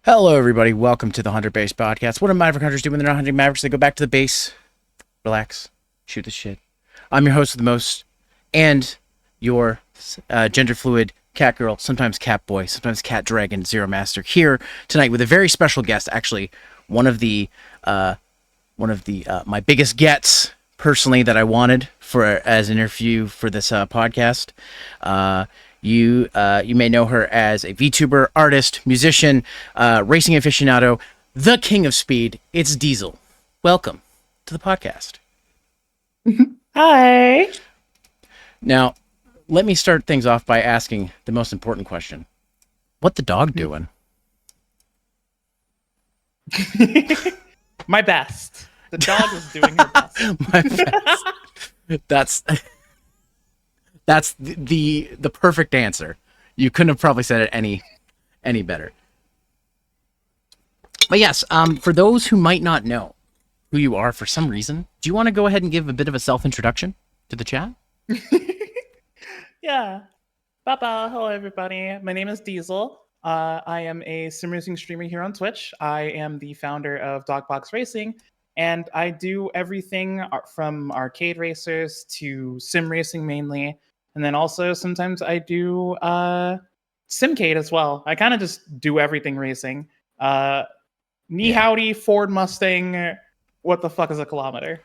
Hello, everybody. Welcome to the Hunter Base Podcast. What do Maverick Hunters do when they're not hunting Mavericks? They go back to the base, relax, shoot the shit. I'm your host of the most, and your gender fluid cat girl, sometimes cat boy, sometimes cat dragon, Zeromaster, here tonight with a very special guest. Actually, one of the my biggest gets personally that I wanted for as an interview for this podcast. You may know her as a VTuber, artist, musician, racing aficionado, the king of speed. It's Diesel. Welcome to the podcast. Hi. Now, let me start things off by asking the most important question. What the dog doing? My best. The dog is doing her best. My best. That's the perfect answer. You couldn't have probably said it any better. But yes, for those who might not know who you are for some reason, do you want to go ahead and give a bit of a self-introduction to the chat? Yeah. Bye-bye. Hello, everybody. My name is Diesel. I am a sim racing streamer here on Twitch. I am the founder of Dogbox Racing, and I do everything from arcade racers to sim racing mainly. And then also sometimes I do Simcade as well. I kind of just do everything racing. Howdy, Ford Mustang. What the fuck is a kilometer?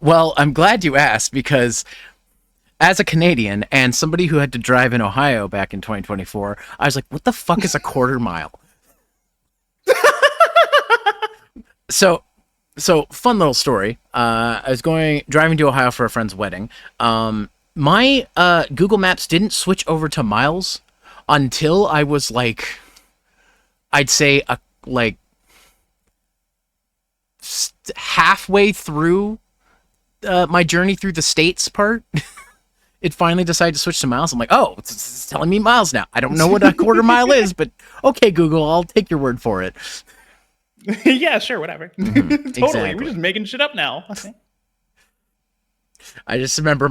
Well, I'm glad you asked, because as a Canadian and somebody who had to drive in Ohio back in 2024, I was like, what the fuck is a quarter mile? So fun little story. I was driving to Ohio for a friend's wedding. My Google Maps didn't switch over to miles until I was like, I'd say halfway through my journey through the States part. It finally decided to switch to miles. I'm like, oh, it's telling me miles now. I don't know what a quarter mile is, but okay, Google, I'll take your word for it. Yeah, sure, whatever. Totally, exactly. We're just making shit up now. I just remember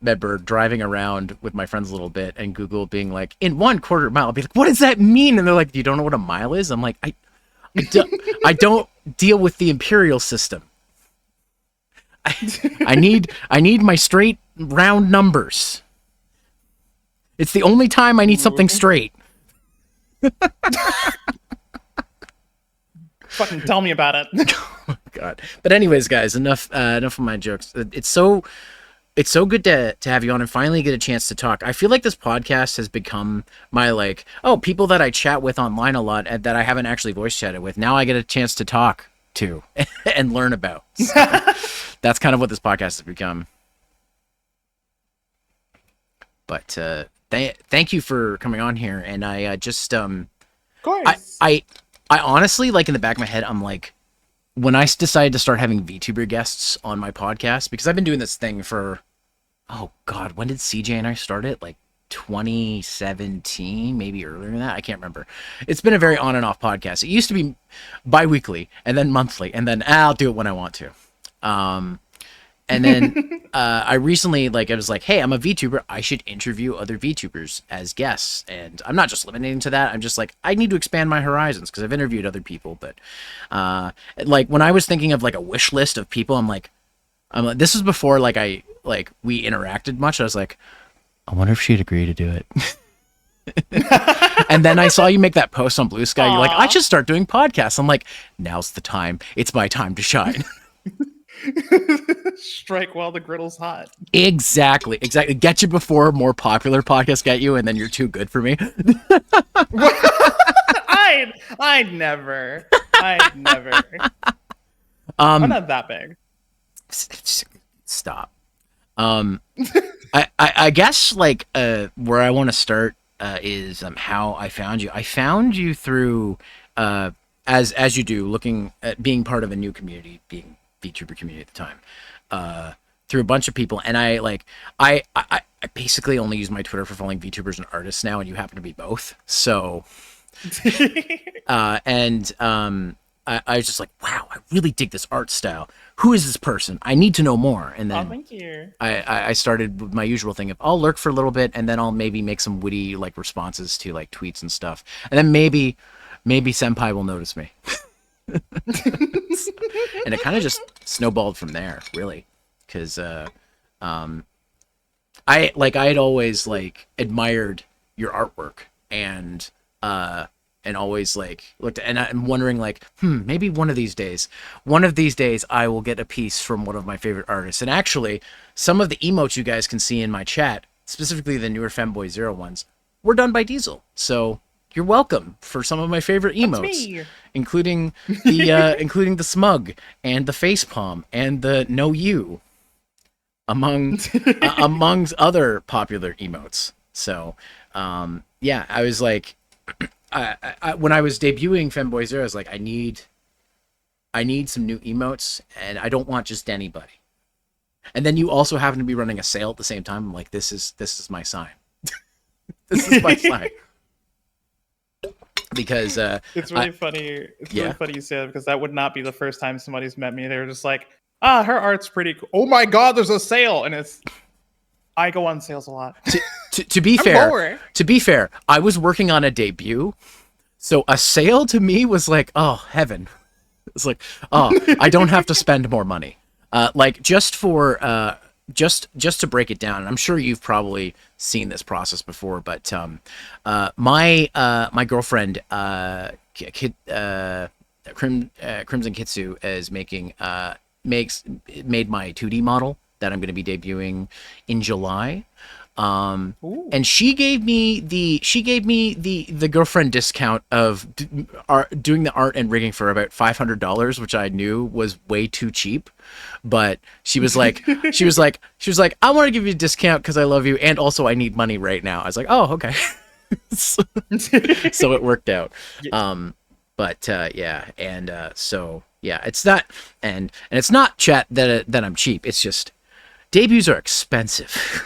remember driving around with my friends a little bit, and Google being like, in 1/4 mile. I'll be like, what does that mean? And they're like, you don't know what a mile is? I'm like, I don't deal with the imperial system. I need my straight round numbers. It's the only time I need something straight. Fucking tell me about it. Oh, God. But anyways, guys, enough of my jokes. It's so good to have you on and finally get a chance to talk. I feel like this podcast has become my people that I chat with online a lot and that I haven't actually voice chatted with. Now I get a chance to talk to and learn about. So that's kind of what this podcast has become. But thank you for coming on here. And I just of course. I honestly, in the back of my head, I'm like, when I decided to start having VTuber guests on my podcast, because I've been doing this thing for, oh God, when did CJ and I start it? 2017, maybe earlier than that. I can't remember. It's been a very on and off podcast. It used to be bi-weekly and then monthly, and then I'll do it when I want to. And then I recently, I was like, hey, I'm a VTuber. I should interview other VTubers as guests. And I'm not just limiting to that. I'm just like, I need to expand my horizons because I've interviewed other people. But when I was thinking of a wish list of people, I'm like, this was before we interacted much. I was like, I wonder if she'd agree to do it. And then I saw you make that post on Blue Sky. Aww. You're like, I should start doing podcasts. I'm like, now's the time. It's my time to shine. Strike while the griddle's hot. Exactly. Get you before more popular podcasts get you, and then you're too good for me. I'd never. I'm not that big. Stop. I guess where I want to start is how I found you. I found you through as you do, looking at being part of a new community, being VTuber community at the time, through a bunch of people, and I basically only use my Twitter for following VTubers and artists now, and you happen to be both. So, I was just like, wow, I really dig this art style. Who is this person? I need to know more. And Oh, then thank you. I started with my usual thing of I'll lurk for a little bit and then I'll maybe make some witty like responses to like tweets and stuff. And then maybe Senpai will notice me. And it kind of just snowballed from there, really. Because I had always like admired your artwork and always like looked and I'm wondering like maybe one of these days I will get a piece from one of my favorite artists. And actually some of the emotes you guys can see in my chat, specifically the newer Femboy Zero ones, were done by Diesel. So you're welcome for some of my favorite emotes, including the smug and the facepalm and the no you, amongst other popular emotes. So yeah, I was like, I when I was debuting Femboy Zero, I was like, I need some new emotes, and I don't want just anybody. And then you also happen to be running a sale at the same time. I'm like, this is my sign. This is my sign. Because it's really funny. It's yeah. really funny you say that, because that would not be the first time somebody's met me. They were just like, ah, her art's pretty cool. Oh my god, there's a sale. And I go on sales a lot. To be fair, I was working on a debut, so a sale to me was like, oh, heaven. It's like, oh, I don't have to spend more money. Like just for just to break it down, and I'm sure you've probably seen this process before, but my girlfriend Crimson Kitsu is made my 2D model that I'm going to be debuting in July. And she gave me the girlfriend discount of doing the art and rigging for about $500, which I knew was way too cheap. But she was like, I want to give you a discount because I love you, and also I need money right now. I was like, oh, okay. So it worked out. Yeah, and so yeah, it's not, and it's not chat that I'm cheap. It's just debuts are expensive.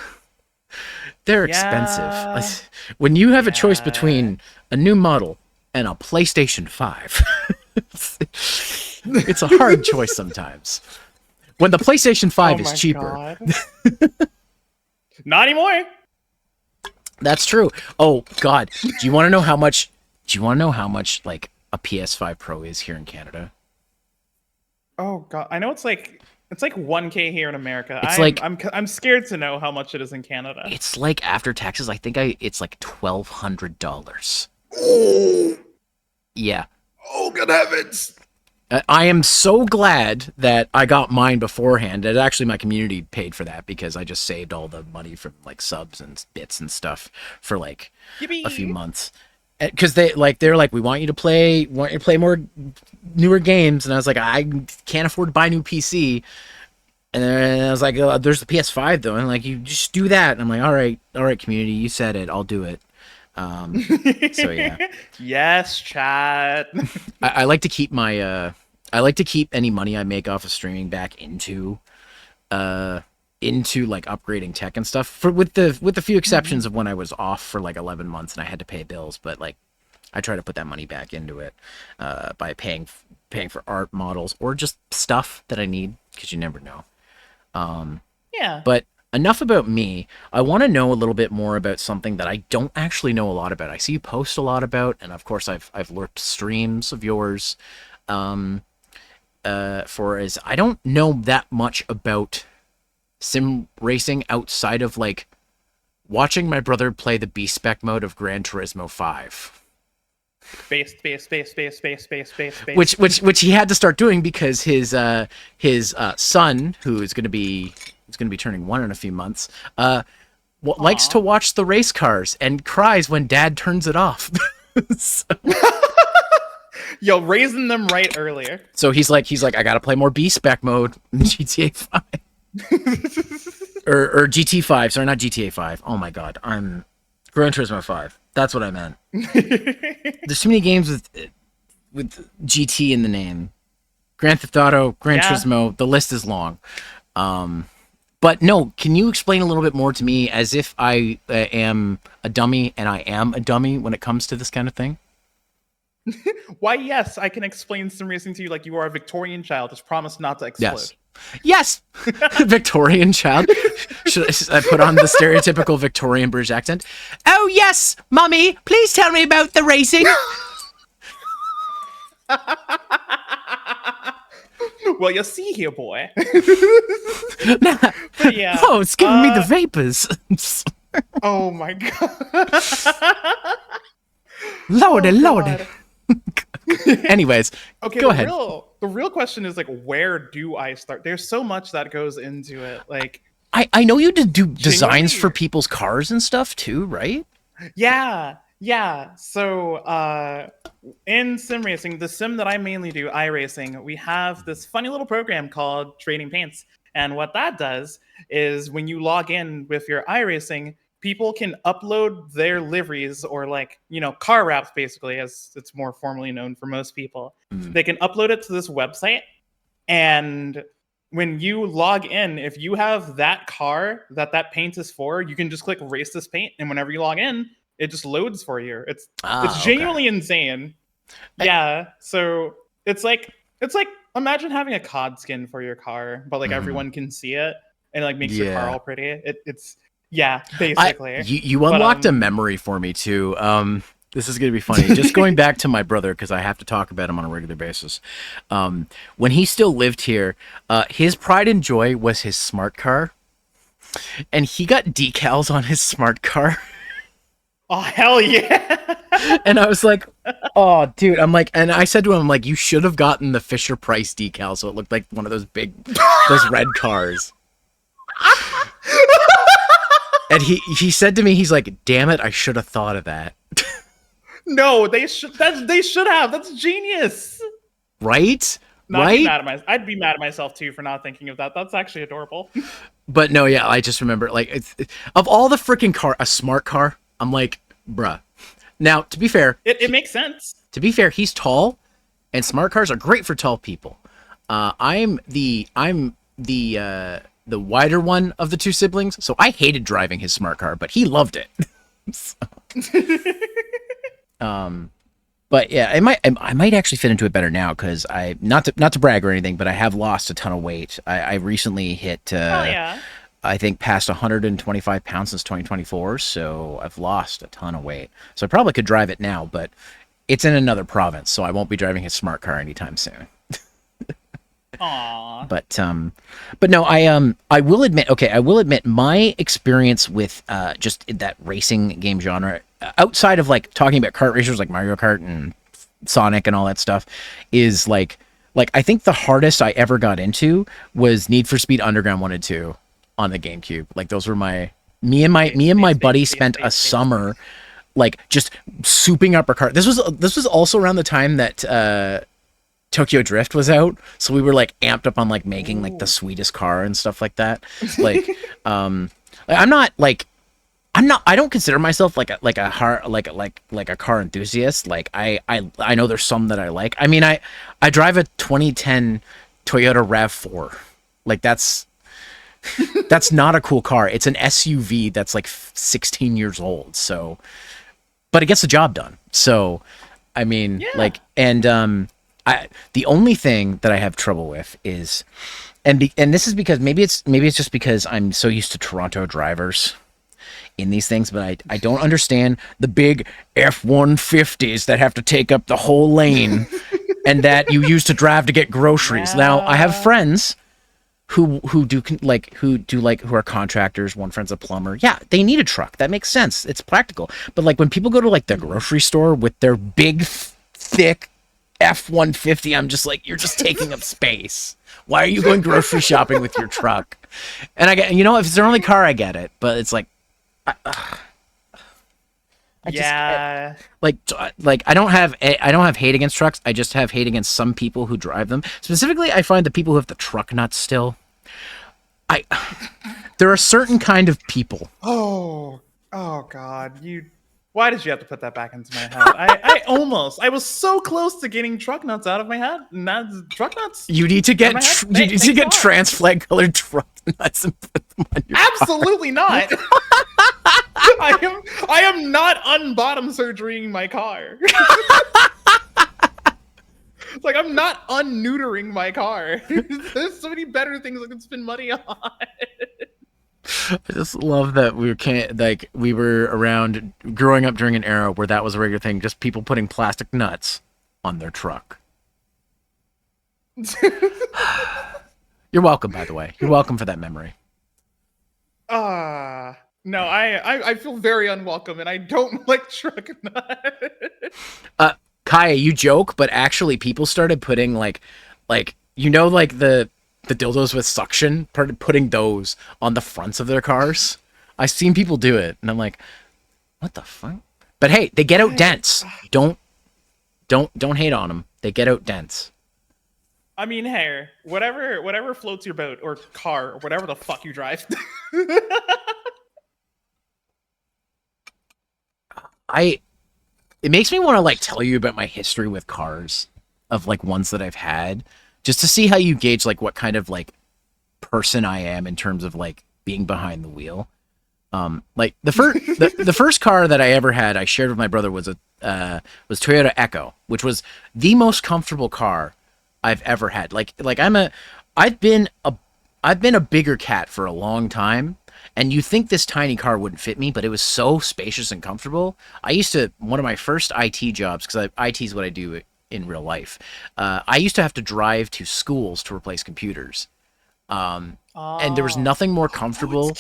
They're expensive. When you have a choice between a new model and a PlayStation 5, it's a hard choice sometimes. When the PlayStation 5 is cheaper. Not anymore. That's true. Oh God, do you want to know how much like a PS5 Pro is here in Canada? Oh God, I know it's like 1K here in America. I'm scared to know how much it is in Canada. It's like after taxes, I think it's like $1,200. Oh. Yeah. Oh, good heavens. I am so glad that I got mine beforehand. And actually, my community paid for that because I just saved all the money from like subs and bits and stuff for like Yippee. a few months. Because they're like, we want you to play more newer games, and I was like, I can't afford to buy a new PC. And then I was like, oh, there's the PS5 though, and like, you just do that. And I'm like, all right, community, you said it, I'll do it. So yeah. Yes, chat. I like to keep my I like to keep any money I make off of streaming back into like upgrading tech and stuff, with the few exceptions of when I was off for like 11 months and I had to pay bills. But like, I try to put that money back into it by paying for art models or just stuff that I need, because you never know. Yeah. But enough about me. I want to know a little bit more about something that I don't actually know a lot about. I see you post a lot about, and of course I've lurked streams of yours. I don't know that much about sim racing outside of like watching my brother play the B-spec mode of Gran Turismo 5. Space. Which he had to start doing because his son, who is going to be turning 1 in a few months, likes to watch the race cars and cries when Dad turns it off. So. Yo, raising them right earlier. So he's like, I gotta play more B-spec mode in GTA 5. or GT5, sorry, not GTA 5. Oh my God, I'm Gran Turismo 5. That's what I meant. There's too many games with GT in the name. Grand Theft Auto, Gran Turismo, the list is long. But no, can you explain a little bit more to me, as if I am a dummy, and I am a dummy when it comes to this kind of thing? Why, yes, I can explain sim racing to you like you are a Victorian child. Just promise not to explode. Yes. Victorian child. Should I put on the stereotypical Victorian British accent? Oh, yes, Mummy, please tell me about the racing. Well, you see here, boy. But yeah. Oh, it's giving me the vapors. Oh my god. Lordy, Oh, lordy. God. Anyways, Okay, go ahead. The real question is like, where do I start? There's so much that goes into it. Like, I know you did do designs Genuinely- for people's cars and stuff too, right? yeah. So, in sim racing, the sim that I mainly do, iRacing, we have this funny little program called Trading Paints. And what that does is when you log in with your iRacing, people can upload their liveries or car wraps, basically, as it's more formally known for most people. They can upload it to this website, and when you log in, if you have that car that paint is for, you can just click race this paint, and whenever you log in, it just loads for you. It's genuinely insane. Yeah. So it's like imagine having a COD skin for your car, but everyone can see it and makes your car all pretty. It's basically. You unlocked a memory for me too. This is gonna be funny. Just going back to my brother, because I have to talk about him on a regular basis. When he still lived here, his pride and joy was his smart car, and he got decals on his smart car. Oh, hell yeah. And I was like, oh, dude. And I said to him, you should have gotten the Fisher Price decal so it looked like one of those those red cars. And he said to me, he's like, damn it, I should have thought of that. No, they should have. That's genius. Right? I'd be mad at myself too for not thinking of that. That's actually adorable. But no, yeah, I just remember, of all the freaking a smart car, I'm like, bruh. Now, to be fair, it makes sense. To be fair, he's tall, and smart cars are great for tall people. I'm the wider one of the two siblings, so I hated driving his smart car, but he loved it. But yeah, I might actually fit into it better now because I not to brag or anything, but I have lost a ton of weight. I recently hit I think past 125 pounds since 2024, so I've lost a ton of weight. So I probably could drive it now, but it's in another province, so I won't be driving his smart car anytime soon. Aww. But no, I will admit my experience with just that racing game genre, outside of talking about kart racers like Mario Kart and Sonic and all that stuff, is like I think the hardest I ever got into was Need for Speed Underground 1 and 2 on the GameCube. Those were me and my buddy spent a summer just souping up our car. This was also around the time that Tokyo Drift was out, so we were amped up on making the sweetest car and stuff like that. I don't consider myself a car enthusiast. I know there's some that I like. I mean, I drive a 2010 Toyota RAV4. That's not a cool car. It's an SUV that's 16 years old. So, but it gets the job done. So, I mean, the only thing that I have trouble with is, and this is because maybe it's just because I'm so used to Toronto drivers in these things, but I don't understand the big F-150s that have to take up the whole lane and that you use to drive to get groceries. Now, I have friends who are contractors. One friend's a plumber. Yeah, they need a truck. That makes sense. It's practical. But when people go to the grocery store with their big, thick F-150, I'm just you're just taking up space. Why are you going grocery shopping with your truck? And I get, if it's their only car, I get it. But it's I don't have hate against trucks. I just have hate against some people who drive them. Specifically, I find the people who have the truck nuts still. There are certain kind of people. Oh God, why did you have to put that back into my head? I was so close to getting truck nuts out of my head. Truck nuts. You need to get trans flag colored truck nuts and put them on your Absolutely car. Not. I am not unbottom surgerying my car. It's like I'm not unneutering my car. There's so many better things I can spend money on. I just love that we were around growing up during an era where that was a regular thing, just people putting plastic nuts on their truck. You're welcome, by the way. You're welcome for that memory. No, I feel very unwelcome, and I don't like truck nuts. Kaya, you joke, but actually people started putting like the dildos with suction, putting those on the fronts of their cars. I've seen people do it, and I'm like, what the fuck? But hey, they get out dents. Don't hate on them. They get out dents. I mean, hey, whatever floats your boat or car or whatever the fuck you drive. It makes me want to like tell you about my history with cars, of like ones that I've had, just to see how you gauge like what kind of like person I am in terms of like being behind the wheel. Like the first car that I ever had, I shared with my brother, was Toyota Echo, which was the most comfortable car I've ever had. I've been a bigger cat for a long time, and you think this tiny car wouldn't fit me, but it was so spacious and comfortable. One of my first IT jobs, because IT is what I do in real life. I used to have to drive to schools to replace computers. And there was nothing more comfortable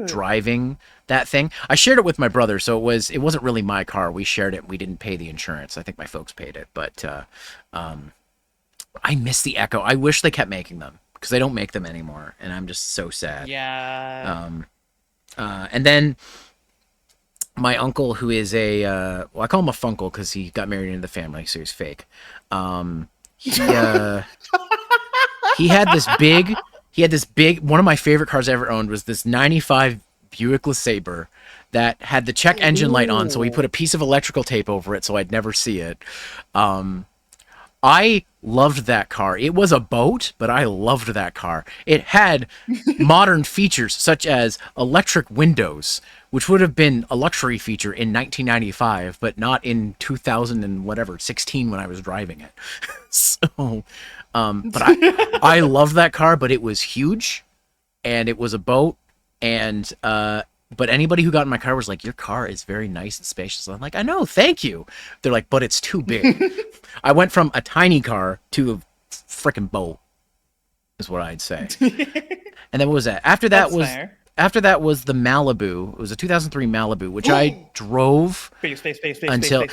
driving that thing. I shared it with my brother, so it wasn't really my car. We shared it. We didn't pay the insurance. I think my folks paid it, but I miss the Echo. I wish they kept making them, because they don't make them anymore, and I'm just so sad. Yeah. And then my uncle, who is I call him a funkle because he got married into the family, so he's fake. He had this big, one of my favorite cars I ever owned was this 95 Buick LeSabre that had the check engine light on, so he put a piece of electrical tape over it so I'd never see it. I loved that car. It was a boat, but I loved that car. It had modern features such as electric windows, which would have been a luxury feature in 1995, but not in 16 when I was driving it. So, but I loved that car, but it was huge, and it was a boat, and but anybody who got in my car was like, your car is very nice and spacious. I'm like, I know, thank you. They're like, but it's too big. I went from a tiny car to a freaking boat, is what I'd say. And then what was that? After that was the Malibu. It was a 2003 Malibu, which I drove until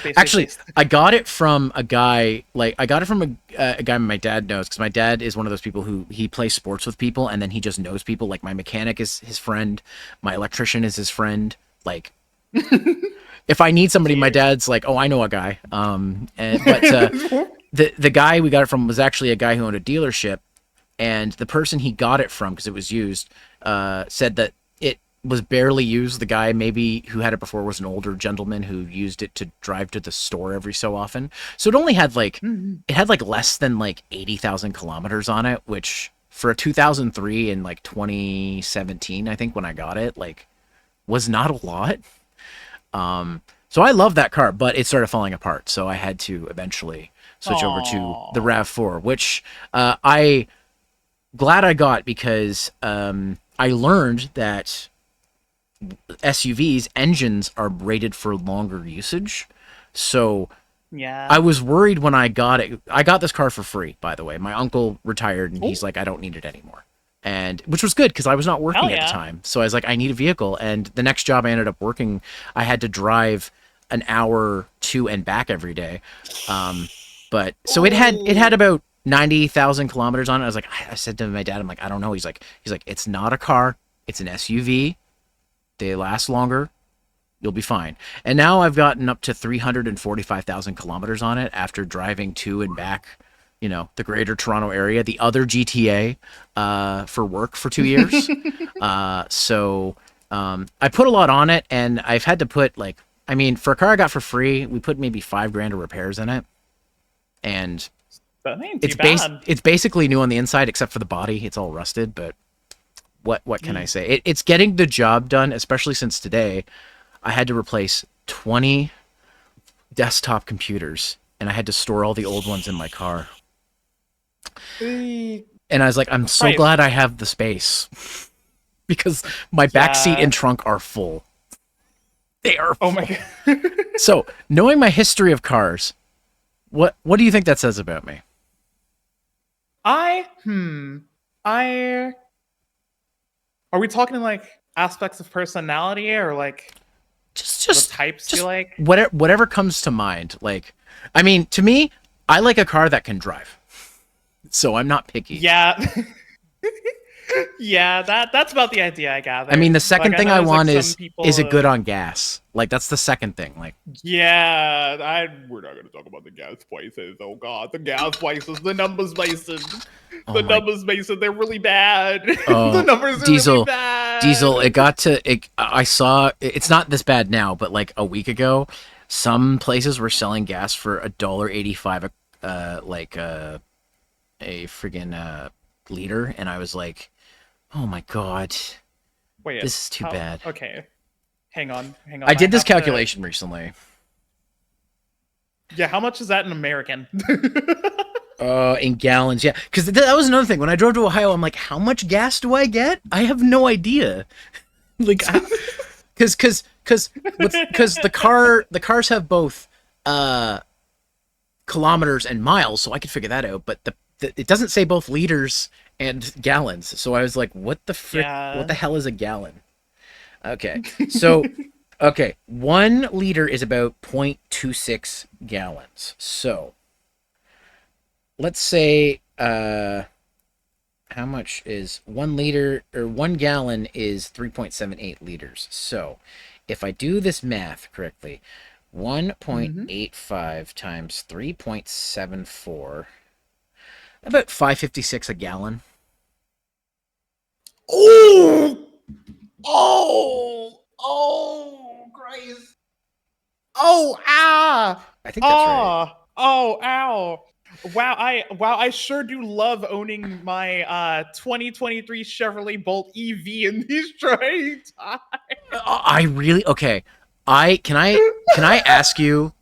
I got it from a guy. Like, I got it from a guy my dad knows, because my dad is one of those people who he plays sports with people, and then he just knows people. Like, my mechanic is his friend, my electrician is his friend. Like, if I need somebody, my dad's like, oh, I know a guy. The guy we got it from was actually a guy who owned a dealership, and the person he got it from, because it was used, said that it was barely used. The guy maybe who had it before was an older gentleman who used it to drive to the store every so often. So it only had less than 80,000 kilometers on it, which for a 2003 in 2017, I think when I got it, was not a lot. So I love that car, but it started falling apart. So I had to eventually switch over to the RAV4, which glad I got, because I learned that SUVs engines are rated for longer usage. So yeah, I was worried when I got it. I got this car for free, by the way. My uncle retired, and he's like, I don't need it anymore. And which was good, because I was not working at the time. So I was like, I need a vehicle. And the next job I ended up working, I had to drive an hour to and back every day. But so it had about 90,000 kilometers on it. I said to my dad, I'm like, I don't know. He's like, it's not a car. It's an SUV. They last longer. You'll be fine. And now I've gotten up to 345,000 kilometers on it after driving to and back, the greater Toronto area, the other GTA, for work for 2 years. So I put a lot on it, and I've had to put for a car I got for free, we put maybe $5,000 of repairs in it. And it's basically new on the inside, except for the body. It's all rusted, but what can I say? It's getting the job done, especially since today I had to replace 20 desktop computers, and I had to store all the old ones in my car. Eh, And I was like, I'm so Right. glad I have the space because my back seat Yeah. and trunk are full. They are Oh full. my god. So, knowing my history of cars, what do you think that says about me? I I are we talking like aspects of personality or like Just the just types you just like? whatever comes to mind. Like, I mean, to me, I like a car that can drive. So I'm not picky. Yeah. Yeah, that's about the idea I I mean, gathered. the Like second I thing know I there's like want some is people it good on gas? Like that's the second thing. Like, yeah, we're not gonna talk about the gas prices. Oh god, the gas prices, the numbers Mason. oh The my, numbers Mason, they're really bad. The oh, numbers are really diesel, diesel. bad. It got to. I saw. It's not this bad now, but like a week ago, some places were selling gas for $1.85 a friggin' liter, and I was like, oh my god, Wait, this is too how bad. okay. Hang on. I did this have to calculation recently. Yeah, how much is that in American? In gallons, yeah. Because that was another thing. When I drove to Ohio, I'm like, how much gas do I get? I have no idea. Like, because the cars have both kilometers and miles, so I could figure that out. But it doesn't say both liters and gallons. So I was like, what the frick? Yeah. What the hell is a gallon? Okay, so okay, 1 liter is about 0.26 gallons. So let's say how much is 1 liter, or 1 gallon is 3.78 liters. So if I do this math correctly, 1.85 times 3.74, about 5.56 a gallon. Oh! Oh, Christ. Oh, ah! I think that's right. Oh, ow. Wow, I sure do love owning my 2023 Chevrolet Bolt EV in these trying times. I really okay. I ask you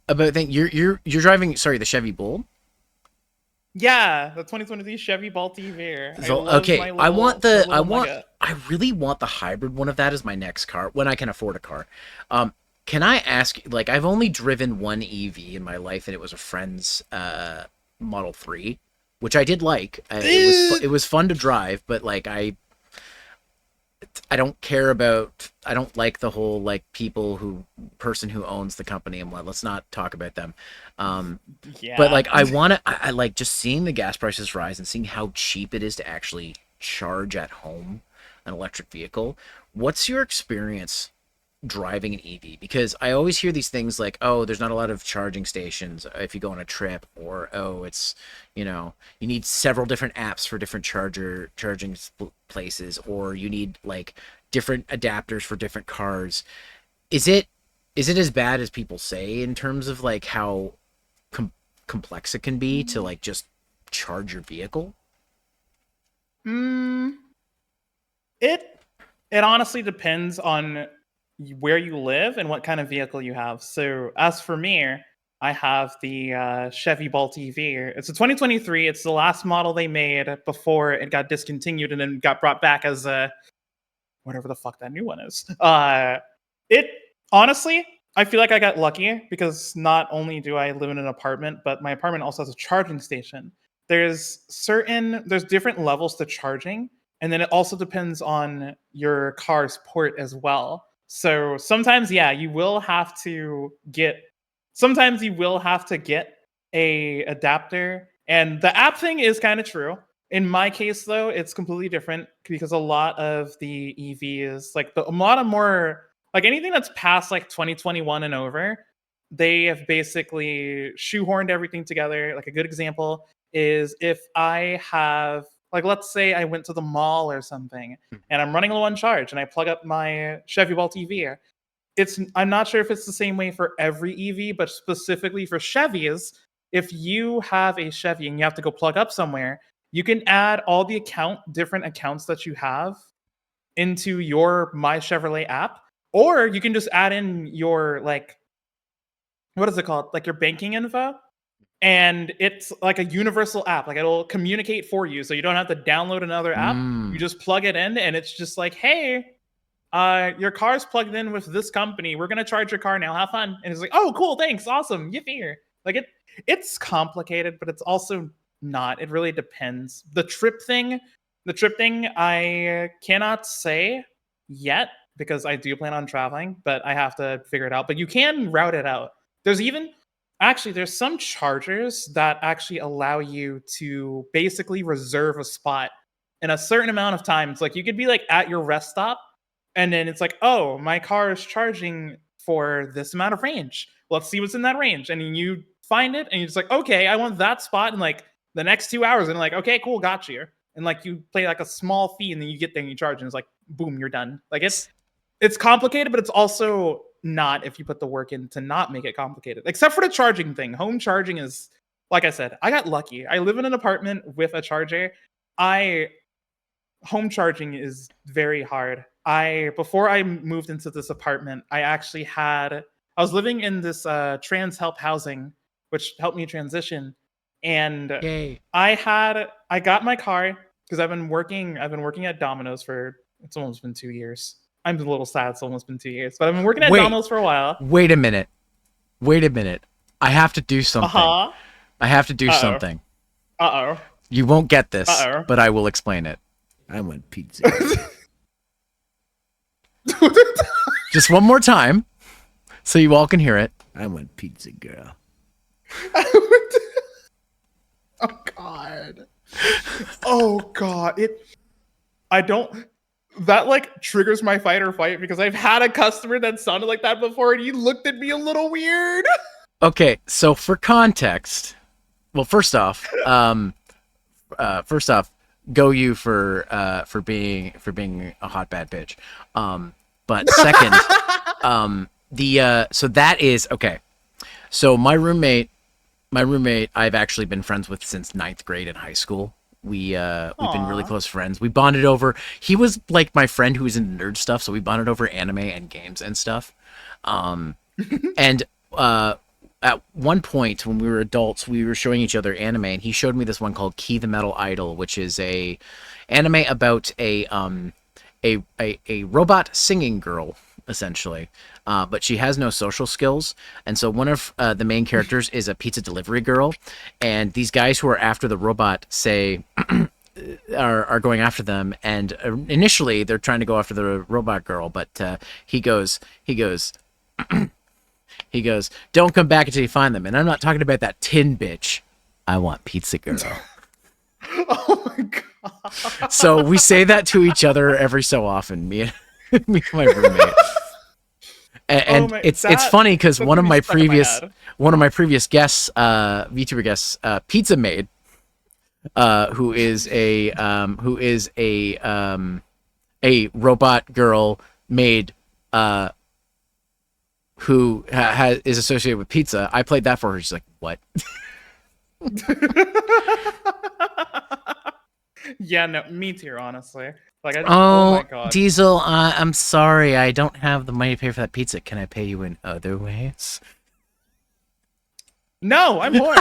about thing you're driving, sorry, the Chevy Bolt? Yeah, the 2023 Chevy Bolt EV. I So, love okay, my little, Mega. I really want the hybrid one of that as my next car when I can afford a car. Can I ask, like, I've only driven one EV in my life, and it was a friend's Model 3, which I did like. It was fun to drive, but like I don't care about, I don't like the whole like person who owns the company. I'm like, let's not talk about them. Yeah. But like I like just seeing the gas prices rise and seeing how cheap it is to actually charge at home an electric vehicle. What's your experience driving an EV? Because I always hear these things like, oh, there's not a lot of charging stations if you go on a trip, or oh, it's, you need several different apps for different charging places, or you need like different adapters for different cars. Is it as bad as people say in terms of like how complex it can be to like just charge your vehicle? Mm, it it honestly depends on where you live and what kind of vehicle you have. So as for me, I have the Chevy Bolt EV. It's a 2023. It's the last model they made before it got discontinued and then got brought back as a whatever the fuck that new one is. It honestly, I feel like I got lucky because not only do I live in an apartment, but my apartment also has a charging station. There's different levels to charging, and then it also depends on your car's port as well. So sometimes, yeah, sometimes you will have to get a adapter. And the app thing is kind of true. In my case, though, it's completely different because a lot of the EVs, like a lot of more, like anything that's past like 2021 and over, they have basically shoehorned everything together. Like a good example is if I have, like, let's say I went to the mall or something and I'm running low on charge and I plug up my Chevy Bolt EV. I'm not sure if it's the same way for every EV, but specifically for Chevys, if you have a Chevy and you have to go plug up somewhere, you can add all the different accounts that you have into your My Chevrolet app, or you can just add in your like what is it called? Like your banking info. and it's like a universal app. Like it'll communicate for you, so you don't have to download another app. You just plug it in, and it's just like, hey, your car's plugged in with this company. We're gonna charge your car now. Have fun. And it's like, oh, cool, thanks, awesome, yippee. Like it's complicated, but it's also not. It really depends. The trip thing, I cannot say yet because I do plan on traveling, but I have to figure it out. But you can route it out. There's some chargers that actually allow you to basically reserve a spot in a certain amount of time. It's like you could be like at your rest stop, and then it's like, oh, my car is charging for this amount of range. Let's see what's in that range. And then you find it, and you're just like, okay, I want that spot in like the next 2 hours. And like, okay, cool, got you. And like you pay like a small fee, and then you get there and you charge, and it's like, boom, you're done. Like it's complicated, but it's also not if you put the work in to not make it complicated. Except for the charging thing. Home charging is, like I said, I got lucky. I live in an apartment with a charger. Home charging is very hard. Before I moved into this apartment, I was living in this trans help housing, which helped me transition. And Yay. I got my car because I've been working at Domino's it's almost been 2 years. I'm a little sad it's almost been 2 years, but I've been working at Domino's for a while. Wait a minute. I have to do something. I have to do something. Uh-oh. You won't get this, but I will explain it. I want pizza. Just one more time, so you all can hear it. I want pizza, girl. Oh God. Oh God. That like triggers my fight or flight because I've had a customer that sounded like that before, and he looked at me a little weird. Okay, so for context, well, first off, go you for being a hot bad bitch. But second, so that is okay. So my roommate, I've actually been friends with since 9th grade in high school. We've been really close friends. We bonded over. He was like my friend who was into nerd stuff, so we bonded over anime and games and stuff. And at one point when we were adults, we were showing each other anime, and he showed me this one called Key the Metal Idol, which is a anime about a robot singing girl, essentially, but she has no social skills, and so one of the main characters is a pizza delivery girl, and these guys who are after the robot are going after them, and initially they're trying to go after the robot girl, but he goes, don't come back until you find them, and I'm not talking about that tin bitch. I want pizza girl. Oh my God. So we say that to each other every so often, me and my roommate. And it's funny because one of my previous guests, VTuber guests, Pizza Maid, who is a robot girl maid, who is associated with pizza. I played that for her. She's like, what? Yeah, no, me too, honestly. Like, oh my God. Diesel, I'm sorry, I don't have the money to pay for that pizza. Can I pay you in other ways? No, I'm poor.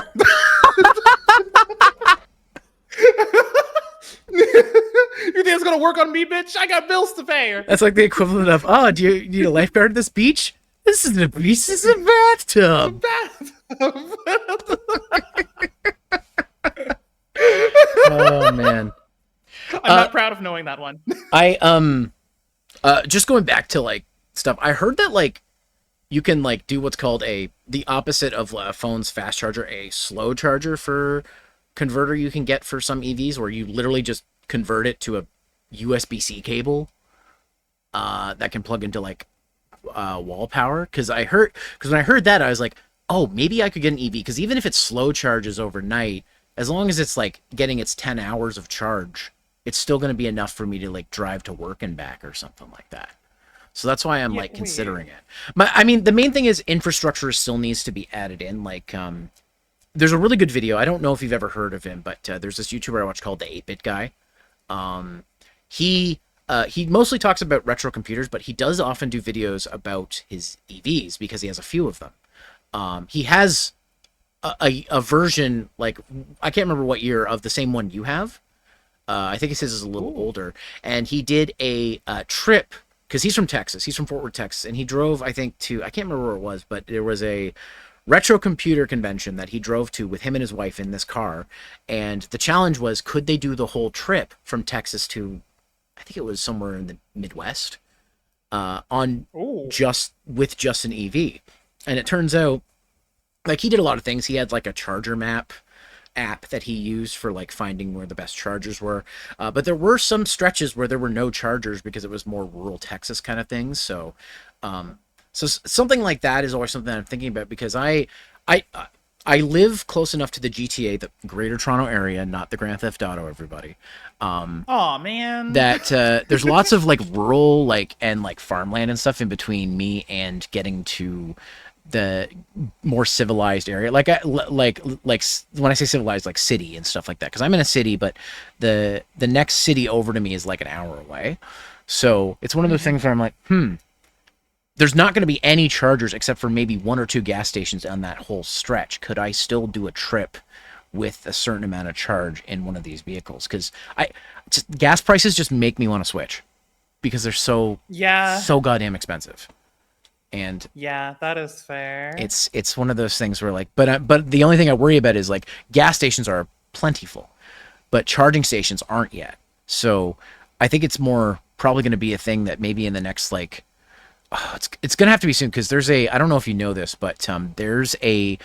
You think it's gonna work on me, bitch? I got bills to pay. That's like the equivalent of, oh, do you need a lifeguard at this beach? This isn't a beach, this is a bathtub. Oh man. I'm not proud of knowing that one. Just going back to like stuff, I heard that like you can like do what's called the opposite of a phone's fast charger, a slow charger for converter you can get for some EVs, where you literally just convert it to a USB-C cable that can plug into like wall power. Because when I heard that, I was like, oh, maybe I could get an EV, because even if it slow charges overnight, as long as it's like getting its 10 hours of charge, it's still going to be enough for me to like drive to work and back or something like that. So that's why I'm like considering it. I mean, the main thing is infrastructure still needs to be added in. Like, there's a really good video. I don't know if you've ever heard of him, but there's this YouTuber I watch called the 8-Bit Guy. He mostly talks about retro computers, but he does often do videos about his EVs because he has a few of them. He has a version like I can't remember what year of the same one you have. I think his is a little older, and he did a trip because he's from Texas. He's from Fort Worth, Texas, and he drove I think to I can't remember where it was, but there was a retro computer convention that he drove to with him and his wife in this car, and the challenge was could they do the whole trip from Texas to I think it was somewhere in the Midwest on just an EV, and it turns out like he did a lot of things. He had like a charger map app that he used for like finding where the best chargers were, but there were some stretches where there were no chargers because it was more rural Texas kind of things. So something like that is always something I'm thinking about because I live close enough to the GTA, the Greater Toronto Area, not the Grand Theft Auto, everybody. Oh man, That there's lots of like rural like and like farmland and stuff in between me and getting to the more civilized area. Like when I say civilized, like city and stuff like that. Because I'm in a city, but the next city over to me is like an hour away. So it's one of those things where I'm like, there's not going to be any chargers except for maybe 1 or 2 gas stations on that whole stretch. Could I still do a trip with a certain amount of charge in one of these vehicles? Because gas prices just make me want to switch because they're so goddamn expensive. And yeah, that is fair. It's one of those things where like, but the only thing I worry about is like gas stations are plentiful, but charging stations aren't yet. So I think it's more probably going to be a thing that maybe in the next like, it's going to have to be soon because there's I don't know if you know this, but there's a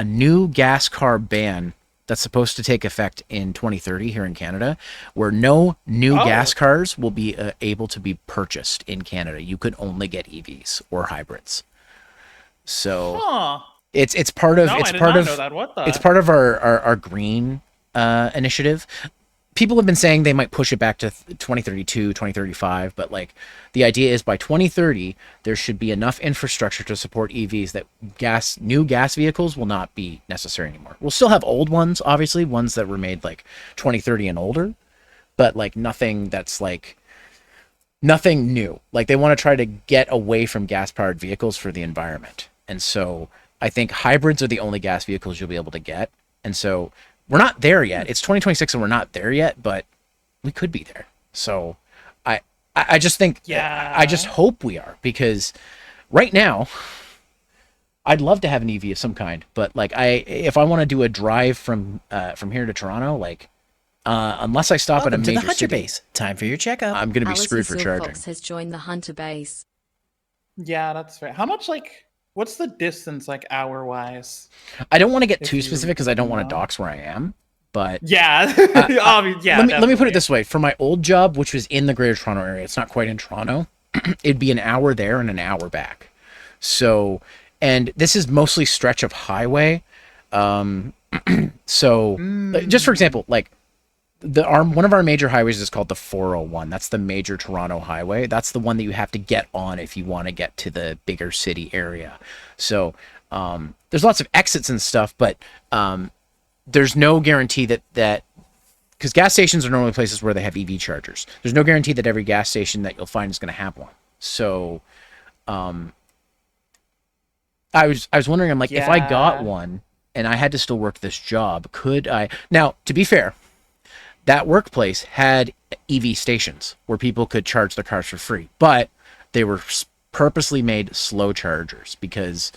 new gas car ban that's supposed to take effect in 2030 here in Canada, where no new gas cars will be able to be purchased in Canada. You could only get EVs or hybrids. So it's part of it's part of our green initiative. People have been saying they might push it back to 2032, 2035, but like the idea is by 2030 there should be enough infrastructure to support EVs that new gas vehicles will not be necessary anymore. We'll still have old ones, obviously, ones that were made like 2030 and older, but like nothing that's like nothing new. Like they want to try to get away from gas-powered vehicles for the environment. And so I think hybrids are the only gas vehicles you'll be able to get. And so we're not there yet. It's 2026 and we're not there yet, but we could be there. So I just think, I just hope we are, because right now I'd love to have an EV of some kind, but like if I want to do a drive from here to Toronto, like unless I stop at a major Hunter city, base. Time for your checkup. I'm gonna be screwed for charging. Fox has joined the Hunter base. Yeah, that's fair. How much what's the distance like hour wise? I don't want to get too specific because I don't want to dox where I am. But yeah, let me put it this way: for my old job, which was in the Greater Toronto Area, it's not quite in Toronto. It'd be an hour there and an hour back. So, and this is mostly stretch of highway. So, just for example, like one of our major highways is called the 401. That's the major Toronto highway. That's the one that you have to get on if you want to get to the bigger city area. So there's lots of exits and stuff, but there's no guarantee that because gas stations are normally places where they have EV chargers. There's no guarantee that every gas station that you'll find is going to have one. So I was wondering, I'm like, if I got one and I had to still work this job, could I? Now, to be fair, that workplace had EV stations where people could charge their cars for free, but they were purposely made slow chargers because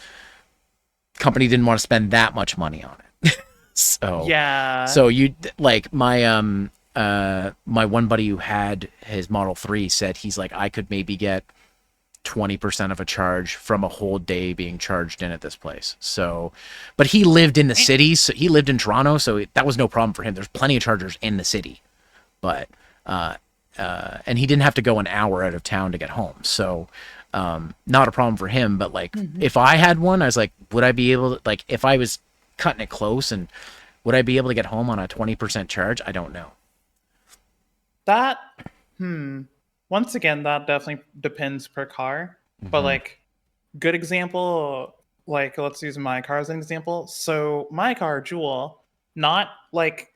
the company didn't want to spend that much money on it. So you like my my one buddy who had his Model 3 said he's like, I could maybe get 20% of a charge from a whole day being charged in at this place. So, but he lived in the city, so he lived in Toronto, so that was no problem for him. There's plenty of chargers in the city, but and he didn't have to go an hour out of town to get home. So, not a problem for him. But like, if I had one, I was like, would I be able to, like, if I was cutting it close, and would I be able to get home on a 20% charge? I don't know. That, once again, that definitely depends per car. But like, good example, like let's use my car as an example. So my car, Jewel, not like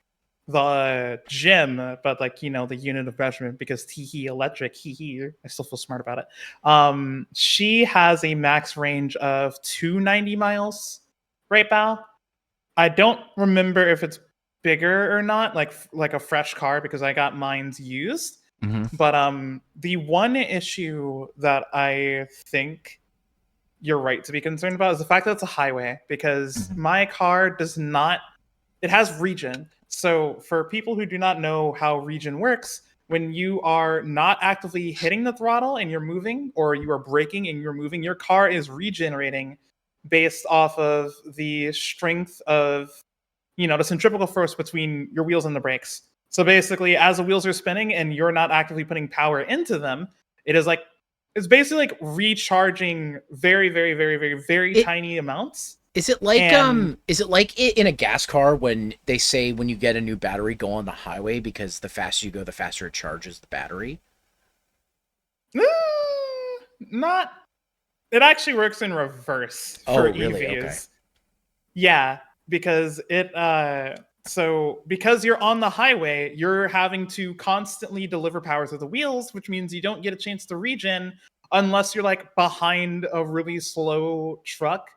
the gym, but like, the unit of measurement, because tee electric, I still feel smart about it. She has a max range of 290 miles right now. I don't remember if it's bigger or not, like a fresh car, because I got mine's used. Mm-hmm. But the one issue that I think you're right to be concerned about is the fact that it's a highway, because my car does not, it has regen. So for people who do not know how regen works, when you are not actively hitting the throttle and you're moving, or you are braking and you're moving, your car is regenerating based off of the strength of, the centrifugal force between your wheels and the brakes. So basically, as the wheels are spinning and you're not actively putting power into them, it's basically like recharging very, very, very, very, very tiny amounts. Is it like in a gas car when they say when you get a new battery, go on the highway, because the faster you go, the faster it charges the battery? Not. It actually works in reverse for really? EVs. Okay. Yeah, because because you're on the highway, you're having to constantly deliver power to the wheels, which means you don't get a chance to regen unless you're like behind a really slow truck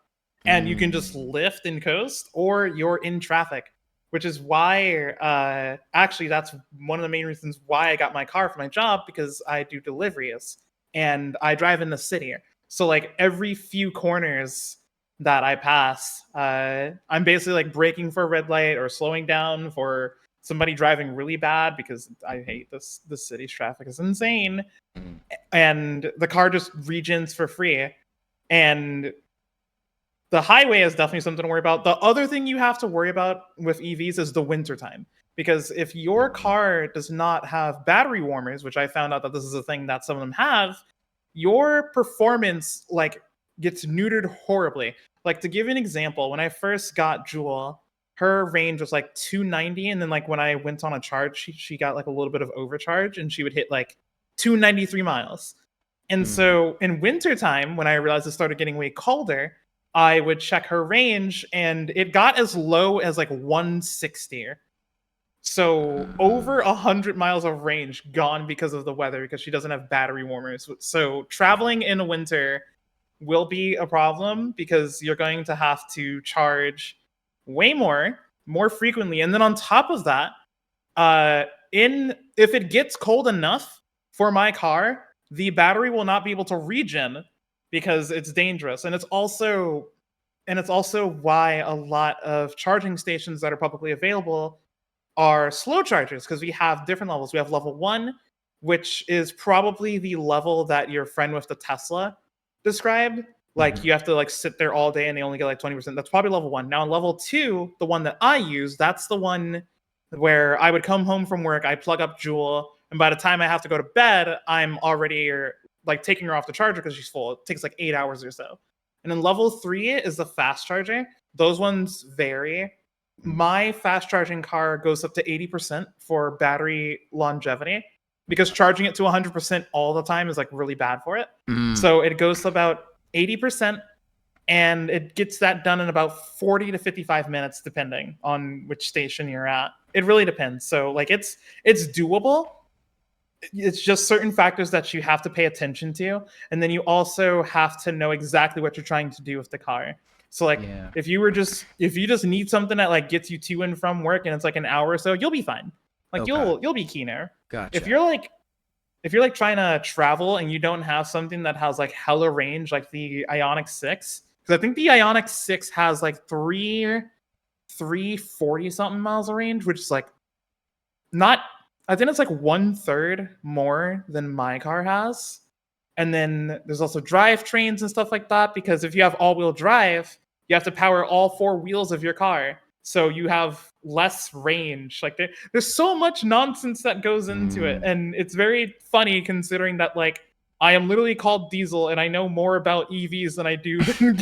and you can just lift and coast, or you're in traffic, which is why actually that's one of the main reasons why I got my car for my job, because I do deliveries and I drive in the city. So like every few corners that I pass, I'm basically like braking for a red light or slowing down for somebody driving really bad, because I hate this. The city's traffic is insane, and the car just regens for free. And the highway is definitely something to worry about. The other thing you have to worry about with EVs is the wintertime, because if your car does not have battery warmers, which I found out that this is a thing that some of them have, your performance like gets neutered horribly. Like, to give you an example, when I first got Jewel, her range was like 290, and then like when I went on a charge, she got like a little bit of overcharge, and she would hit like 293 miles. And so in wintertime, when I realized it started getting way colder, I would check her range, and it got as low as like 160. So over 100 miles of range gone because of the weather, because she doesn't have battery warmers. So traveling in the winter will be a problem, because you're going to have to charge way more frequently. And then on top of that, if it gets cold enough for my car, the battery will not be able to regen, because it's dangerous. And it's also why a lot of charging stations that are publicly available are slow chargers, because we have different levels. We have level 1, which is probably the level that your friend with the Tesla described. Like, you have to like sit there all day and they only get like 20%. That's probably level 1. Now in level 2, the one that I use, that's the one where I would come home from work, I plug up Jewel, and by the time I have to go to bed, I'm already like taking her off the charger because she's full. It takes like 8 hours or so. And then level 3 is the fast charger. Those ones vary. My fast charging car goes up to 80% for battery longevity, because charging it to 100% all the time is like really bad for it. So it goes to about 80%, and it gets that done in about 40 to 55 minutes, depending on which station you're at. It really depends. So like it's doable. It's just certain factors that you have to pay attention to, and then you also have to know exactly what you're trying to do with the car. So like if you just need something that like gets you to and from work and it's like an hour or so, you'll be fine. Like you'll be keener. Gotcha. If you're like trying to travel and you don't have something that has like hella range, like the Ioniq 6, because I think the Ioniq 6 has like 340 something miles of range, which is like not, I think it's like 1/3 more than my car has. And then there's also drivetrains and stuff like that, because if you have all-wheel drive, you have to power all 4 wheels of your car. So you have less range. Like there's so much nonsense that goes into it. And it's very funny considering that like I am literally called Diesel and I know more about EVs than I do than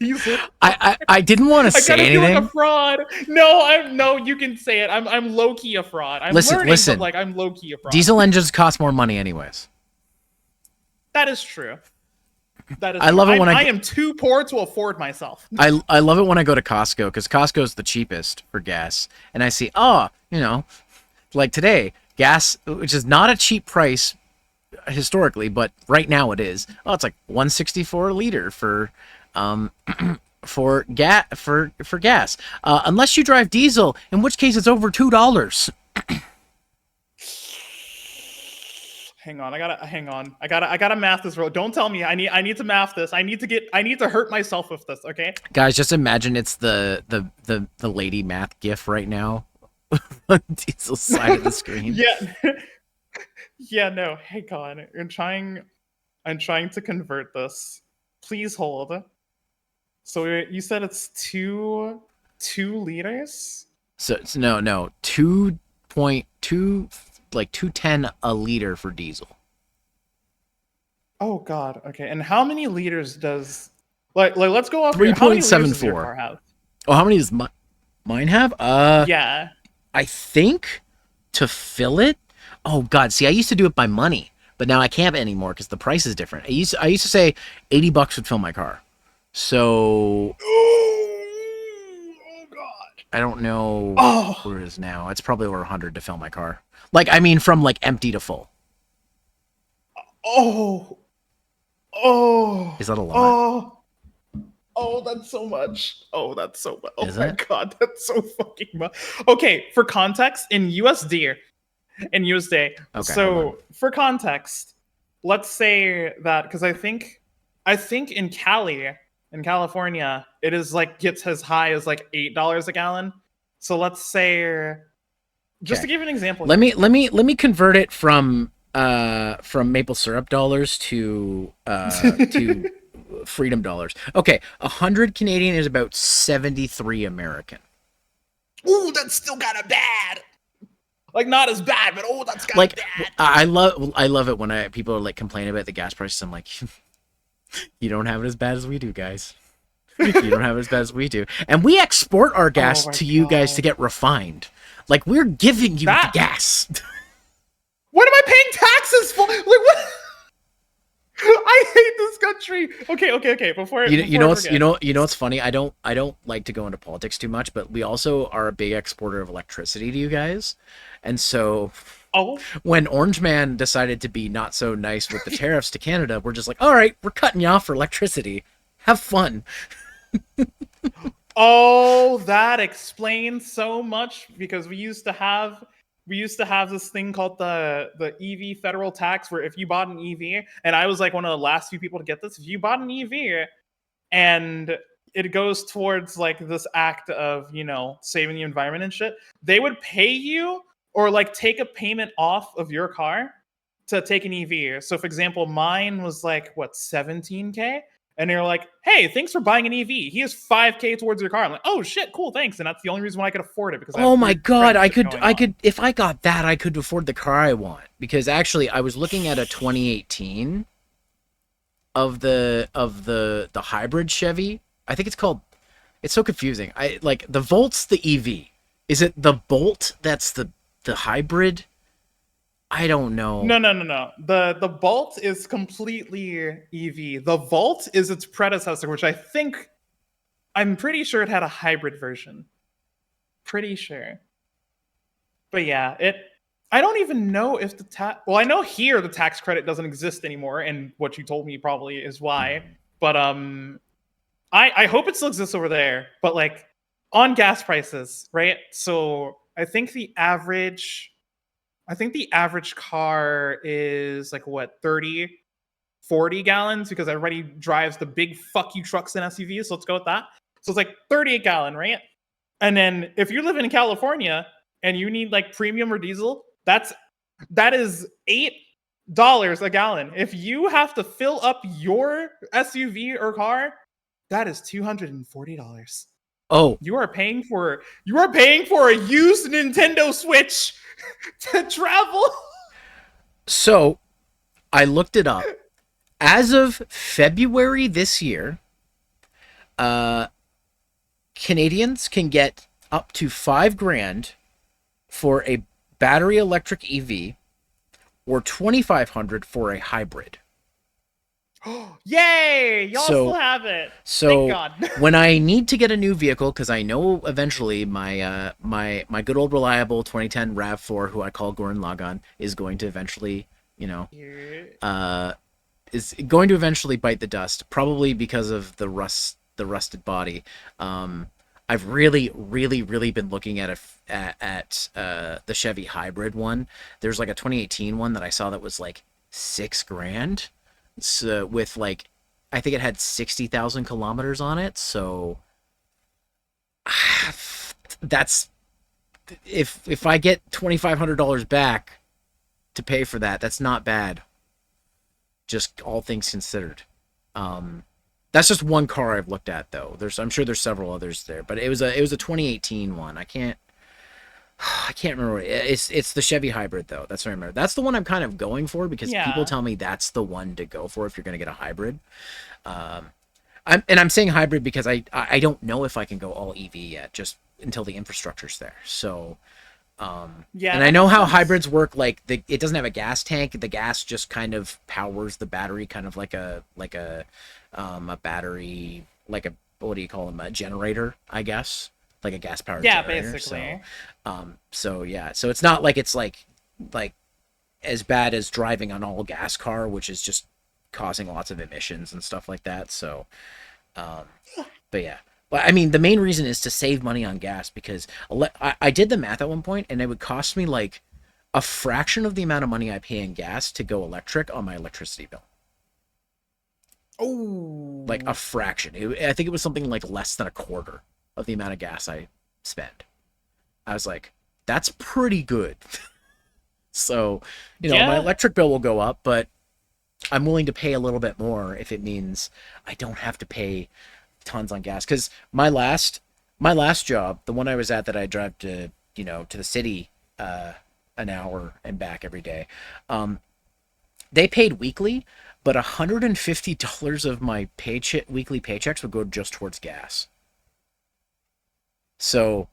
Diesel. I didn't want to say anything. I feel like a fraud. No, you can say it. I'm low key a fraud. I'm learning, but like I'm low key a fraud. Diesel engines cost more money anyways. That is true. I love it when I am too poor to afford myself. I love it when I go to Costco, because Costco's the cheapest for gas, and I see, like today, gas, which is not a cheap price historically, but right now it is. Oh, it's like $1.64 a liter for for gas. Unless you drive diesel, in which case it's over $2. Hang on, I gotta math this real. Don't tell me. I need to math this. I need to hurt myself with this. Okay. Guys, just imagine it's the lady math gif right now on Diesel's side of the screen. Yeah. Yeah. No. Hang on. I'm trying to convert this. Please hold. So you said it's two liters. So it's no 2.2 like 210 a liter for diesel. Oh God. Okay. And how many liters does like let's go off here. How many liters does your 3.74. car have? Oh, how many does mine have? Yeah. I think to fill it. Oh God, see, I used to do it by money, but now I can't anymore because the price is different. I used to say $80 would fill my car. So Oh God. I don't know Oh. where it is now. It's probably over 100 to fill my car. Like, I mean, from like empty to full. Oh. Oh. Is that a lot? Oh. Oh, that's so much. Oh, that's so much. Oh Is my it? God, that's so fucking much. Okay, for context, in USD. Okay, hold so for context, let's say that because I think in California, it is like gets as high as like $8 a gallon. So let's say, just to give an example, Let me convert it from maple syrup dollars to freedom dollars. Okay, 100 Canadian is about 73 American. ooh, that's still kind of bad. Like not as bad, but oh, that's kind of Like bad. I love it when people are like complaining about the gas prices. I'm like, you don't have it as bad as we do, guys. You don't have it as bad as we do, and we export our gas my to you guys to God. get refined. Like we're giving you That- the gas. What am I paying taxes for? Like what? I hate this country. Okay. Before You know what's I you forget. know what's funny? I don't like to go into politics too much, but we also are a big exporter of electricity to you guys, and so Oh, when Orange Man decided to be not so nice with the tariffs to Canada, we're just like, all right, we're cutting you off for electricity. Have fun. oh, that explains so much because we used to have this thing called the EV federal tax where if you bought an EV, and I was like one of the last few people to get this, if you bought an EV and it goes towards like this act of, saving the environment and shit, they would pay you or like take a payment off of your car to take an EV. So for example, mine was like what, 17K? And they're like, hey, thanks for buying an EV. He has 5K towards your car. I'm like, oh shit, cool, thanks. And that's the only reason why I could afford it because I have Oh my weird god, credit I shit could going I on. could if I got that, I could afford the car I want. Because actually I was looking at a 2018 of the hybrid Chevy. I think it's so confusing. I like the Volt's the EV. Is it the Bolt that's the hybrid? I don't know. No. The Bolt is completely EV. The Volt is its predecessor, which I'm pretty sure it had a hybrid version. Pretty sure. But yeah, I don't even know if the tax. Well, I know here the tax credit doesn't exist anymore, and what you told me probably is why. But I hope it still exists over there. But like on gas prices, right? So I think the average car is like what, 30, 40 gallons because everybody drives the big fuck you trucks and SUVs. So let's go with that. So it's like 38 gallon, right? And then if you live in California and you need like premium or diesel, that is $8 a gallon. If you have to fill up your SUV or car, that is $240. Oh, You are paying for a used Nintendo Switch to travel. so I looked it up. As of February this year, Canadians can get up to $5,000 for a battery electric EV or $2,500 for a hybrid. Yay! Y'all So- still have it. So Thank God. when I need to get a new vehicle, because I know eventually my my good old reliable 2010 RAV4, who I call Gurren Lagann, is going to eventually, is going to eventually bite the dust, probably because of the rust the rusted body. I've really been looking at the Chevy hybrid one. There's like a 2018 one that I saw that was like $6,000. So with like, I think it had 60,000 kilometers on it. So that's, if I get $2,500 back to pay for that, that's not bad. Just all things considered. That's just one car I've looked at though. I'm sure there's several others there, but it was a 2018 one. I can't remember. It's the Chevy hybrid though. That's what I remember. That's the one I'm kind of going for because people tell me that's the one to go for if you're gonna get a hybrid. I'm saying hybrid because I don't know if I can go all EV yet, just until the infrastructure's there. So. And I know how hybrids work. Like it doesn't have a gas tank. The gas just kind of powers the battery, kind of like a battery, like a, what do you call them? A generator, I guess, like a gas powered generator. Basically. So yeah. So it's not like it's like as bad as driving an all gas car, which is just causing lots of emissions and stuff like that. So, but yeah. But I mean, the main reason is to save money on gas because I did the math at one point and it would cost me like a fraction of the amount of money I pay in gas to go electric on my electricity bill. Oh, like a fraction. I think it was something like less than a quarter of the amount of gas I spend. I was like, that's pretty good. So, my electric bill will go up, but I'm willing to pay a little bit more if it means I don't have to pay tons on gas. Because my last job, the one I was at that I drive to, to the city an hour and back every day, they paid weekly, but $150 of my weekly paychecks would go just towards gas. So,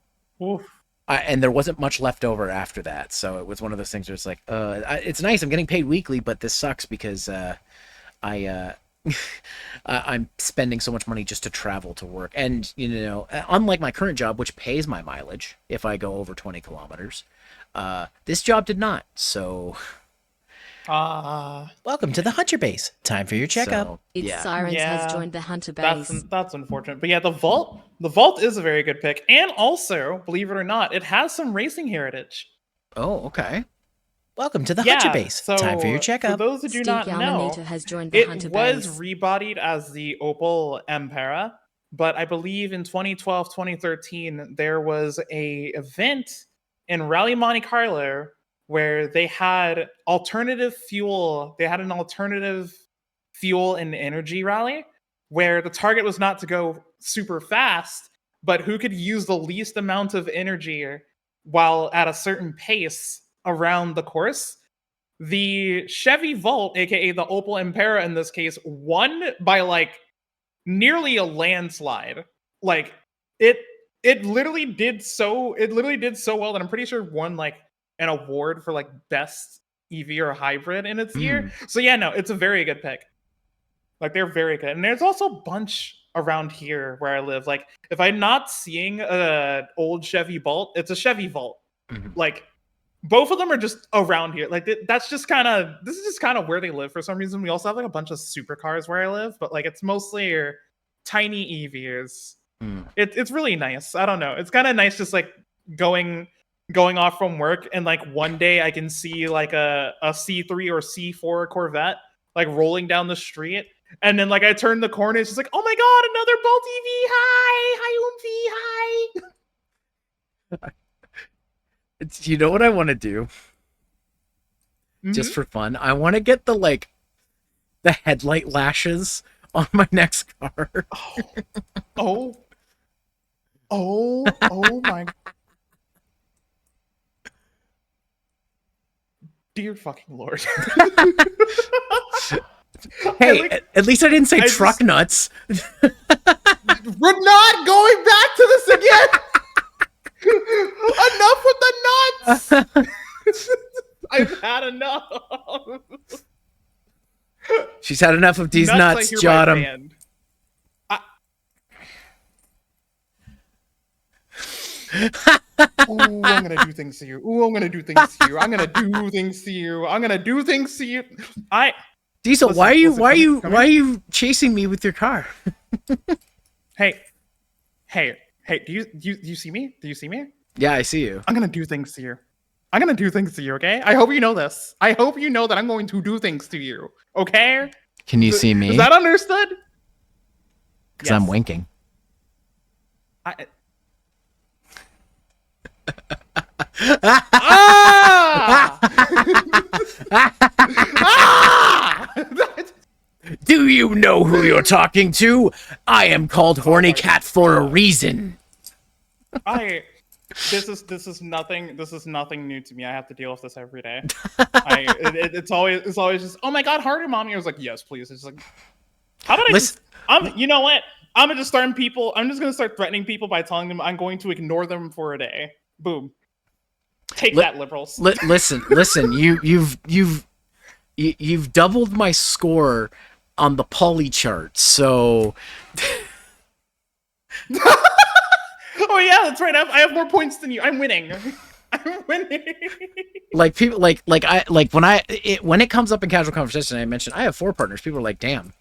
and there wasn't much left over after that. So it was one of those things where it's like, it's nice, I'm getting paid weekly, but this sucks because I'm spending so much money just to travel to work. And, unlike my current job, which pays my mileage if I go over 20 kilometers, this job did not. So, welcome to the Hunter Base. Time for your checkup. Sirens has joined the Hunter Base. That's unfortunate. But yeah, the Vault is a very good pick. And also, believe it or not, it has some racing heritage. Oh, okay. Welcome to the Hunter Base. So time for your checkup. For those who do not know, has joined the Hunter Base. It was rebodied as the Opel Ampera, but I believe in 2012, 2013, there was a event in Rally Monte Carlo where they had alternative fuel. They had an alternative fuel and energy rally where the target was not to go super fast, but who could use the least amount of energy while at a certain pace around the course. The Chevy Volt, aka the Opel Ampera in this case, won by like nearly a landslide. Like it literally did so well that I'm pretty sure won like an award for like best EV or hybrid in its year. So yeah, no, it's a very good pick. Like they're very good. And there's also a bunch around here where I live. Like if I'm not seeing an old Chevy Volt, it's a Chevy Volt. Like both of them are just around here. Like this is just kind of where they live for some reason. We also have like a bunch of supercars where I live, but like it's mostly your tiny EVs. It's really nice. I don't know. It's kind of nice just like going off from work and like one day I can see like a C3 or C4 Corvette like rolling down the street. And then like I turn the corner, it's just like, oh my god, another Bolt EV! Hi, Oomphy, hi. You know what I want to do? Just for fun, I want to get the headlight lashes on my next car. Oh my. Dear fucking Lord. Hey, at least I didn't say truck nuts. We're not going back to this again. Enough with the nuts. I've had enough. She's had enough of these nuts, JOTTEM. Ooh, I'm gonna do things to you. Ooh, I'm gonna do things to you. I'm gonna do things to you. I'm gonna do things to you. Diesel, why are you chasing me with your car? Hey, hey, hey! Do you see me? Do you see me? Yeah, I see you. I'm gonna do things to you. I'm gonna do things to you. Okay? I hope you know this. I hope you know that I'm going to do things to you. Okay? Can you see me? Is that understood? Because I'm winking. Ah! Ah! Do you know who you're talking to? I am called Horny Cat for a reason. This is nothing new to me. I have to deal with this every day. It's always just, oh my god, harder, mommy. I was like, yes, please. It's like, how about you know what? I'm just gonna start threatening people by telling them I'm going to ignore them for a day. Boom. Take that, liberals. Listen. You've doubled my score on the poly chart. So. Oh yeah, that's right. I have more points than you. I'm winning. I'm winning. Like people, when it comes up in casual conversation, I mention I have 4 partners. People are like, "Damn."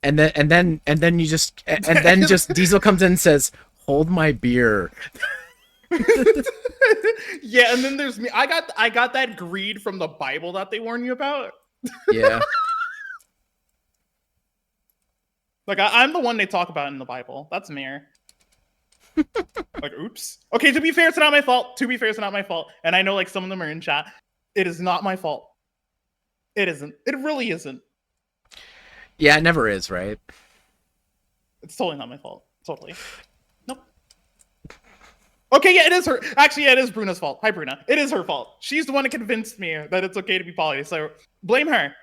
And then just Diesel comes in and says, "Hold my beer." Yeah, and then there's me. I got that greed from the Bible that they warn you about. Yeah. Like I'm the one they talk about in the Bible. That's me. Like, oops. Okay, to be fair, it's not my fault. And I know like some of them are in chat. It is not my fault. It isn't. It really isn't. Yeah, it never is, right? It's totally not my fault. Totally. Nope. Okay, yeah, it is her. Actually, yeah, it is Bruna's fault. Hi, Bruna. It is her fault. She's the one that convinced me that it's okay to be poly. So blame her.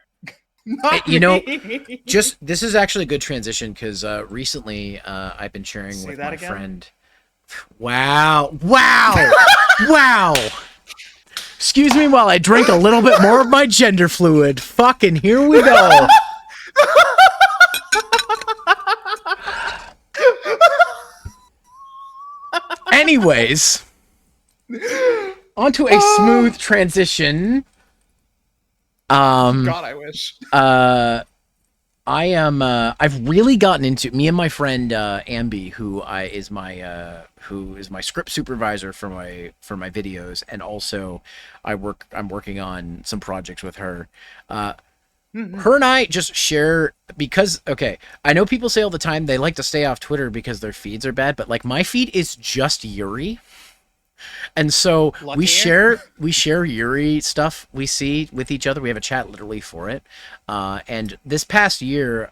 Not you know, me. this is actually a good transition because recently I've been sharing with my friend. Wow. Excuse me while I drink a little bit more of my gender fluid. Fucking here we go. Anyways, onto a smooth transition. God, I wish. I've really gotten into me and my friend Ambi, who is my script supervisor for my videos, and also I'm working on some projects with her. Her and I just share because I know people say all the time they like to stay off Twitter because their feeds are bad, but like my feed is just Yuri. And so we share Yuri stuff we see with each other. We have a chat literally for it. And this past year,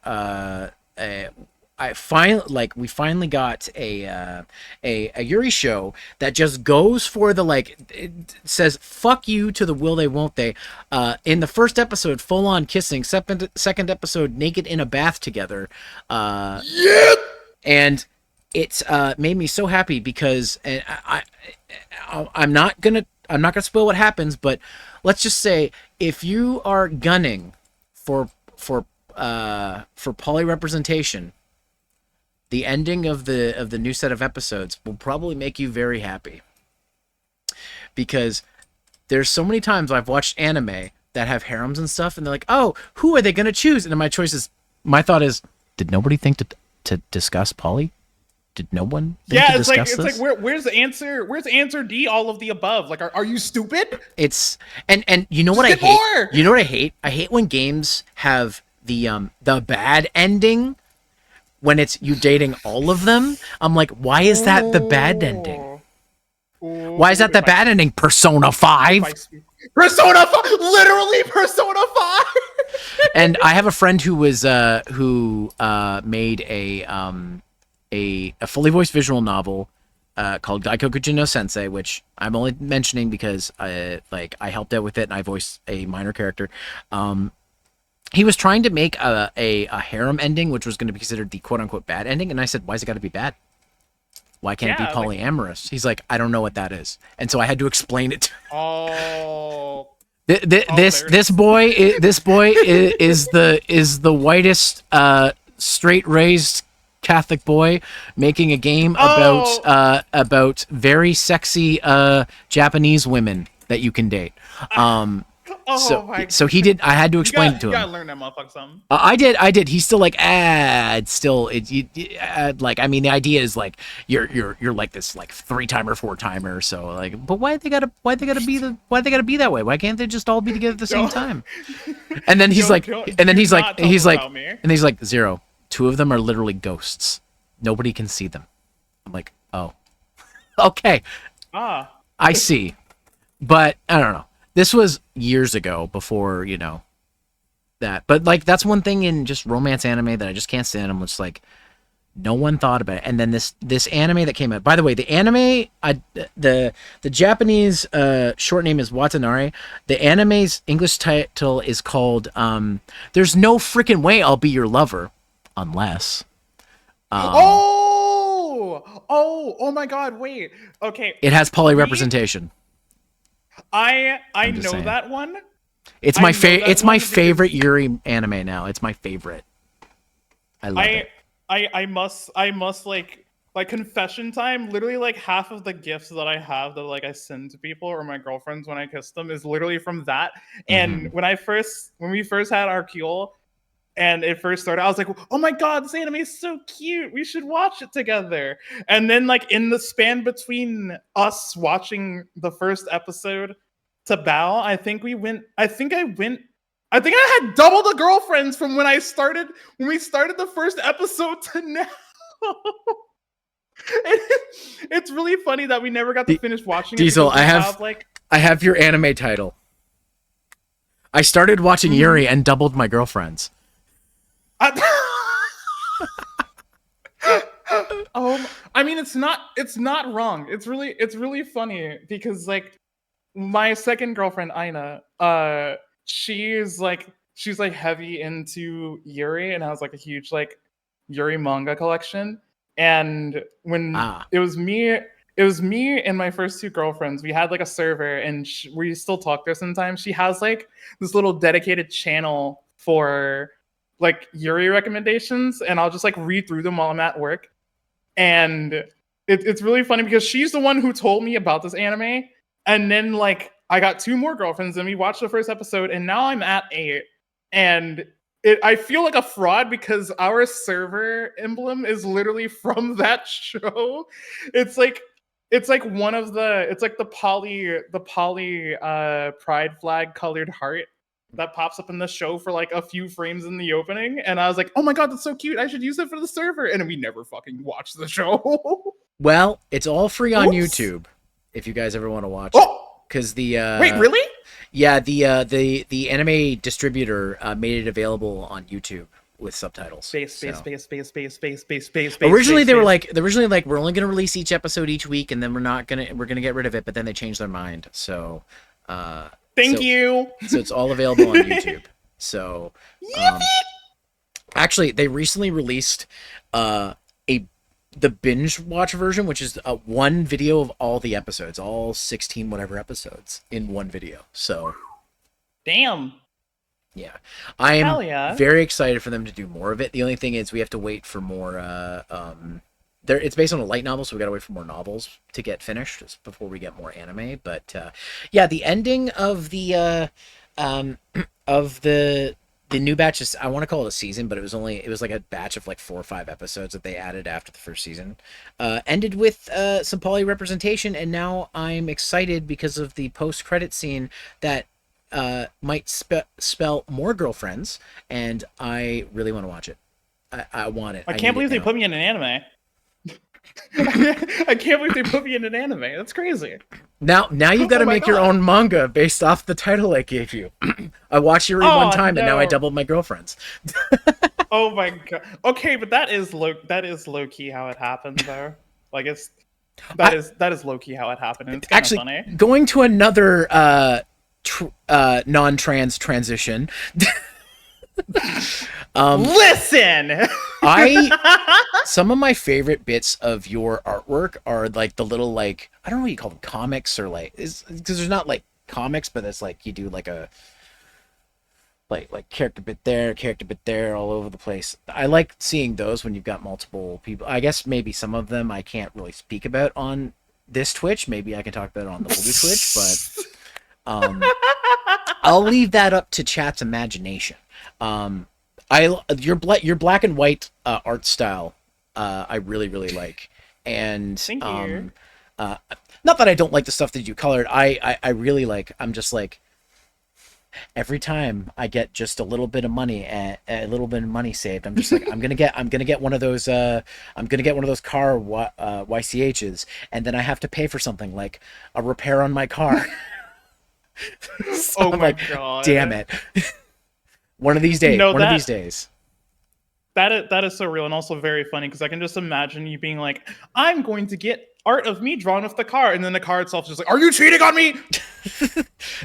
we finally got a Yuri show that just goes for the it says fuck you to the will they won't they. In the first episode, full on kissing. Second episode, naked in a bath together. Yeah. And it's made me so happy because I'm not gonna spoil what happens, but let's just say if you are gunning for poly representation, the ending of the new set of episodes will probably make you very happy, because there's so many times I've watched anime that have harems and stuff, and they're like, oh, who are they gonna choose? And then my thought is, did nobody think to discuss poly? Did no one think to discuss this? It's like where's the answer? Where's answer D? All of the above. Like, are you stupid? It's and you know what I hate? More. You know what I hate? I hate when games have the bad ending when it's you dating all of them. I'm like, why is that the bad ending? Why is that the bad ending? Persona 5. Persona 5, literally Persona 5. And I have a friend who was made a fully voiced visual novel called Gaikokuji no Sensei, which I'm only mentioning because I helped out with it and I voiced a minor character. He was trying to make a harem ending, which was going to be considered the quote unquote bad ending, and I said, why is it got to be bad? Why can't it be polyamorous? He's like, I don't know what that is, and so I had to explain it to him. Oh. This boy is the whitest straight raised Catholic boy making a game about very sexy Japanese women that you can date. So he did. I had to explain it to him. You gotta learn that motherfucker something. I did. He's still like, it's still, like, I mean, the idea is like, you're like this like 3-timer, 4-timer. So like, but why they gotta be that way? Why can't they just all be together at the same time? And then he's like, Zero, 2 of them are literally ghosts. Nobody can see them. I'm like, oh, okay. I see. But I don't know. This was years ago before, that. But like that's one thing in just romance anime that I just can't stand. I'm just like, no one thought about it. And then this anime that came out. By the way, the anime, the Japanese short name is Watanari. The anime's English title is called There's No Freaking Way I'll Be Your Lover, Unless. Oh my God! Wait. Okay. It has poly representation. I know saying. That one. It's my favorite Yuri anime now. It's my favorite. I love it. I must like confession time. Literally, like half of the gifts that I have that like I send to people or my girlfriends when I kiss them is literally from that. And when we first had our Keel and it first started, I was like, oh my God, this anime is so cute. We should watch it together. And then like in the span between us watching the first episode to Bao, I think I had double the girlfriends from when we started the first episode to now. It's really funny that we never got to finish watching Diesel, it. I have your anime title. I started watching Yuri and doubled my girlfriends. I mean, it's not wrong. It's really funny because like my second girlfriend Aina, she's heavy into Yuri and has like a huge like Yuri manga collection. And when it was me and my first 2 girlfriends, we had like a server and we still talk there sometimes. She has like this little dedicated channel for like Yuri recommendations, and I'll just like read through them while I'm at work. And it's really funny because she's the one who told me about this anime, and then like I got 2 more girlfriends and we watched the first episode, and now I'm at 8, and I feel like a fraud because our server emblem is literally from that show. It's like the poly pride flag colored heart that pops up in the show for like a few frames in the opening, and I was like, oh my God, that's so cute, I should use it for the server. And we never fucking watched the show. Well, it's all free on YouTube if you guys ever want to watch it. Because wait, really? Yeah, the anime distributor made it available on YouTube with subtitles. Originally they were like we're only gonna release each episode each week, and then we're gonna get rid of it, but then they changed their mind. So Thank you. So it's all available on YouTube. So actually, they recently released the binge watch version, which is one video of all the episodes, all 16 whatever episodes in one video. So, damn. Yeah, I am very excited for them to do more of it. The only thing is we have to wait for more. It's based on a light novel, so we gotta wait for more novels to get finished just before we get more anime. But yeah, the ending of the new batch is, I want to call it a season, but it was like a batch of like 4 or 5 episodes that they added after the first season. Ended with some poly representation, and now I'm excited because of the post-credit scene that might spell more girlfriends, and I really want to watch it. I want it. I can't believe they put me in an anime. I can't believe they put me in an anime. That's crazy. Now you've got to make your own manga based off the title I gave you. I watched Yuri one time, and now I doubled my girlfriends. Oh my God. Okay, but that is low key how it happened, though. Like that is low key how it happened. And it's actually funny. Going to another non-trans transition. Listen, some of my favorite bits of your artwork are like the little, like, I don't know what you call them, comics, or like, because there's not like comics, but it's like you do like a like character bit there all over the place. I like seeing those when you've got multiple people. I guess maybe some of them I can't really speak about on this Twitch. Maybe I can talk about it on the older Twitch, but I'll leave that up to chat's imagination. Your black and white art style, I really really like, and Thank you. Not that I don't like the stuff that you colored. I really like. I'm just like, every time I get just a little bit of money, saved, I'm just like, I'm gonna get one of those car YCHs, and then I have to pay for something like a repair on my car. So Oh I'm my like, god! damn it! One of these days. One of these days. That is so real and also very funny, because I can just imagine you being like, I'm going to get art of me drawn with the car, and then the car itself is just like, are you cheating on me?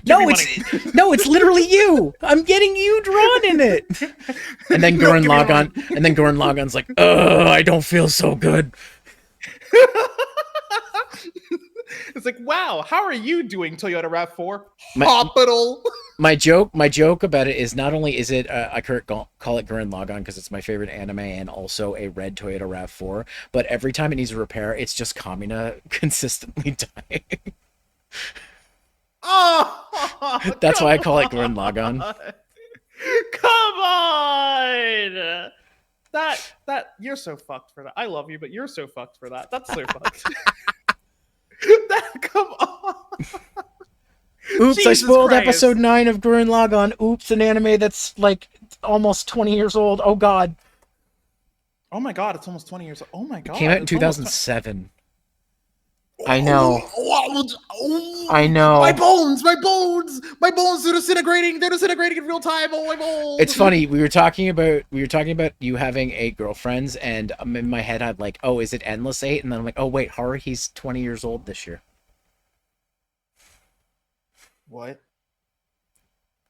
No, it's literally you. I'm getting you drawn in it. And then Gurren Lagan's like, I don't feel so good. It's like, wow, how are you doing, Toyota RAV4? Hospital. My joke about it is, not only is it I call it Gurren Lagann because it's my favorite anime and also a red Toyota RAV4, but every time it needs a repair, it's just Kamina consistently dying. Oh, that's why I call it Gurren Lagann. Come on! That you're so fucked for that. I love you, but you're so fucked for that. That's so fucked. Come on. Oops, Jesus I spoiled Christ. episode 9 of Gurren Lagann. Oops, an anime that's like almost 20 years old. Oh god. Oh my god, it's almost 20 years old. Oh my god. Came out in 2007. I know. I know. My bones, they're disintegrating in real time. Oh my bones. It's funny. We were talking about you having 8 girlfriends, and in my head I'm like, oh, is it Endless 8? And then I'm like, oh wait, Haruhi's 20 years old this year. What?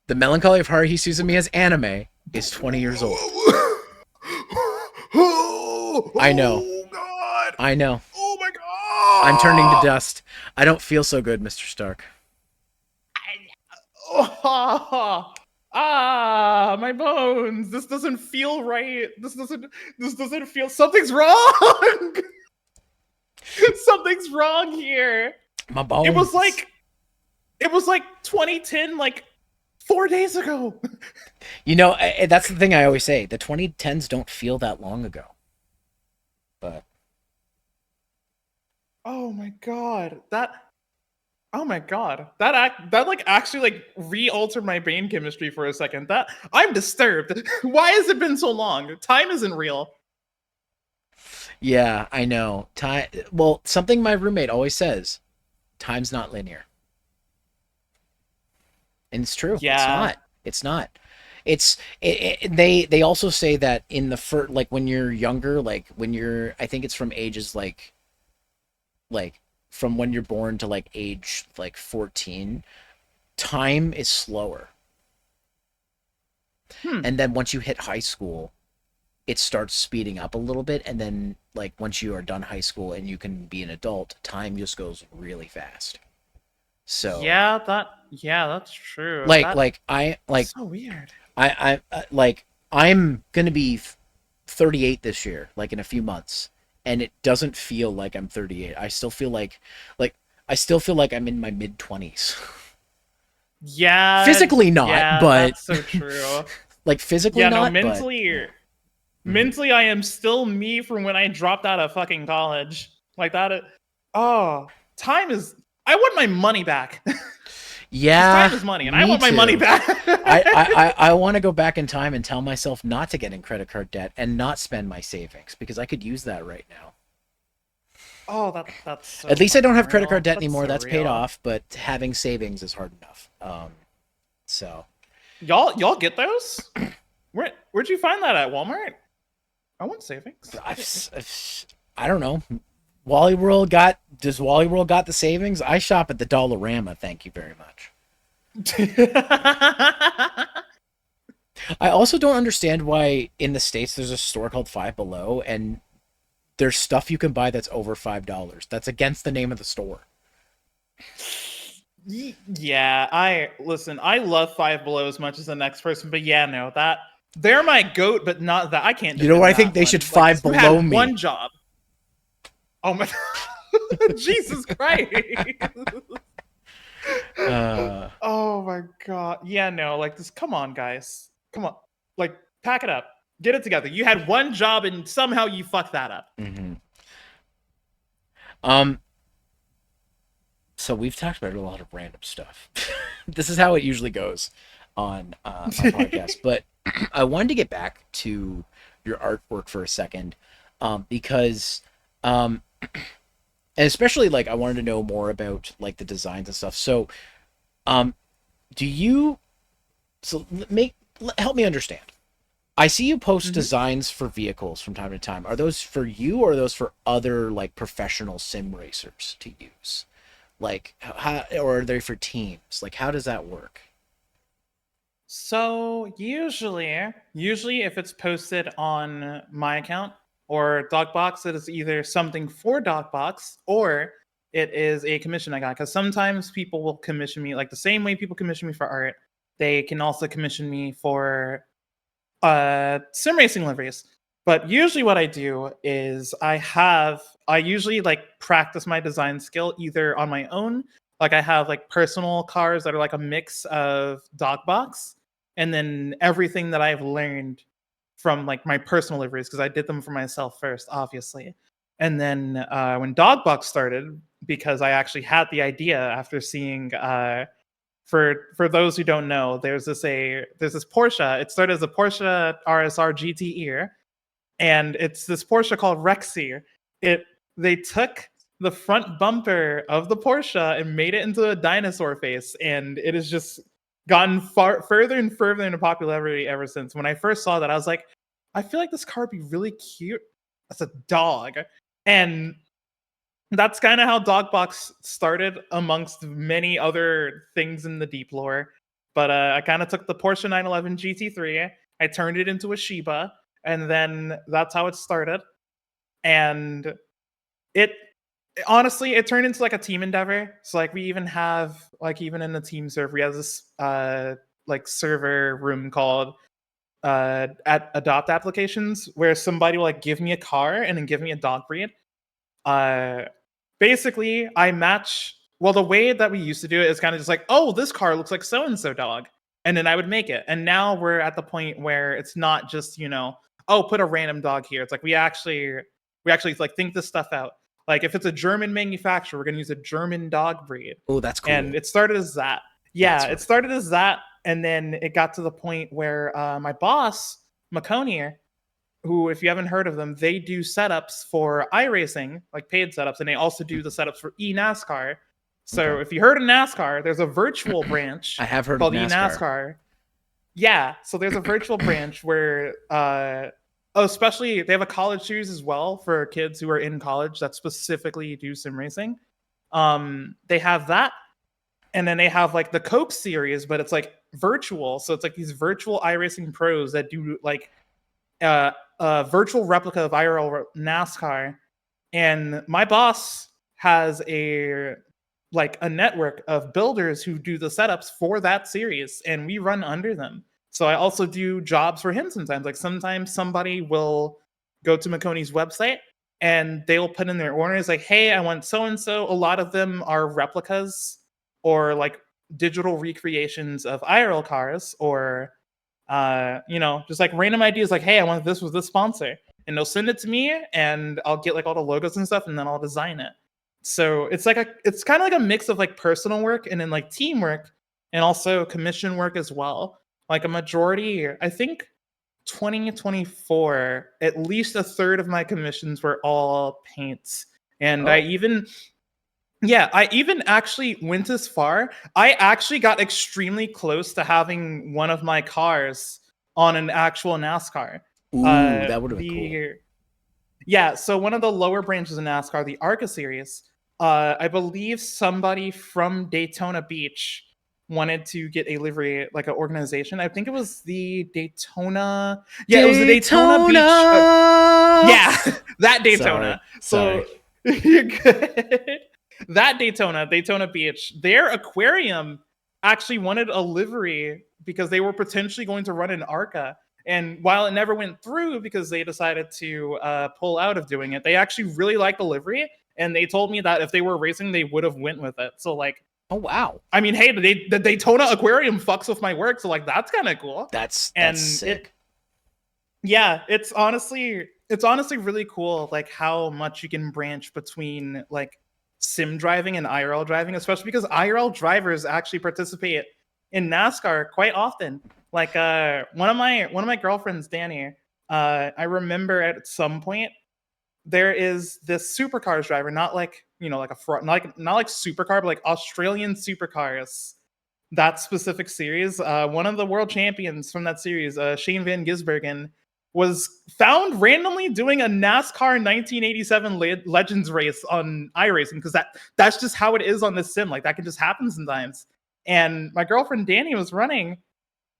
The Melancholy of Haruhi Suzumiya's anime is 20 years old. I know. Oh god. I know. Oh my god. I'm turning to dust. I don't feel so good, Mr. Stark. My bones. This doesn't feel right. This doesn't feel. Something's wrong. Something's wrong here. My bones. It was like 2010, like 4 days ago. You know, that's the thing I always say. The 2010s don't feel that long ago. But oh my god, that like actually like re-altered my brain chemistry for a second. That I'm disturbed. Why has it been so long? Time isn't real. yeah, I know. Time. Well, something my roommate always says: time's not linear. And it's true. Yeah. It's not. They also say that in the first, like when you're younger, like when you're, I think it's from ages like from when you're born to like age like 14, time is slower. And then once you hit high school, it starts speeding up a little bit, and then like once you are done high school and you can be an adult, time just goes really fast. So yeah, that's true. That's so weird. I'm gonna be 38 this year, like in a few months, and it doesn't feel like I'm 38. I still feel like I'm in my mid 20s. Yeah, physically not, but that's so true. Like physically, not. Mentally, I am still me from when I dropped out of fucking college. Like that. Time is. I want my money back. Yeah, time is money, and I want my money back. I want to go back in time and tell myself not to get in credit card debt and not spend my savings, because I could use that right now. Oh, that's so at least I don't have credit real. card debt That's anymore. so That's real. paid off, but having savings is hard enough. So y'all get those? Where'd you find that at? Walmart? I want savings. I don't know. Does Wally World got the savings? I shop at the Dollarama, thank you very much. I also don't understand why in the States there's a store called Five Below and there's stuff you can buy that's over $5. That's against the name of the store. Yeah, I love Five Below as much as the next person, but yeah, no, that they're my goat, but not that. I can't. You know what I think they should Five Below me. One job. Oh my Jesus Christ. Oh my god. Yeah, no, like this. Come on, guys. Come on. Like, pack it up. Get it together. You had one job and somehow you fucked that up. Mm-hmm. Um. So we've talked about a lot of random stuff. This is how it usually goes on a podcast. But I wanted to get back to your artwork for a second, because, and especially like I wanted to know more about like the designs and stuff. So, do you? So help me understand. I see you post designs for vehicles from time to time. Are those for you, or are those for other like professional sim racers to use? Like, how, or are they for teams? Like, how does that work? So usually if it's posted on my account or Dogbox, it is either something for Dogbox or it is a commission I got. Because sometimes people will commission me, like the same way people commission me for art, they can also commission me for sim racing liveries. But usually what I do is I usually like practice my design skill either on my own, like I have like personal cars that are like a mix of Dogbox and then everything that I've learned from like my personal liveries, because I did them for myself first, obviously. And then when Dogbox started, because I actually had the idea after seeing for those who don't know, there's this Porsche. It started as a Porsche RSR GTE, and it's this Porsche called Rexy. They took the front bumper of the Porsche and made it into a dinosaur face, and it has just gotten further and further into popularity ever since. When I first saw that, I was like, I feel like this car would be really cute as a dog, and that's kind of how Dogbox started, amongst many other things in the deep lore. But I kind of took the Porsche 911 GT3, I turned it into a Shiba, and then that's how it started. And it honestly, it turned into like a team endeavor. So like we even have like even in the team server, we have this like server room called at adopt applications, where somebody will like give me a car and then give me a dog breed. Uh, Basically, I match. Well, the way that we used to do it is kind of just like, oh, this car looks like so and so dog, and then I would make it. And now we're at the point where it's not just oh, put a random dog here. It's like we actually like think this stuff out. Like if it's a German manufacturer, we're gonna use a German dog breed. Oh, that's cool. And it started as that. Yeah, it started as that, and then it got to the point where my boss, Maconier, who, if you haven't heard of them, they do setups for iRacing, like paid setups, and they also do the setups for eNASCAR. So if you heard of NASCAR, there's a virtual branch I have heard called of eNASCAR. Yeah, so there's a virtual branch where, especially they have a college series as well for kids who are in college that specifically do sim racing. They have that, and then they have like the Coke series, but it's like virtual. So it's like these virtual iRacing pros that do like a virtual replica of IRL NASCAR, and my boss has a network of builders who do the setups for that series, and we run under them. So I also do jobs for him sometimes. Like sometimes somebody will go to Maconi's website and they'll put in their orders like, hey, I want so and so. A lot of them are replicas or like digital recreations of IRL cars, or just like random ideas like, hey, I want this with this sponsor. And they'll send it to me and I'll get like all the logos and stuff and then I'll design it. So it's kind of like a mix of like personal work and then like teamwork and also commission work as well. Like a majority, I think 2024, at least a third of my commissions were all paints. And I even actually went as far. I actually got extremely close to having one of my cars on an actual NASCAR. Ooh, that would have been cool. Yeah, so one of the lower branches of NASCAR, the ARCA series, I believe somebody from Daytona Beach wanted to get a livery, like an organization. I think it was the Daytona. Yeah, it was the Daytona Beach. Yeah, that Daytona. Sorry. So you're good. That Daytona Beach, their aquarium actually wanted a livery because they were potentially going to run an ARCA. And while it never went through because they decided to pull out of doing it, they actually really liked the livery. And they told me that if they were racing, they would have went with it. So like Oh wow! I mean, hey, the Daytona Aquarium fucks with my work, so like that's kind of cool. That's sick. It's honestly really cool, like how much you can branch between like sim driving and IRL driving, especially because IRL drivers actually participate in NASCAR quite often. Like one of my girlfriends, Danny, I remember at some point there is this supercars driver, not like, you know, like not like supercar, but like Australian supercars. That specific series, one of the world champions from that series, Shane Van Gisbergen, was found randomly doing a NASCAR 1987 Legends race on iRacing, because that's just how it is on this sim. Like that can just happen sometimes. And my girlfriend Danny was running,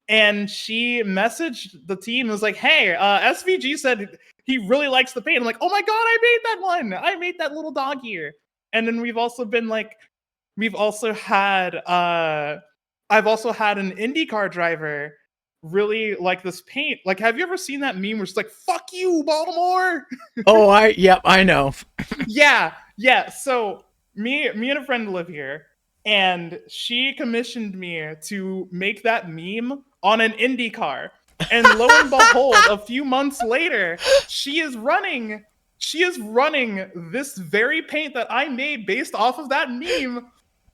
and she messaged the team and was like, "Hey, SVG said he really likes the paint." I'm like, "Oh my god, I made that one! I made that little dog here." And then we've also had I've also had an IndyCar driver really like this paint. Like, have you ever seen that meme where it's like, "Fuck you, Baltimore"? Oh, I know. Yeah. So me and a friend live here, and she commissioned me to make that meme on an IndyCar. And lo and behold, a few months later, she is running this very paint that I made based off of that meme,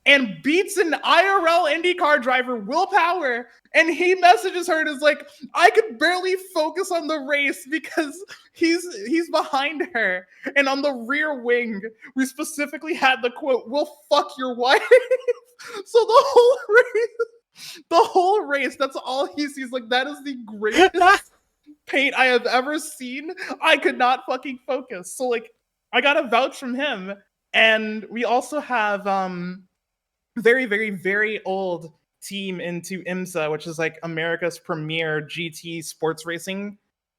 and beats an IRL IndyCar driver, Will Power. And he messages her and is like, "I could barely focus on the race because he's behind her." And on the rear wing, we specifically had the quote, "We'll fuck your wife." So the whole race, that's all he sees. Like, that is the greatest paint I have ever seen. I could not fucking focus. So like, I got a vouch from him. And we also have very, very, very old team into IMSA, which is like America's premier GT sports racing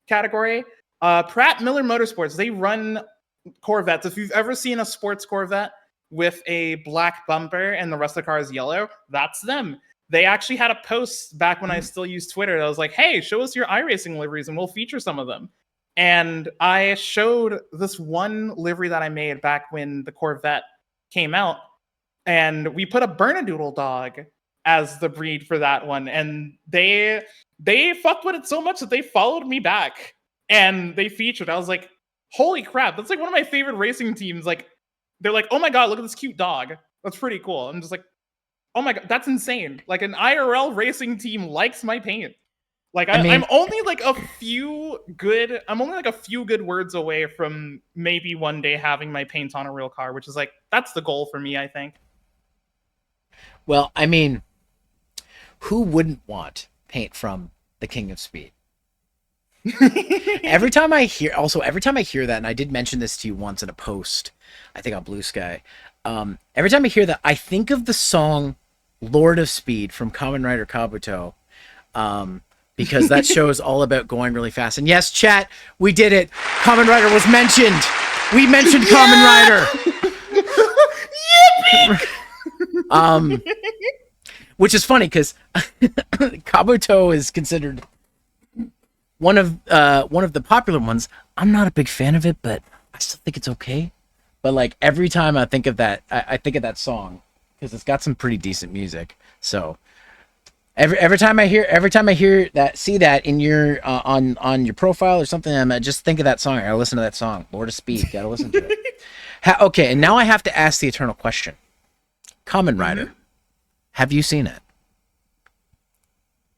category. Pratt Miller Motorsports, they run Corvettes. If you've ever seen a sports Corvette with a black bumper and the rest of the car is yellow, that's them. They actually had a post back when I still used Twitter that was like, "Hey, show us your iRacing liveries and we'll feature some of them." And I showed this one livery that I made back when the Corvette came out, and we put a Bernedoodle dog as the breed for that one. And they fucked with it so much that they followed me back and they featured. I was like, holy crap, that's like one of my favorite racing teams. Like, they're like, "Oh my god, look at this cute dog. That's pretty cool." I'm just like, oh my god, that's insane. Like, an IRL racing team likes my paint. Like, I'm only like a few good words away from maybe one day having my paint on a real car, which is like, that's the goal for me, I think. Well, I mean, who wouldn't want paint from the King of Speed? every time I hear that, and I did mention this to you once in a post, I think on Blue Sky, every time I hear that, I think of the song Lord of Speed from Kamen Rider Kabuto, because that show is all about going really fast. And yes, chat, we did it. Kamen Rider was mentioned. We mentioned Kamen Rider. Which is funny because Kabuto is considered one of the popular ones. I'm not a big fan of it, but I still think it's okay. But like, every time I think of that, I think of that song because it's got some pretty decent music. So every time I hear that, see that in your on your profile or something, I just think of that song. I listen to that song, Lord of Speed. Gotta listen to it. Okay, and now I have to ask the eternal question: Kamen Rider, have you seen it?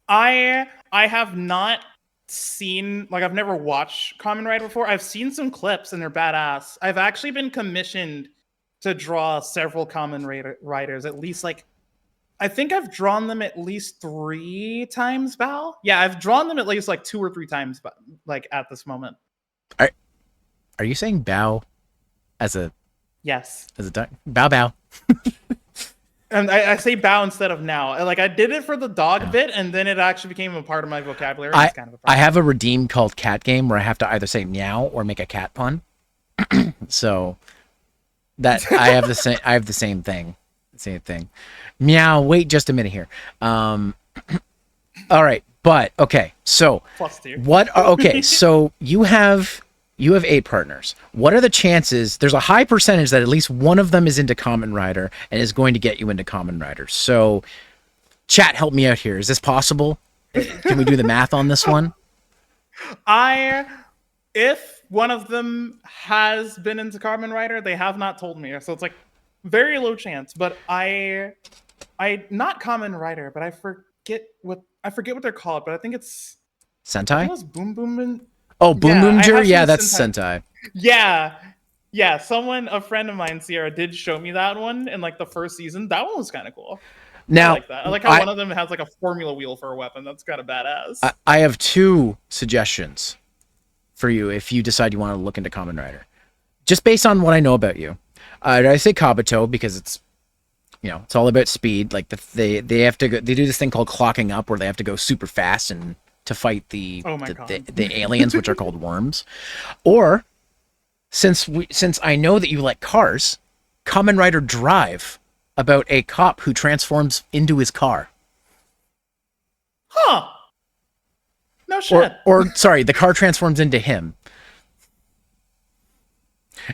I have not seen, like, I've never watched Kamen Rider before. I've seen some clips and they're badass. I've actually been commissioned to draw several Kamen Riders, at least, like, I think I've drawn them at least 3 times, Bao. Yeah, I've drawn them at least like 2 or 3 times, but like at this moment. Are you saying Bao as a yes as a duck? Bao. And I say Bao instead of now. Like, I did it for the dog bit, and then it actually became a part of my vocabulary. It's kind of a I have a redeem called Cat Game where I have to either say meow or make a cat pun. So that I have the same thing. Same thing. Meow. Wait just a minute here. All right, but okay. So +2. what? Okay, so you have you have 8 partners. What are the chances? There's a high percentage that at least one of them is into Kamen Rider and is going to get you into Kamen Rider. So, chat, help me out here. Is this possible? Can we do the math on this one? If one of them has been into Kamen Rider, they have not told me, so it's like very low chance. But I not Kamen Rider, but I forget what they're called. But I think it's Sentai. It was Boom Boom and Oh, Boom Boom Jir? Yeah, that's Sentai. Yeah. A friend of mine, Sierra, did show me that one in like the first season. That one was kind of cool. Now, I like that. I like how one of them has like a formula wheel for a weapon. That's kind of badass. I have 2 suggestions for you if you decide you want to look into Kamen Rider. Just based on what I know about you. I say Kabuto because it's, it's all about speed. Like they have to go, they do this thing called clocking up where they have to go super fast and to fight the aliens, which are called worms. Or since I know that you like cars, Kamen Rider Drive, about a cop who transforms into his car. Huh. No shit. Or sorry, the car transforms into him.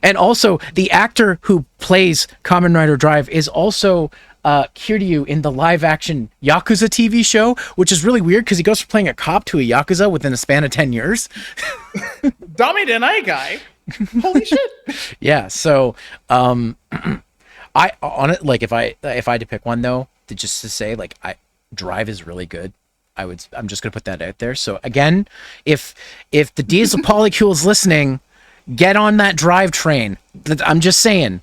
And also, the actor who plays Kamen Rider Drive is also Kiryu in the live-action Yakuza TV show, which is really weird because he goes from playing a cop to a Yakuza within a span of 10 years. Dami Denai guy. Holy shit. Yeah, so I on it, like if I had to pick one though, to say like Drive is really good. I'm just gonna put that out there. So again, if the Diesel Polycule is listening, get on that Drive train. I'm just saying.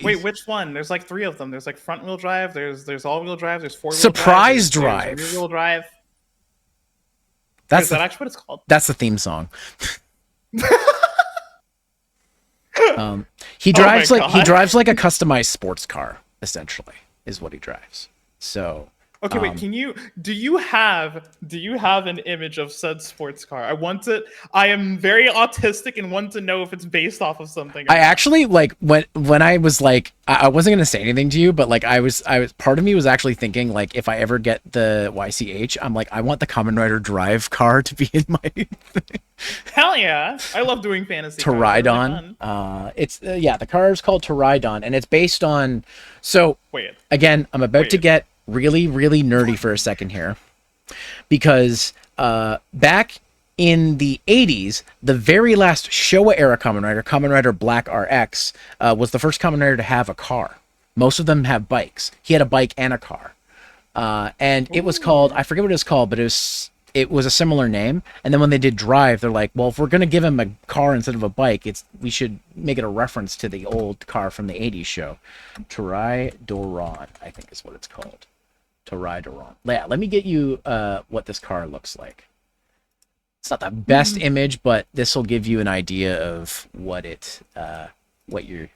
Wait, which one? There's like 3 of them. There's like front wheel drive. There's all wheel drive. There's 4-wheel Surprise drive. Drive. Rear wheel drive. Is that actually what it's called? That's the theme song. He drives like a customized sports car. Essentially, is what he drives. So. Okay, wait. Do you have an image of said sports car? I am very autistic and want to know if it's based off of something. I actually like when I was like, I wasn't gonna say anything to you, but like I was part of me was actually thinking like if I ever get the YCH, I'm like I want the Kamen Rider Drive car to be in my thing. Hell yeah, I love doing fantasy to ride on. It's the car is called To Ride On, and it's based on. So again, I'm about to get really, really nerdy for a second here, because back in the 80s, the very last Showa era Kamen Rider Black RX, was the first Kamen Rider to have a car. Most of them have bikes. He had a bike and a car, and it was called, I forget what it was called, but it was a similar name. And then when they did Drive, they're like, well, if we're gonna give him a car instead of a bike, we should make it a reference to the old car from the 80s show. Torai Doron, I think is what it's called. Torai Doron. Yeah, let me get you what this car looks like. It's not the best image, but this will give you an idea of what you're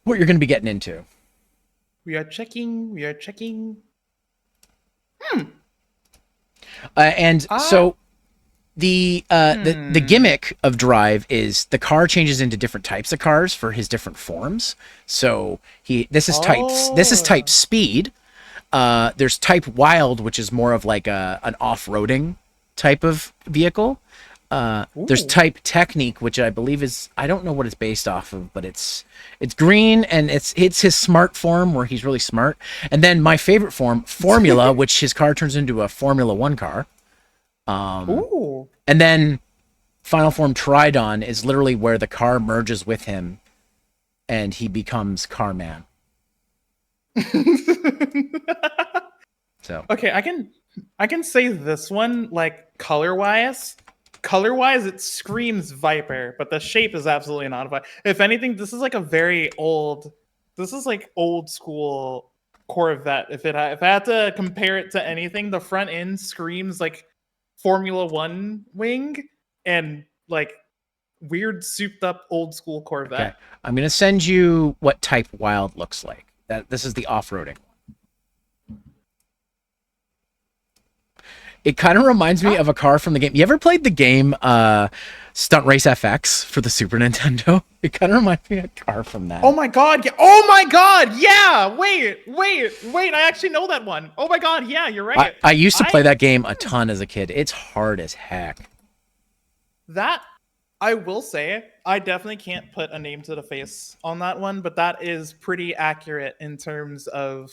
going to be getting into. We are checking. So the gimmick of Drive is the car changes into different types of cars for his different forms. So this is type Speed. There's type Wild, which is more of like an off-roading type of vehicle. There's type Technique, which I believe is, I don't know what it's based off of, but it's green, and it's his smart form where he's really smart. And then my favorite form, Formula, which his car turns into a Formula 1 car. And then final form Tridon is literally where the car merges with him and he becomes Carman. So okay, I can say this one, like color wise it screams Viper, but the shape is absolutely not a Viper. If anything, this is like old school Corvette. If I had to compare it to anything, the front end screams like Formula 1 wing and like weird souped up old school Corvette. Okay. I'm gonna send you what type Wild looks like. This is the off-roading. It kind of reminds me of a car from the game. You ever played the game Stunt Race FX for the Super Nintendo? It kind of reminds me of a car from that. Oh my god! Yeah. Oh my god! Yeah. Wait! I actually know that one. Oh my god! Yeah, you're right. I used to play that game a ton as a kid. It's hard as heck. That I will say, I definitely can't put a name to the face on that one, but that is pretty accurate in terms of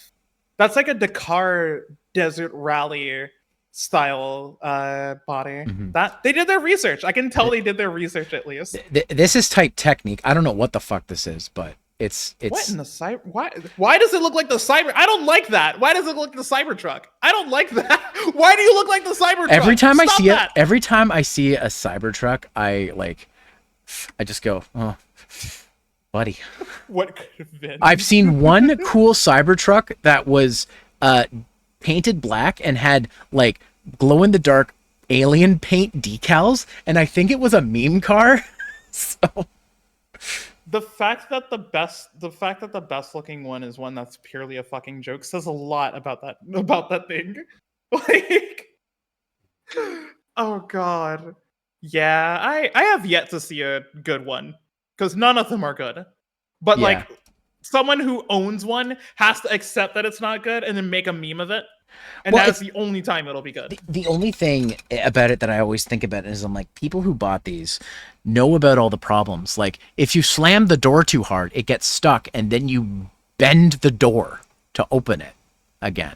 that's like a Dakar desert rally style body. Mhm. That they did their research. I can tell they did their research at least. This is type Technique. I don't know what the fuck this is, but it's What in the cyber? Why does it look like the cyber? I don't like that. Why does it look like the Cybertruck? I don't like that. Why do you look like the Cybertruck? every time Stop I see that. it. Every time I see a Cybertruck, I just go, oh, buddy. What could have been? I've seen one cool Cybertruck that was painted black and had like glow in the dark alien paint decals, and I think it was a meme car. So The fact that the best looking one is one that's purely a fucking joke says a lot about that thing. Like, oh god, yeah, I have yet to see a good one because none of them are good. But Yeah. like, someone who owns one has to accept that it's not good and then make a meme of it, and Well, that's the only time it'll be good. the only thing about it that I always think about is I'm like, people who bought these know about all the problems. Like, if you slam the door too hard, it gets stuck, and then you bend the door to open it again.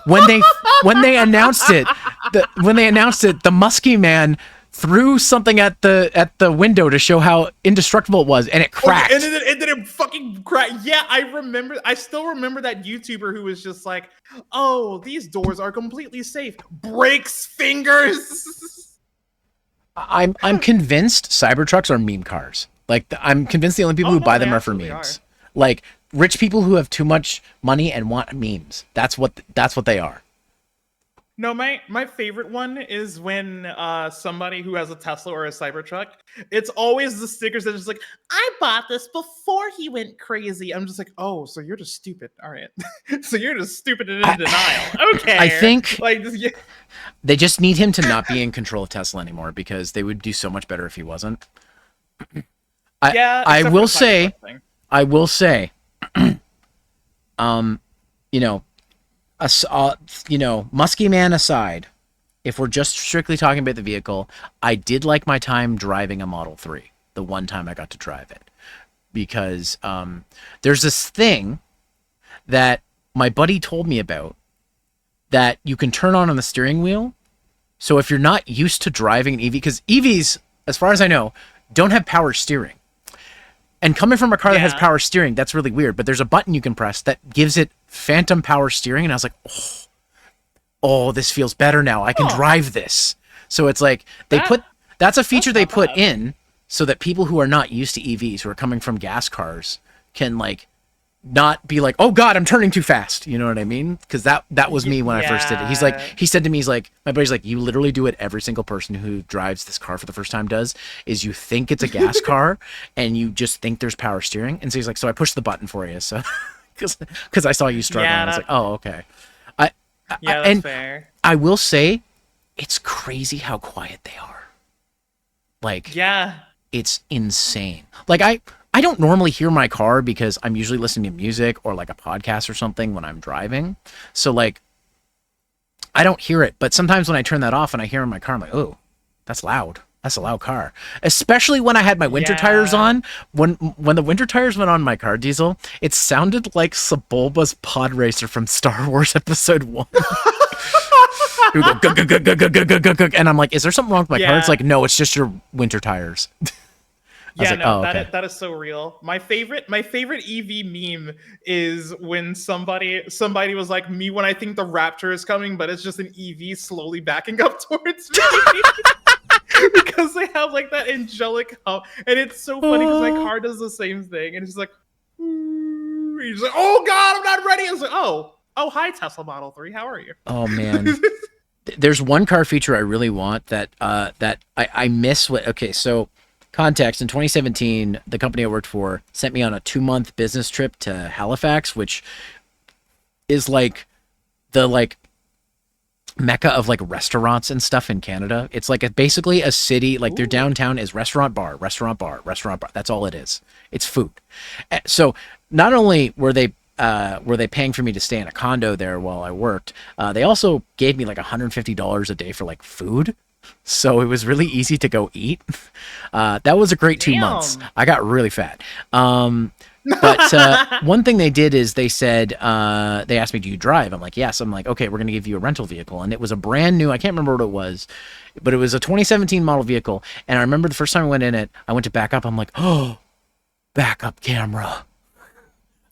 When they announced it, the Muskie Man threw something at the window to show how indestructible it was, and it cracked. And then it fucking cracked. Yeah, I still remember that YouTuber who was just like, "Oh, these doors are completely safe." Breaks fingers. I'm convinced Cybertrucks are meme cars. Like, I'm convinced the only people Oh, who no, buy they them are for absolutely memes. are. Like, rich people who have too much money and want memes. That's what they are. No, my favorite one is when somebody who has a Tesla or a Cybertruck, it's always the stickers that are just like, "I bought this before he went crazy." I'm just like, "Oh, so you're just stupid, all right?" So you're just stupid and in denial. Okay, I think like yeah. they just need him to not be in control of Tesla anymore, because they would do so much better if he wasn't. Yeah, I except will for the say, Cybertruck thing. you know, Muskie Man aside, if we're just strictly talking about the vehicle, I did like my time driving a Model 3, the one time I got to drive it. Because there's this thing that my buddy told me about that you can turn on the steering wheel. So if you're not used to driving an EV, because EVs, as far as I know, don't have power steering. And coming from a car that has Yeah. power steering, that's really weird. But there's a button you can press that gives it phantom power steering. And I was like, oh, this feels better now. I can drive this. So it's like that's a feature they put in so that people who are not used to EVs, who are coming from gas cars, can like not be like, "Oh God, I'm turning too fast." You know what I mean? Because that was me when I first did it. He said to me, my buddy's like, "You literally do what every single person who drives this car for the first time does, is you think it's a gas car and you just think there's power steering." And so he's like, "So I pushed the button for you." So because I saw you struggling. Yeah, I was like, "Oh, okay." Yeah, that's fair. I will say, it's crazy how quiet they are. Like, Yeah. it's insane. Like, I don't normally hear my car because I'm usually listening to music or like a podcast or something when I'm driving. So like, I don't hear it. But sometimes when I turn that off and I hear it in my car, I'm like, "Oh, that's loud. That's a loud car." Especially when I had my winter tires on. When the winter tires went on my car, Diesel, it sounded like Sebulba's pod racer from Star Wars Episode 1. It would go, "Gug, gug, gug, gug, gug, gug, gug, gug," and I'm like, "Is there something wrong with my car?" It's like, "No, it's just your winter tires." Yeah, like, no, "Oh, okay." that is so real. My favorite EV meme is when somebody was like, "Me when I think the Raptor is coming, but it's just an EV slowly backing up towards me." Because they have like that angelic hum, and it's so funny because my car does the same thing, and it's just like, he's like, "Oh God, I'm not ready." It's like, "Oh, hi Tesla Model 3, how are you?" Oh man. There's one car feature I really want that I miss. Okay, so context: in 2017, the company I worked for sent me on a 2-month business trip to Halifax, which is like the mecca of like restaurants and stuff in Canada. It's like basically a city. Like, their downtown is restaurant bar. That's all it is. It's food. So not only were they paying for me to stay in a condo there while I worked, they also gave me like $150 a day for like food. so it was really easy to go eat. That was a great 2 months. I got really fat. But one thing they did is they said, they asked me, do you drive? I'm like, yes. I'm like, okay, we're going to give you a rental vehicle. And it was a brand new, I can't remember what it was, but it was a 2017 model vehicle. And I remember the first time I went in it, I went to back up. I'm like, oh, backup camera.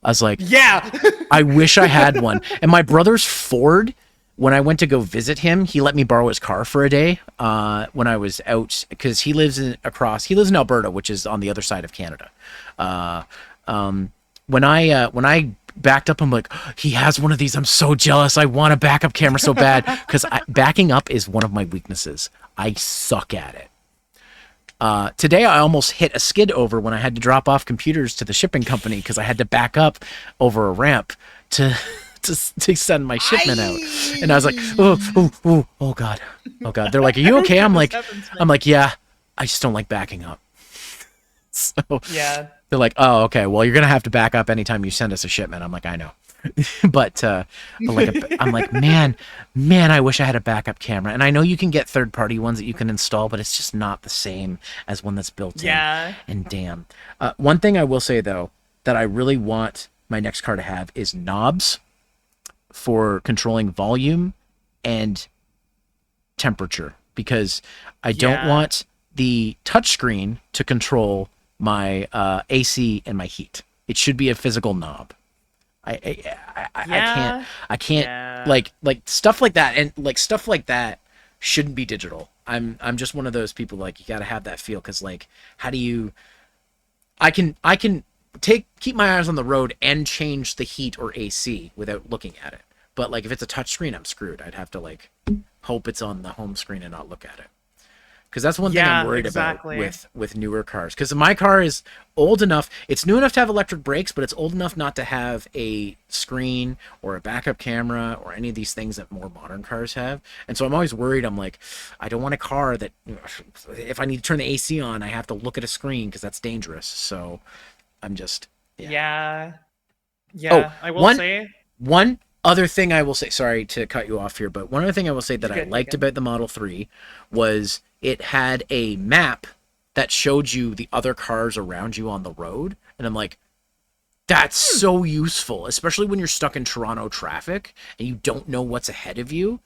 I was like, yeah, I wish I had one. And my brother's Ford, when I went to go visit him, he let me borrow his car for a day when I was out, because he lives in Alberta, which is on the other side of Canada. When I backed up, I'm like, he has one of these. I'm so jealous. I want a backup camera so bad, because backing up is one of my weaknesses. I suck at it. Today I almost hit a skid over when I had to drop off computers to the shipping company because I had to back up over a ramp to send my shipment out. And I was like, oh God. They're like, are you okay? I'm like, yeah, I just don't like backing up. So yeah. They're like, oh, okay, well, you're going to have to back up anytime you send us a shipment. I'm like, I know. But I'm like, man, I wish I had a backup camera. And I know you can get third-party ones that you can install, but it's just not the same as one that's built in. Yeah. And damn. One thing I will say, though, that I really want my next car to have is knobs for controlling volume and temperature, because I don't want the touchscreen to control my AC and my heat. It should be a physical knob. I can't like stuff like that, and like stuff like that shouldn't be digital. I'm just one of those people, like, you got to have that feel, because like, how do you, I can keep my eyes on the road and change the heat or AC without looking at it. But like, if it's a touch screen, I'm screwed. I'd have to like hope it's on the home screen and not look at it. Because that's one thing I'm worried about with newer cars. Because my car is old enough. It's new enough to have electric brakes, but it's old enough not to have a screen or a backup camera or any of these things that more modern cars have. And so I'm always worried. I'm like, I don't want a car that, if I need to turn the AC on, I have to look at a screen, because that's dangerous. So I'm just... Yeah. I will say... One other thing I will say, sorry to cut you off here, but one other thing I will say that I liked about the Model 3 was it had a map that showed you the other cars around you on the road. And I'm like, that's so useful, especially when you're stuck in Toronto traffic and you don't know what's ahead of you.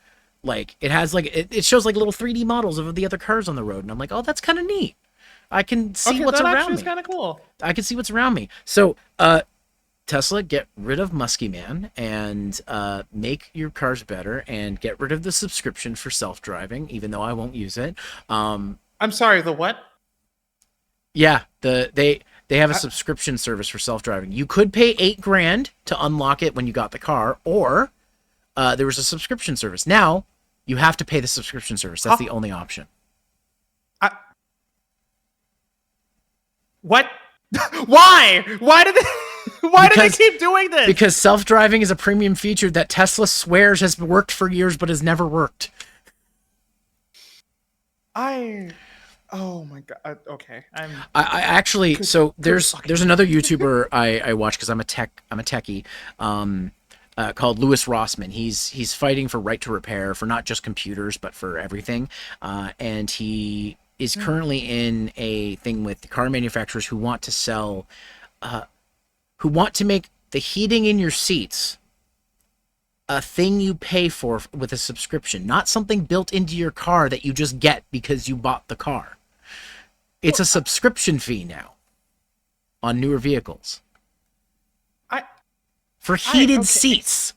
Like, it has like, it shows like little 3D models of the other cars on the road. And I'm like, oh, that's kind of neat. I can see what's around me. That actually is kind of cool. I can see what's around me. So, Tesla, get rid of Muskie Man and make your cars better, and get rid of the subscription for self-driving, even though I won't use it. I'm sorry, the what? Yeah, they have a subscription service for self-driving. You could pay $8,000 to unlock it when you got the car, or there was a subscription service. Now you have to pay the subscription service. That's the only option. What? Why? Why do they keep doing this? Because self-driving is a premium feature that Tesla swears has worked for years but has never worked. Oh my God. Okay. I actually, so there's another YouTuber I watch, because I'm a techie, called Louis Rossmann. He's fighting for right to repair, for not just computers but for everything, and he is currently in a thing with the car manufacturers who want to sell, who want to make the heating in your seats a thing you pay for with a subscription, not something built into your car that you just get because you bought the car. It's a subscription fee now on newer vehicles. For heated seats.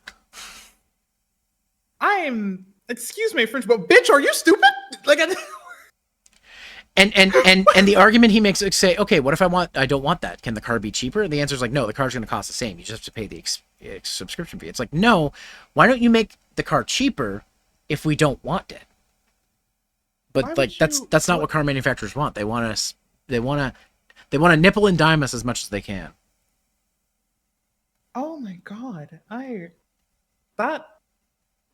Excuse me, French, but bitch, are you stupid? Like, And the argument he makes is say, okay, what if I don't want that? Can the car be cheaper? And the answer is like, no, the car's going to cost the same. You just have to pay the subscription fee. It's like, no, why don't you make the car cheaper if we don't want it? But like, that's not what car manufacturers want. They want to nickel and dime us as much as they can. Oh my God.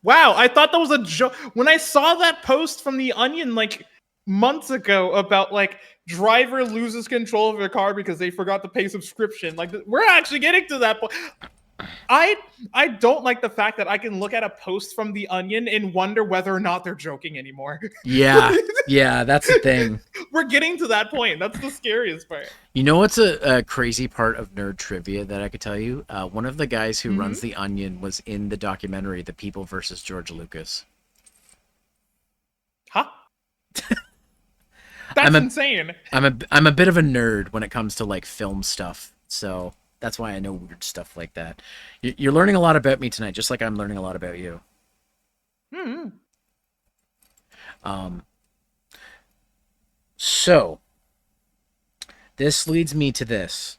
Wow, I thought that was a joke. When I saw that post from The Onion, like, months ago about like driver loses control of their car because they forgot to pay subscription. Like, we're actually getting to that point. I don't like the fact that I can look at a post from The Onion and wonder whether or not they're joking anymore. Yeah, yeah, that's the thing. We're getting to that point. That's the scariest part. You know what's a crazy part of nerd trivia that I could tell you? One of the guys who runs The Onion was in the documentary The People versus George Lucas. Huh? That's insane. I'm a bit of a nerd when it comes to like film stuff, so that's why I know weird stuff like that. You're learning a lot about me tonight, just like I'm learning a lot about you. So this leads me to this.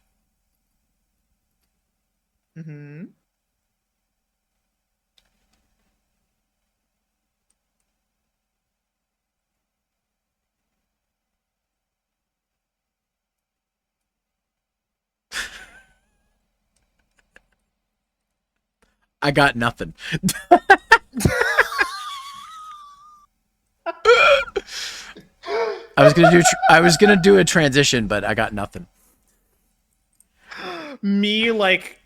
I got nothing. I was gonna do a transition, but I got nothing. Me, like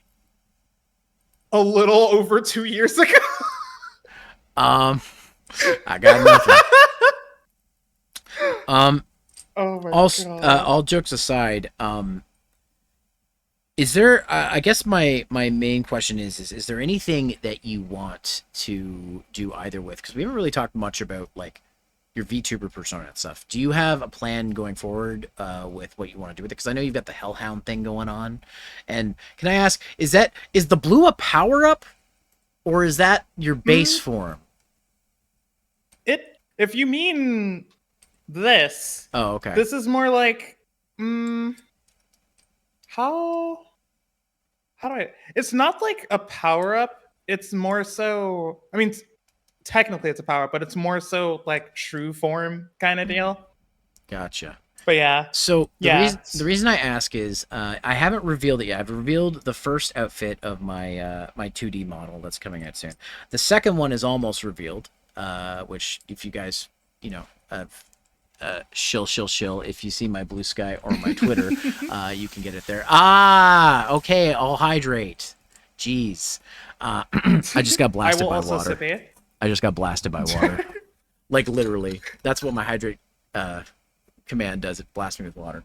a little over 2 years ago. I got nothing. Oh my God. All jokes aside, is there? I guess my main question is there anything that you want to do either with? Because we haven't really talked much about like your VTuber persona and stuff. Do you have a plan going forward with what you want to do with it? Because I know you've got the Hellhound thing going on. And can I ask, is the blue a power up, or is that your base form? If you mean this, okay. This is more like how do I? It's not like a power up. It's more so. I mean, technically it's a power up, but it's more so like true form kind of deal. Gotcha. But yeah. So the reason I ask is I haven't revealed it yet. I've revealed the first outfit of my my 2D model that's coming out soon. The second one is almost revealed, which if you guys, you know, shill. If you see my Blue Sky or my Twitter, you can get it there. Okay, I'll hydrate. Jeez. I just got blasted by water. I just got blasted by water. Like literally. That's what my hydrate command does. It blasts me with water.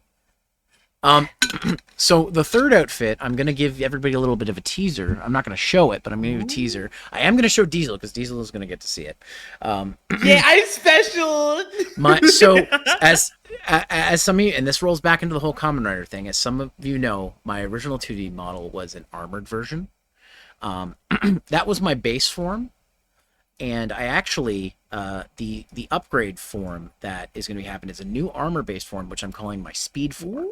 So the third outfit, I'm gonna give everybody a little bit of a teaser. I'm not gonna show it, but I'm gonna give a teaser. I am gonna show Diesel because Diesel is gonna get to see it. Yeah, I'm special. So as some of you, and this rolls back into the whole Kamen Rider thing, as some of you know, my original 2D model was an armored version. That was my base form, and I actually the upgrade form that is going to be happening is a new armor based form, which I'm calling my speed form.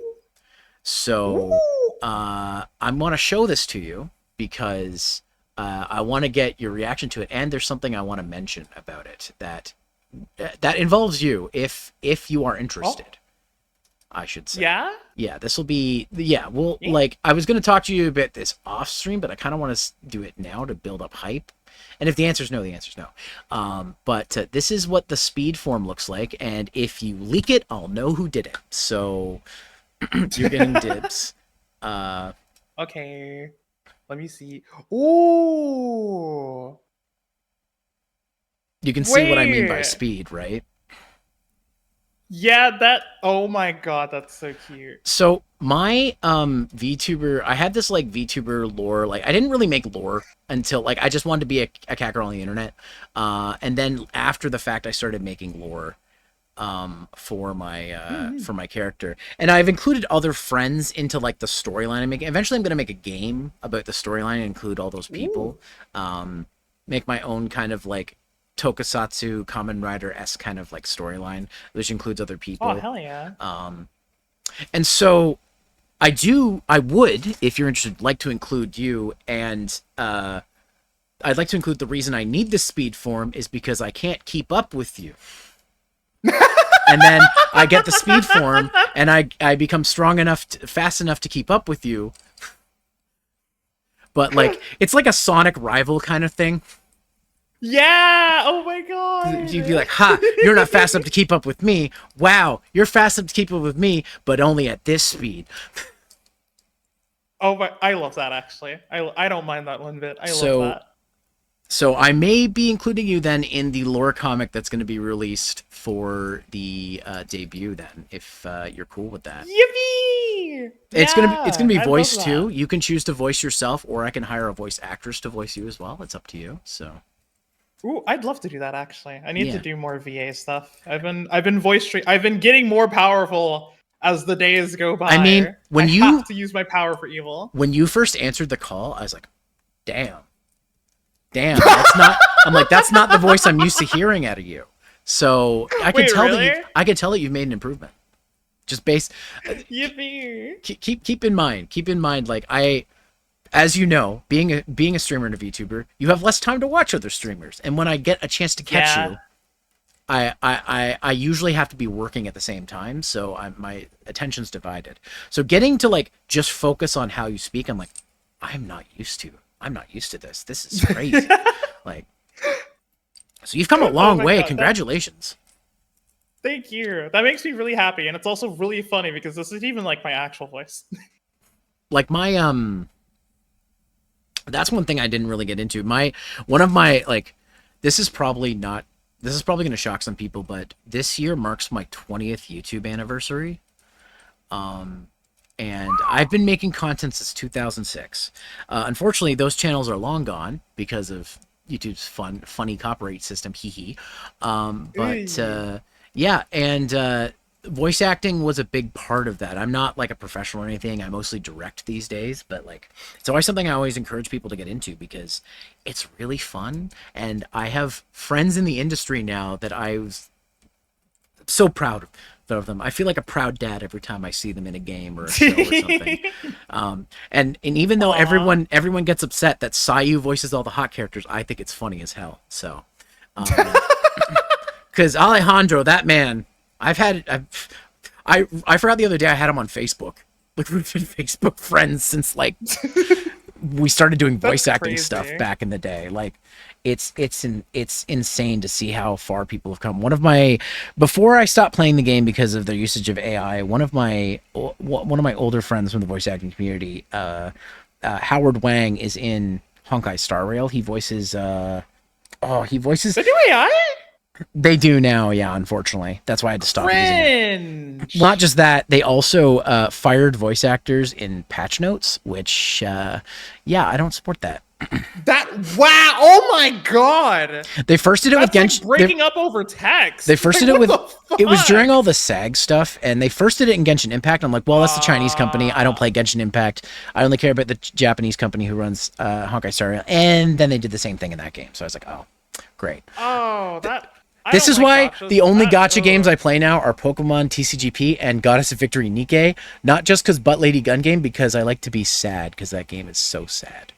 So I want to show this to you because I want to get your reaction to it, and there's something I want to mention about it that involves you if you are interested. I should say. Yeah, this will be like I was going to talk to you about this off stream, but I kind of want to do it now to build up hype. And if the answer is no, the answer is no. But this is what the speed form looks like, and if you leak it, I'll know who did it. So you're getting dibs. Okay, let me see. Ooh, you can see what I mean by speed, right? Yeah, oh my god, that's so cute. So my VTuber, I had this like VTuber lore, like I didn't really make lore until like I just wanted to be a cat girl on the internet. And then after the fact I started making lore for my character. And I've included other friends into like the storyline I'm making. Eventually I'm gonna make a game about the storyline and include all those people. Make my own kind of like Tokusatsu Kamen Rider-esque kind of like storyline, which includes other people. Oh hell yeah. And so I would, if you're interested, like to include you, and I'd like to include the reason I need the speed form is because I can't keep up with you. And then I get the speed form and I become strong enough fast enough to keep up with you. But like it's like a Sonic rival kind of thing. Yeah! Oh my god! You'd be like, ha, you're not fast enough to keep up with me. Wow, you're fast enough to keep up with me, but only at this speed. Oh, but I love that actually. I don't mind that one bit. I love that. So I may be including you then in the lore comic that's going to be released for the debut then, if you're cool with that. Yippee! It's gonna be voiced too. You can choose to voice yourself, or I can hire a voice actress to voice you as well. It's up to you. So. Ooh, I'd love to do that actually. I need to do more VA stuff. I've been I've been getting more powerful as the days go by. I mean, when you have to use my power for evil. When you first answered the call, I was like, damn, that's not. I'm like, that's not the voice I'm used to hearing out of you. So I can tell that you've made an improvement. Just based. Yippee! Keep in mind, like as you know, being a streamer and a VTuber, you have less time to watch other streamers, and when I get a chance to catch you, I usually have to be working at the same time, so my attention's divided. So getting to like just focus on how you speak, I'm like, I'm not used to this. This is crazy. Like, so you've come a long way. God, congratulations. Thank you. That makes me really happy, and it's also really funny because this is even like my actual voice. Like my that's one thing I didn't really get into. One of my like, this is probably going to shock some people, but this year marks my 20th YouTube anniversary. And I've been making content since 2006. Unfortunately, those channels are long gone because of YouTube's funny copyright system. Hee. Yeah, and voice acting was a big part of that. I'm not like a professional or anything. I mostly direct these days, but like it's always something I always encourage people to get into because it's really fun. And I have friends in the industry now that I was so proud of them. I feel like a proud dad every time I see them in a game or a show or something. And even though everyone gets upset that Sayu voices all the hot characters, I think it's funny as hell. So, because Alejandro, that man, I forgot the other day I had him on Facebook. Like we've been Facebook friends since like we started doing voice acting stuff back in the day. Like it's insane to see how far people have come. Before I stopped playing the game because of their usage of AI, one of my older friends from the voice acting community, Howard Wang, is in Honkai Star Rail. He voices They do AI? They do now, yeah, unfortunately. That's why I had to stop using it. Not just that, they also fired voice actors in patch notes, which, I don't support that. Wow! Oh my god! They first did it with Genshin. Like breaking up over text. They first did it with. It was during all the SAG stuff, and they first did it in Genshin Impact. I'm like, well, that's the Chinese company. I don't play Genshin Impact. I only care about the Japanese company who runs Honkai Star Rail. And then they did the same thing in that game. So I was like, oh, great. Oh, that. This is why the only gacha games I play now are Pokemon TCGP and Goddess of Victory Nikke. Not just because Butt Lady Gun Game, because I like to be sad because that game is so sad.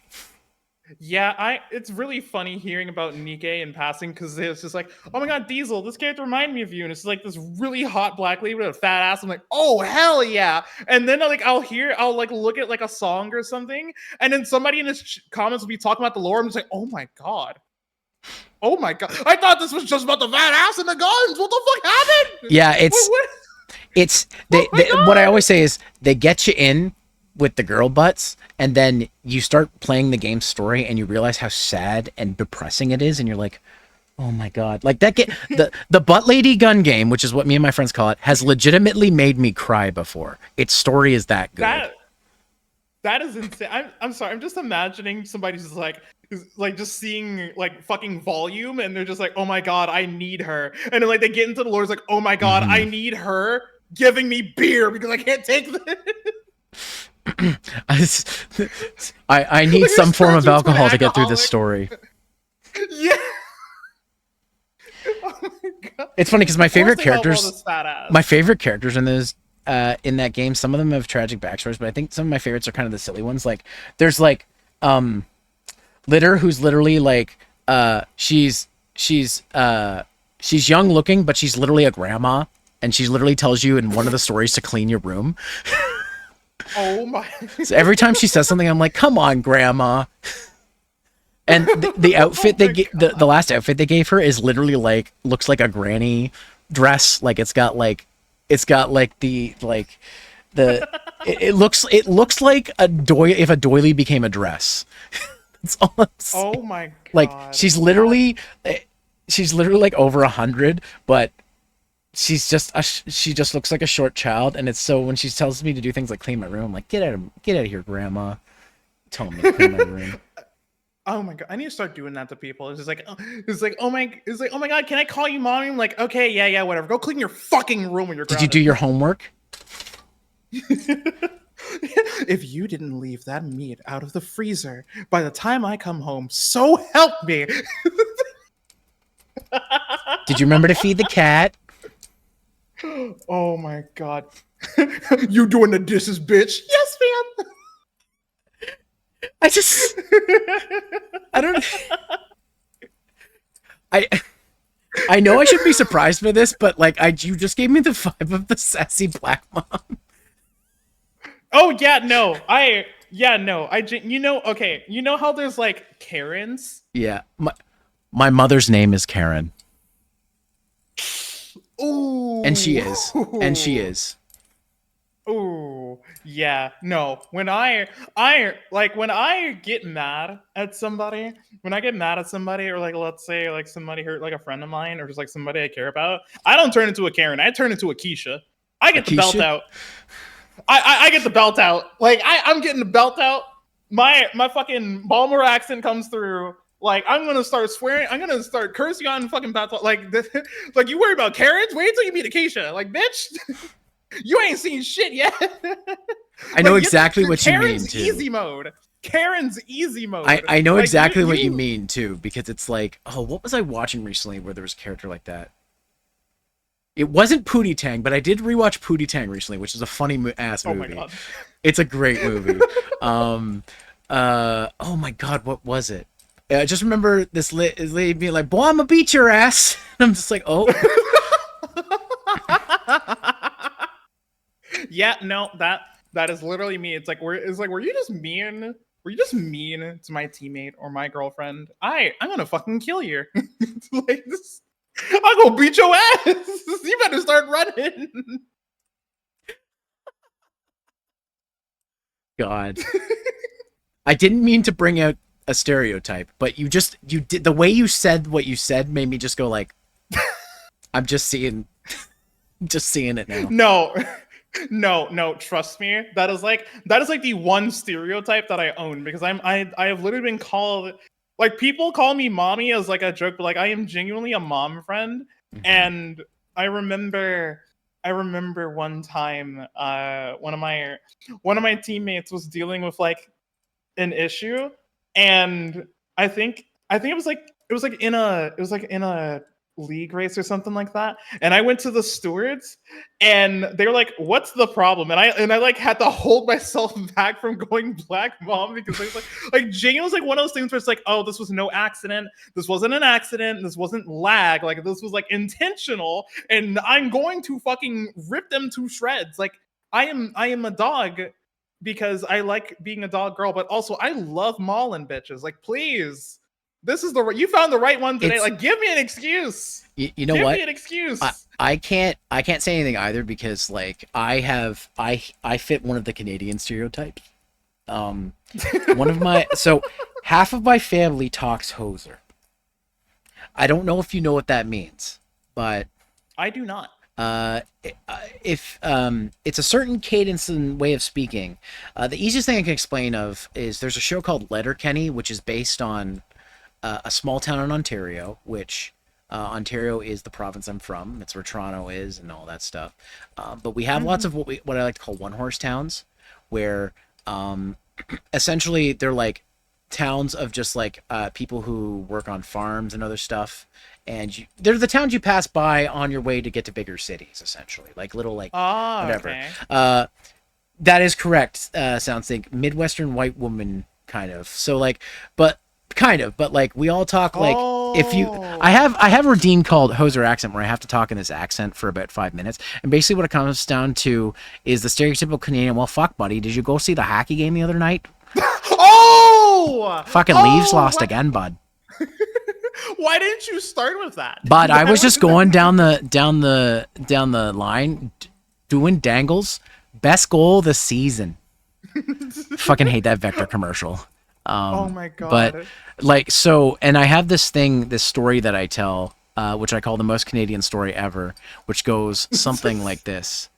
Yeah, it's really funny hearing about Nikke in passing because it's just like, oh my god, Diesel, this character reminded me of you, and it's like this really hot black lady with a fat ass. I'm like, oh hell yeah! And then I'll look at like a song or something, and then somebody in his comments will be talking about the lore. I'm just like, oh my god. Oh my god! I thought this was just about the fat ass and the guns. What the fuck happened? Yeah, what I always say is they get you in with the girl butts, and then you start playing the game's story, and you realize how sad and depressing it is, and you're like, oh my god! Like that the Butt Lady Gun Game, which is what me and my friends call it, has legitimately made me cry before. Its story is that good. That is insane. I'm sorry. I'm just imagining somebody just just seeing like fucking volume, and they're just like, oh my god, I need her. And then like they get into the lore, it's like, oh my god, I need her giving me beer because I can't take this. I need like some form of alcohol to get through this story. Yeah. Oh my god. It's funny because my favorite characters in those in that game, some of them have tragic backstories, but I think some of my favorites are kind of the silly ones. Like there's like Litter, who's literally like she's young looking, but she's literally a grandma, and she literally tells you in one of the stories to clean your room. Oh my. So every time she says something, I'm like, come on, grandma. And the outfit the last outfit they gave her is literally like looks like a granny dress. Like it's got the it looks like a doily if a doily became a dress. That's all I'm saying. Oh my god. Like she's literally like over 100, but she just looks like a short child, and it's so when she tells me to do things like clean my room, I'm like, get out of here, grandma. Tell me to clean my room. Oh my god, I need to start doing that to people. It's like, oh my god, can I call you mommy? I'm like, okay, yeah, whatever. Go clean your fucking room when you're grounded. Did you do your homework? If you didn't leave that meat out of the freezer by the time I come home, so help me. Did you remember to feed the cat? Oh my god. You doing the dishes, bitch? Yes, ma'am. I don't. I know I shouldn't be surprised by this, but like you just gave me the vibe of the sassy black mom. Oh yeah, no. Okay. You know how there's like Karens? Yeah. My mother's name is Karen. Ooh. And she is. Ooh, yeah, no. When I get mad at somebody, or like let's say like somebody hurt like a friend of mine or just like somebody I care about, I don't turn into a Karen. I turn into a Keisha. I get the belt out. I get the belt out. Like I'm getting the belt out. My fucking Baltimore accent comes through. Like I'm gonna start swearing. I'm gonna start cursing on fucking battle. Like like you worry about Karens? Wait until you meet a Keisha. Like bitch. You ain't seen shit yet. I know exactly what you mean Karen's too. easy mode. Karen's easy mode. I know like, exactly what you mean too, because it's like, oh, what was I watching recently where there was a character like that? It wasn't Pootie Tang, but I did rewatch Pootie Tang recently, which is a funny ass movie. Oh my god. It's a great movie. Oh my god, what was it? I just remember this lady being like, "Boy, I'm gonna beat your ass." And I'm just like, oh. Yeah, no, that is literally me. It's like were you just mean? Were you just mean to my teammate or my girlfriend? I'm gonna fucking kill you. Like this, I'm gonna beat your ass. You better start running. God. I didn't mean to bring out a stereotype, but you did the way you said what you said made me just go like, I'm just seeing it now. No, trust me. That is like the one stereotype that I own because I have literally been called, like, people call me mommy as like a joke, but like I am genuinely a mom friend. Mm-hmm. And I remember one time one of my teammates was dealing with like an issue, and I think it was like in a league race or something like that, and I went to the stewards and they were like, "What's the problem?" and I like had to hold myself back from going black mom because I was like Jane was like one of those things where it's like, oh, this was no accident, this wasn't an accident, this wasn't lag, like this was like intentional, and I'm going to fucking rip them to shreds. Like I am a dog because I like being a dog girl, but also I love mauling bitches. Like, please, this is you found the right one today. Like, give me an excuse. You know what? Give me an excuse. I can't say anything either because like I fit one of the Canadian stereotypes. One of my half of my family talks hoser. I don't know if you know what that means, but I do not. If it's a certain cadence and way of speaking, the easiest thing I can explain is there's a show called Letterkenny, which is based on a small town in Ontario, which Ontario is the province I'm from. It's where Toronto is and all that stuff. But we have lots of what I like to call one-horse towns, where essentially they're like towns of just like people who work on farms and other stuff. And they're the towns you pass by on your way to get to bigger cities, essentially, like little like whatever. Okay. That is correct. Sounds like Midwestern white woman kind of. So like, but like we all talk like if you. I have a routine called Hoser accent where I have to talk in this accent for about 5 minutes, and basically what it comes down to is the stereotypical Canadian. Well, fuck, buddy, did you go see the hockey game the other night? Fucking Leafs lost again, bud. Why didn't you start with that? But I was just going down the line, doing dangles, Best goal this season. Fucking hate that Vector commercial. Oh my god. But like, so, and I have this story that I tell, which I call the most Canadian story ever, which goes something like this.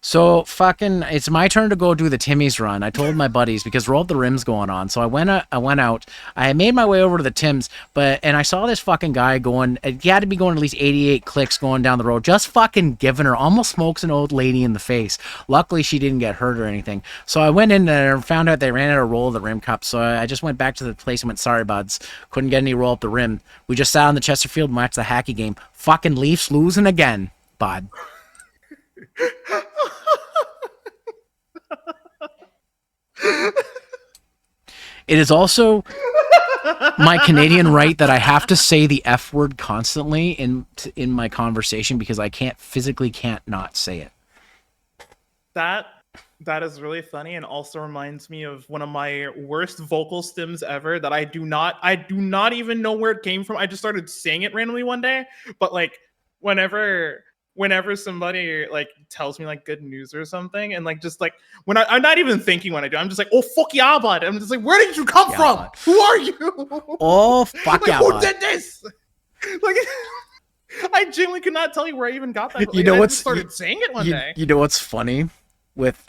So fucking, it's my turn to go do the Timmy's run. I told my buddies because Roll Up the Rim's going on. So I went out. I made my way over to the Tim's, and I saw this fucking guy going. He had to be going at least 88 clicks going down the road, just fucking giving her. Almost smokes an old lady in the face. Luckily, she didn't get hurt or anything. So I went in there and found out they ran out of Roll of the Rim cups. So I just went back to the place and went, sorry buds, couldn't get any Roll Up the Rim. We just sat on the Chesterfield and watched the hacky game. Fucking Leafs losing again, bud. It is also my Canadian right that I have to say the F word constantly in my conversation because I can't not say it. That is really funny and also reminds me of one of my worst vocal stems ever that I do not even know where it came from. I just started saying it randomly one day, but like whenever somebody like tells me like good news or something, and like just like when I'm not even thinking when I do, I'm just like, oh fuck yeah, bud. I'm just like, where did you come from? Bud. Who are you? Oh fuck like, yeah, who bud. did this? Like, I genuinely could not tell you where I even got that. Like, You know I what's just started saying it one day. You know what's funny with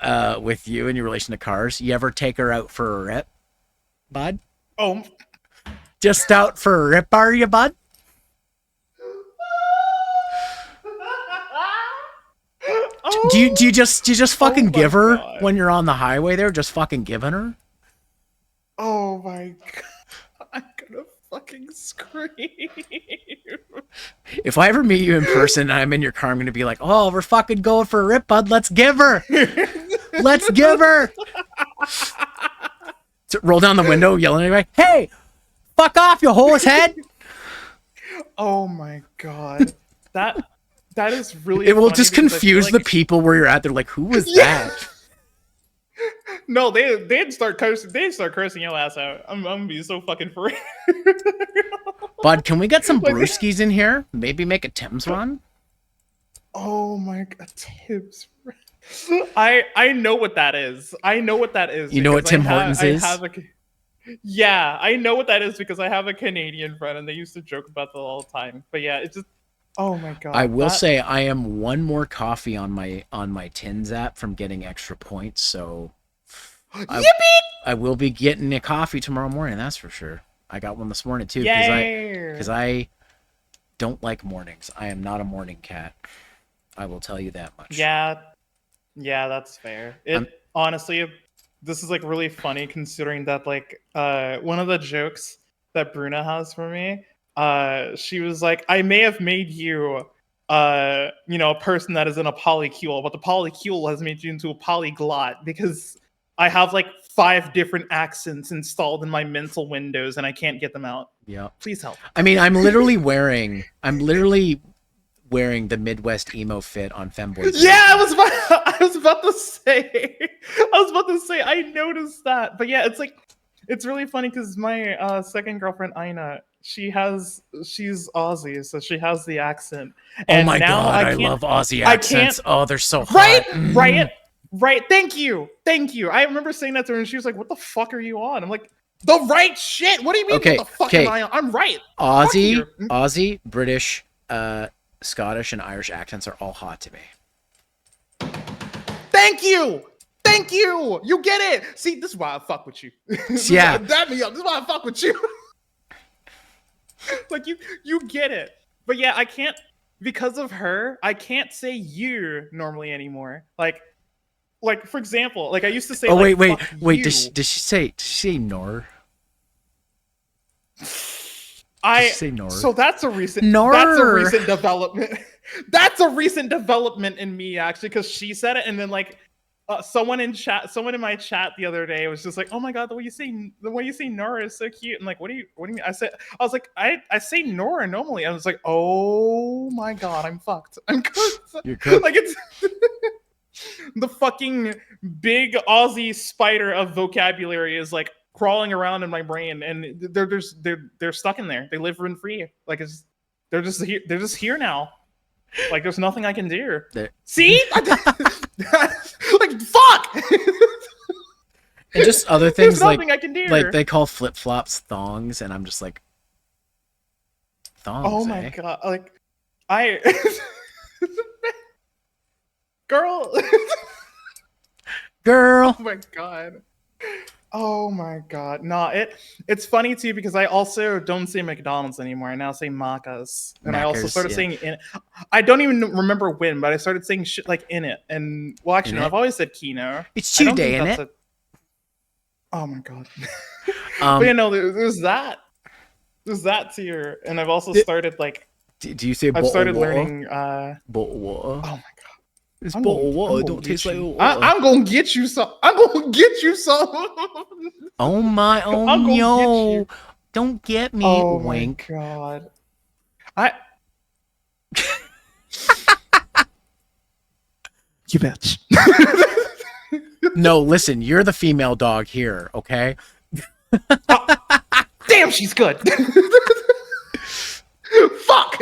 you and your relation to cars? You ever take her out for a rip, bud? Oh, Just out for a rip, are you, bud? Do you just fucking give her God. when you're on the highway there? Just fucking giving her? Oh my god. I'm gonna fucking scream. If I ever meet you in person and I'm in your car, I'm gonna be like, oh, we're fucking going for a rip, bud. Let's give her. Let's give her. So roll down the window, yelling at me, hey, fuck off, you hose head. Oh my god. That is really It will funny just because I feel confuse like- the people where you're at. They're like, who was Yeah. that? No, they'd start cursing your ass out. I'm gonna be so fucking for real. Bud, can we get some Like- brewskis in here? Maybe make a Tim's run? Oh my god, tips. I know what that is. I know what that is. You know what because Tim Hortons is? Yeah, I know what that is because I have a Canadian friend and they used to joke about that all the time. But yeah, it's just oh my god. I will say I am one more coffee on my Tins app from getting extra points, so I will be getting a coffee tomorrow morning, that's for sure. I got one this morning too because I don't like mornings. I am not a morning cat. I will tell you that much. Yeah, that's fair. Honestly, this is like really funny considering that like one of the jokes that Bruna has for me, she was like, I may have made you a person that is in a polycule, but the polycule has made you into a polyglot because I have like 5 different accents installed in my mental windows and I can't get them out. Yeah. Please help. I mean, I'm literally wearing the Midwest emo fit on Femboys. Yeah, I was about to say. I noticed that. But yeah, it's really funny because my second girlfriend Ina, she's Aussie, so she has the accent. Oh my god, I love Aussie accents. Oh, they're so hot. Right. Thank you. I remember saying that to her, and she was like, "What the fuck are you on?" I'm like, "The right shit. What do you mean? Okay, what the fuck am I on? I'm right." Aussie, British, Scottish, and Irish accents are all hot to me. Thank you. You get it. See, this is why I fuck with you. Yeah. Dab me up. This is why I fuck with you. Like you get it. But yeah, I can't, because of her, I can't say you normally anymore. Like for example, like I used to say. Oh like, wait. you. Did she say nor? Did she say nor? So that's a recent development. That's a recent development in me actually, because she said it, and then like someone in my chat the other day was just like, "Oh my god, the way you say Nora is so cute." And like, what do you mean? I was like, I say Nora normally. I was like, oh my god, I'm fucked. I'm cooked. You're cooked. Like it's the fucking big Aussie spider of vocabulary is like crawling around in my brain, and they're stuck in there. They live rent free. Like they're just here now. Like, there's nothing I can do. There- See? Like, fuck! And just other things There's like nothing I can do. like they call flip flops thongs, and I'm just like, thongs. Oh my eh? god! Like, I, girl. Girl. Oh my god. Oh my god. No, it's funny too because I also don't say McDonald's anymore. I now say Macca's. And I also Macca's, started yeah. saying in it. I don't even remember when, but I started saying shit like in it. And well actually In no, it? I've always said Kino. It's I don't today, think innit? that's Oh my god. But you know, there's that. There's that tier. And I've also started like Do you say I've started water? learning Bottled water. oh my god. It's I'm bottled gonna- water. I'm It gonna don't get taste like you. water. I'm gonna get you some. I'm gonna get you some. Oh my, I'm oh gonna get no. you. Don't get me, Oh wink. my god. I. You bitch. No, listen, you're the female dog here, okay? Damn, she's good. Fuck.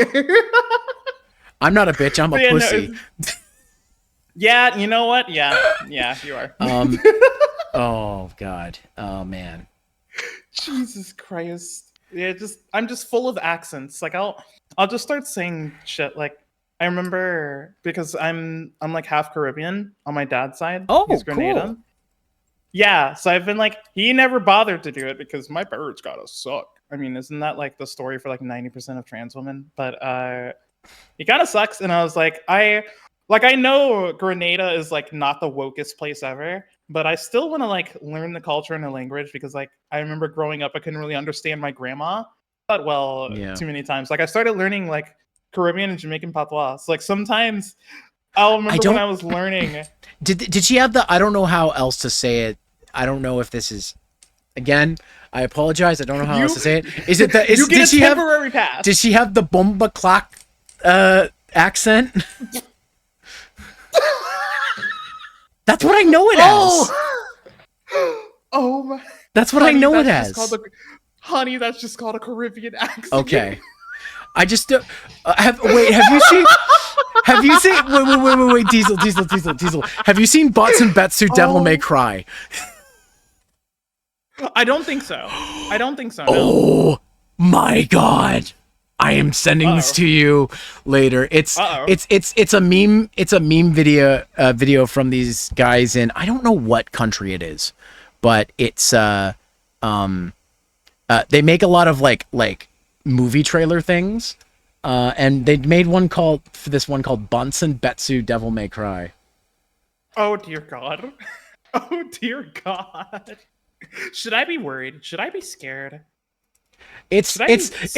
I'm not a bitch, I'm a But yeah, no, pussy. Yeah, you know what? Yeah, you are. Oh god. Oh man. Jesus Christ. Yeah, I'm just full of accents. Like I'll just start saying shit. Like I remember because I'm like half Caribbean on my dad's side. Oh, He's Grenada. cool. Yeah, so I've been like he never bothered to do it because my parents gotta suck. I mean, isn't that like the story for like 90% of trans women? But he kind of sucks, and I was like, I know Grenada is like not the wokest place ever, but I still want to like learn the culture and the language because like I remember growing up, I couldn't really understand my grandma that well too many times. Like I started learning like Caribbean and Jamaican patois. So, like sometimes I'll remember when I was learning. Did she have the? I don't know how else to say it. I don't know if this is. Again, I apologize. I don't know how else to say it. Is it the? Is, you get did a she temporary pass. Did she have the bomba clock accent? That's what I know it as. Oh my! That's what I know it as. Honey, that's just called a Caribbean accent. Okay. I just wait. Have you seen? Have you seen? Wait! Diesel. Have you seen Bots and Betsu Devil May Cry? I don't think so. No. Oh my god! I am sending this to you later. It's a meme. It's a meme video from these guys in I don't know what country it is, but it's they make a lot of like movie trailer things, and they made one called Bunsen and Betsu Devil May Cry. Oh dear God! Oh dear God! Should I be worried? Should I be scared? It's ridiculous.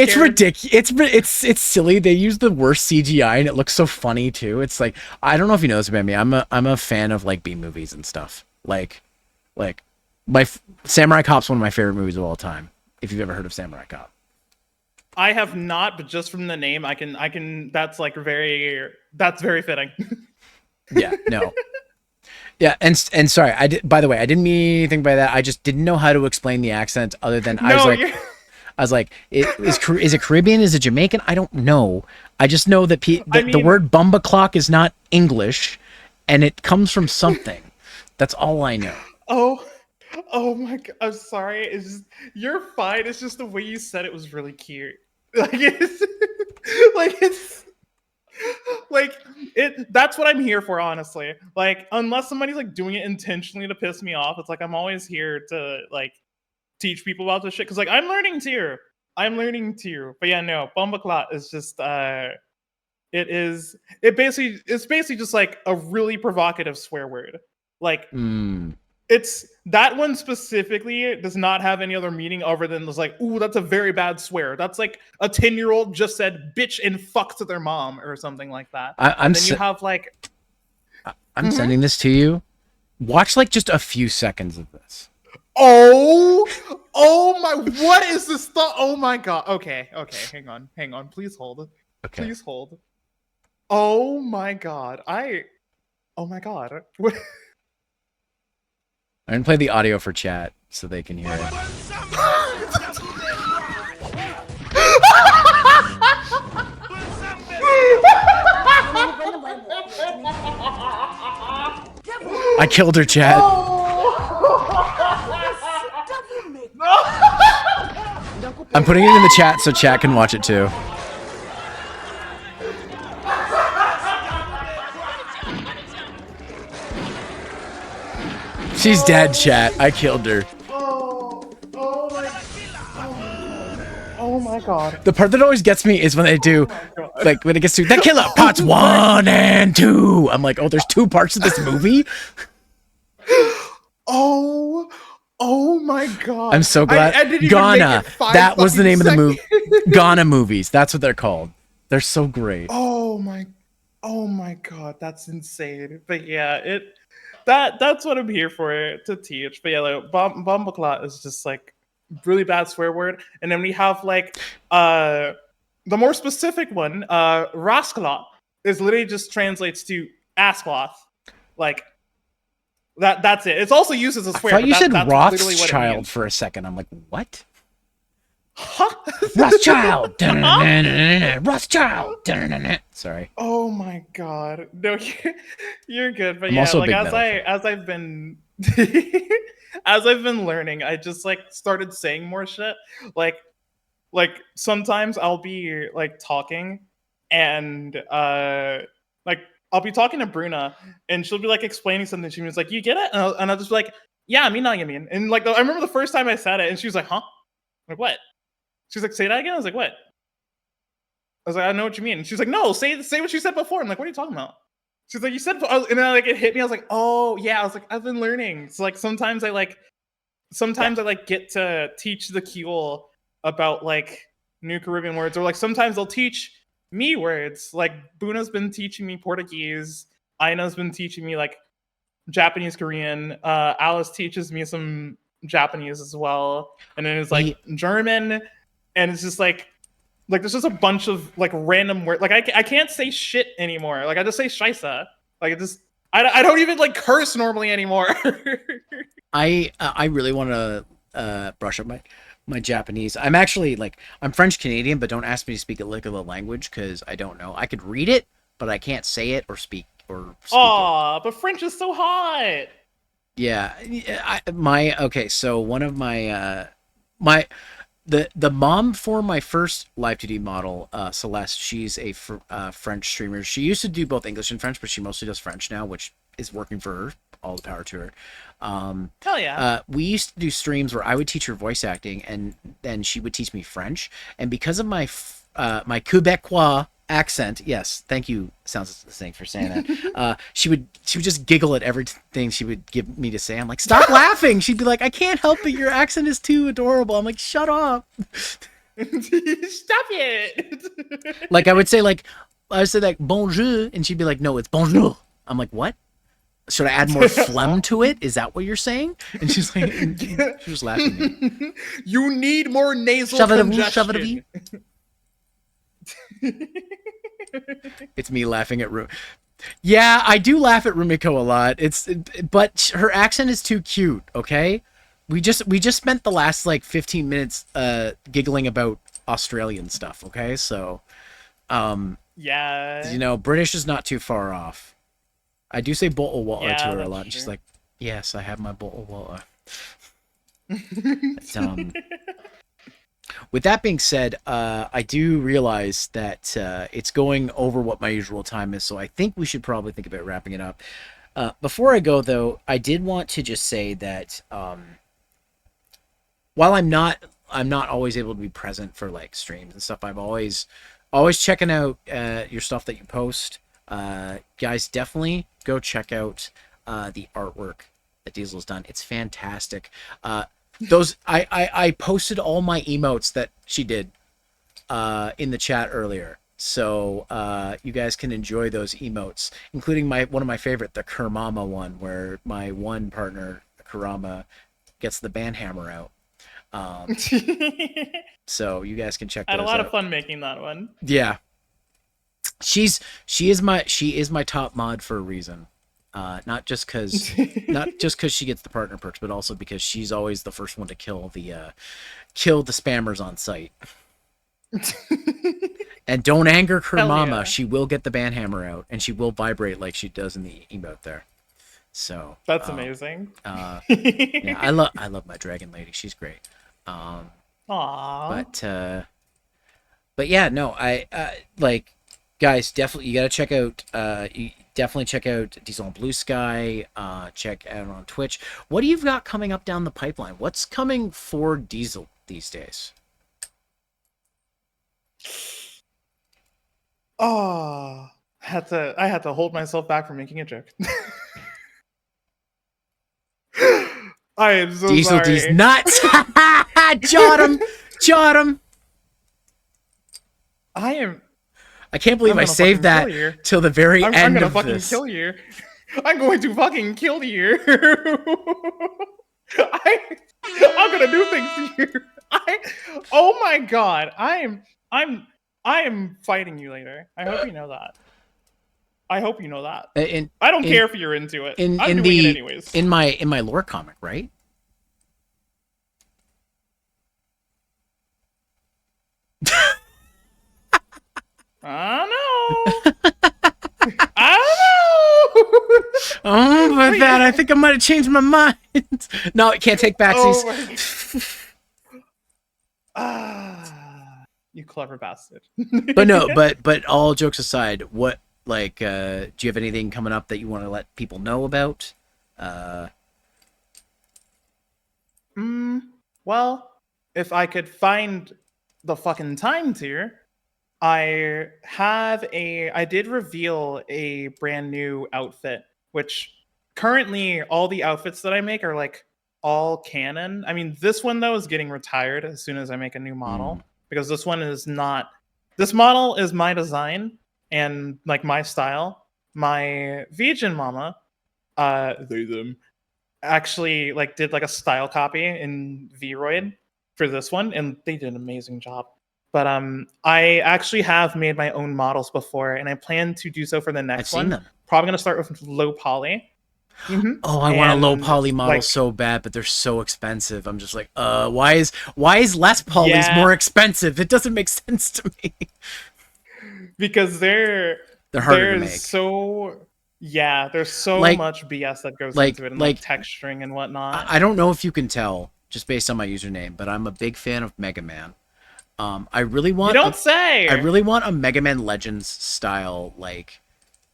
It's silly. They use the worst CGI and it looks so funny too. It's like I don't know if you know this about me. I'm a fan of like B movies and stuff. Like Samurai Cop's one of my favorite movies of all time. If you've ever heard of Samurai Cop. I have not, but just from the name, I can. That's very fitting. Yeah. No. Yeah, and sorry, by the way, I didn't mean anything by that. I just didn't know how to explain the accent other than I was like, is it Caribbean? Is it Jamaican? I don't know. I just know that the word bumba clock is not English, and it comes from something. That's all I know. Oh my God! I'm sorry. It's just, you're fine. It's just the way you said it was really cute. That's what I'm here for, honestly. Like, unless somebody's like doing it intentionally to piss me off, it's like I'm always here to like teach people about this shit. Cause like I'm learning too. But yeah, no, Bumbaclot is just it's basically just like a really provocative swear word. Like it's that one specifically does not have any other meaning other than just like, ooh, that's a very bad swear. That's like a 10-year-old just said bitch and fuck to their mom or something like that. I'm sending this to you. Watch like just a few seconds of this. Oh my, what is this thought? Oh my God. Okay, hang on. Please hold. Okay. Please hold. Oh my God. Oh my God. What? I'm gonna play the audio for chat so they can hear it. I killed her, chat. I'm putting it in the chat so chat can watch it too. She's dead, chat. I killed her. Oh my god. The part that always gets me is when they do, like, when it gets to the killer parts 1 and 2. I'm like, oh, there's 2 parts of this movie? Oh my god. I'm so glad. I didn't even Ghana. make it 5 That was the name of the movie. seconds. Ghana movies. That's what they're called. They're so great. Oh my god, that's insane. But yeah, that's what I'm here for, to teach. But yeah, like Bombaclat is just like really bad swear word. And then we have like the more specific one, Rasklat is literally just translates to ass cloth. Like that's it. It's also used as a swear. I thought you said that's literally what it Rothschild means. for a second. I'm like, what? Huh? Rothschild. Rothschild. Sorry. Oh my god. No, you're good. But I'm yeah, also a like big as I've been as I've been learning, I just like started saying more shit. Like sometimes I'll be like talking and like I'll be talking to Bruna and she'll be like explaining something. She was like, "You get it?" And I'll just be like, "Yeah, I mean, I mean." And like I remember the first time I said it and she was like, "Huh?" I'm like, what? She's like, "Say that again." I was like, "What?" I was like, "I know what you mean." And she's like, "No, say what you said before." I'm like, "What are you talking about?" She's like, "You said," and then like it hit me. I was like, "Oh yeah." I was like, "I've been learning." So like sometimes I get to teach the Kiel about like new Caribbean words, or like sometimes they'll teach me words. Like Buna's been teaching me Portuguese. Aina's been teaching me like Japanese, Korean. Alice teaches me some Japanese as well, and then it's like German, and it's just like there's just a bunch of like random words. Like I can't say shit anymore. Like I just say scheisse. Like I don't even like curse normally anymore. I really want to brush up my Japanese. I'm actually like I'm French Canadian, but don't ask me to speak a lick of the language because I don't know. I could read it, but I can't say it or speak it. But French is so hot. Yeah, so one of my the mom for my first live 2D model, Celeste, she's a French streamer. She used to do both English and French, but she mostly does French now, which is working for her. All the power to her. Hell yeah. We used to do streams where I would teach her voice acting, and then she would teach me French. And because of my my Quebecois accent, yes, thank you, Sounds the thing for saying that. She would just giggle at everything she would give me to say. I'm like, stop laughing. She'd be like, I can't help it. Your accent is too adorable. I'm like, shut up. Stop it. Like I would say like bonjour, and she'd be like, no, it's bonjour. I'm like, what? Should I add more phlegm to it? Is that what you're saying? And she's like, she was laughing at me. You need more nasal congestion. It's me laughing at Yeah, I do laugh at Rumiko a lot. But her accent is too cute. Okay, we just spent the last like 15 minutes giggling about Australian stuff. Okay, so yeah, you know, British is not too far off. I do say bottle water to her a lot. And she's true. like, yes, I have my bottle water. With that being said, I do realize that it's going over what my usual time is, so I think we should probably think about wrapping it up. Before I go, though, I did want to just say that while I'm not always able to be present for like streams and stuff, I'm always checking out your stuff that you post. Guys, definitely go check out the artwork that Diesel's done. It's fantastic. Those I posted all my emotes that she did in the chat earlier, so you guys can enjoy those emotes, including one of my favorite, the Kurmama one, where my one partner Kurama gets the band hammer out. So you guys can check those out. I had a lot of fun making that one. Yeah. She is my top mod for a reason. Not just because she gets the partner perks, but also because she's always the first one to kill the spammers on site. And don't anger her mama. Yeah. She will get the banhammer out, and she will vibrate like she does in the emote there. So that's amazing. Yeah, I love my dragon lady. She's great. Aww. But yeah, no, I like, guys, definitely you gotta check out Diesel on Blue Sky. Check out on Twitch. What do you got coming up down the pipeline? What's coming for Diesel these days? Oh, I had to hold myself back from making a joke. I am so Diesel sorry. D's nuts. JOTTEM. I can't believe I saved that till the very end I'm gonna of fucking this. kill you. I'm going to fucking kill you. I'm gonna do things to you. Oh my god. I am fighting you later. I hope you know that. I hope you know that. I don't care if you're into it. I'm doing it anyways. In my lore comic, right? I don't know. I don't know. Oh, but that I think I might have changed my mind. No, it can't take backsies. You clever bastard. But no, but all jokes aside, what, like, do you have anything coming up that you want to let people know about? Well, if I could find the fucking time to, I did reveal a brand new outfit, which currently all the outfits that I make are like all canon. I mean, this one though is getting retired as soon as I make a new model, because this one is not. This model is my design and like my style. My Vegan mama, they them, actually like did like a style copy in Vroid for this one, and they did an amazing job. But I actually have made my own models before, and I plan to do so for the next one. Them. Probably gonna start with low poly. Oh, I want a low poly model so bad, but they're so expensive. I'm just like, why is less polys more expensive? It doesn't make sense to me. Because they're harder to make. There's so much BS that goes into it, and like texturing and whatnot. I don't know if you can tell just based on my username, but I'm a big fan of Mega Man. I really want. You don't say. I really want a Mega Man Legends style like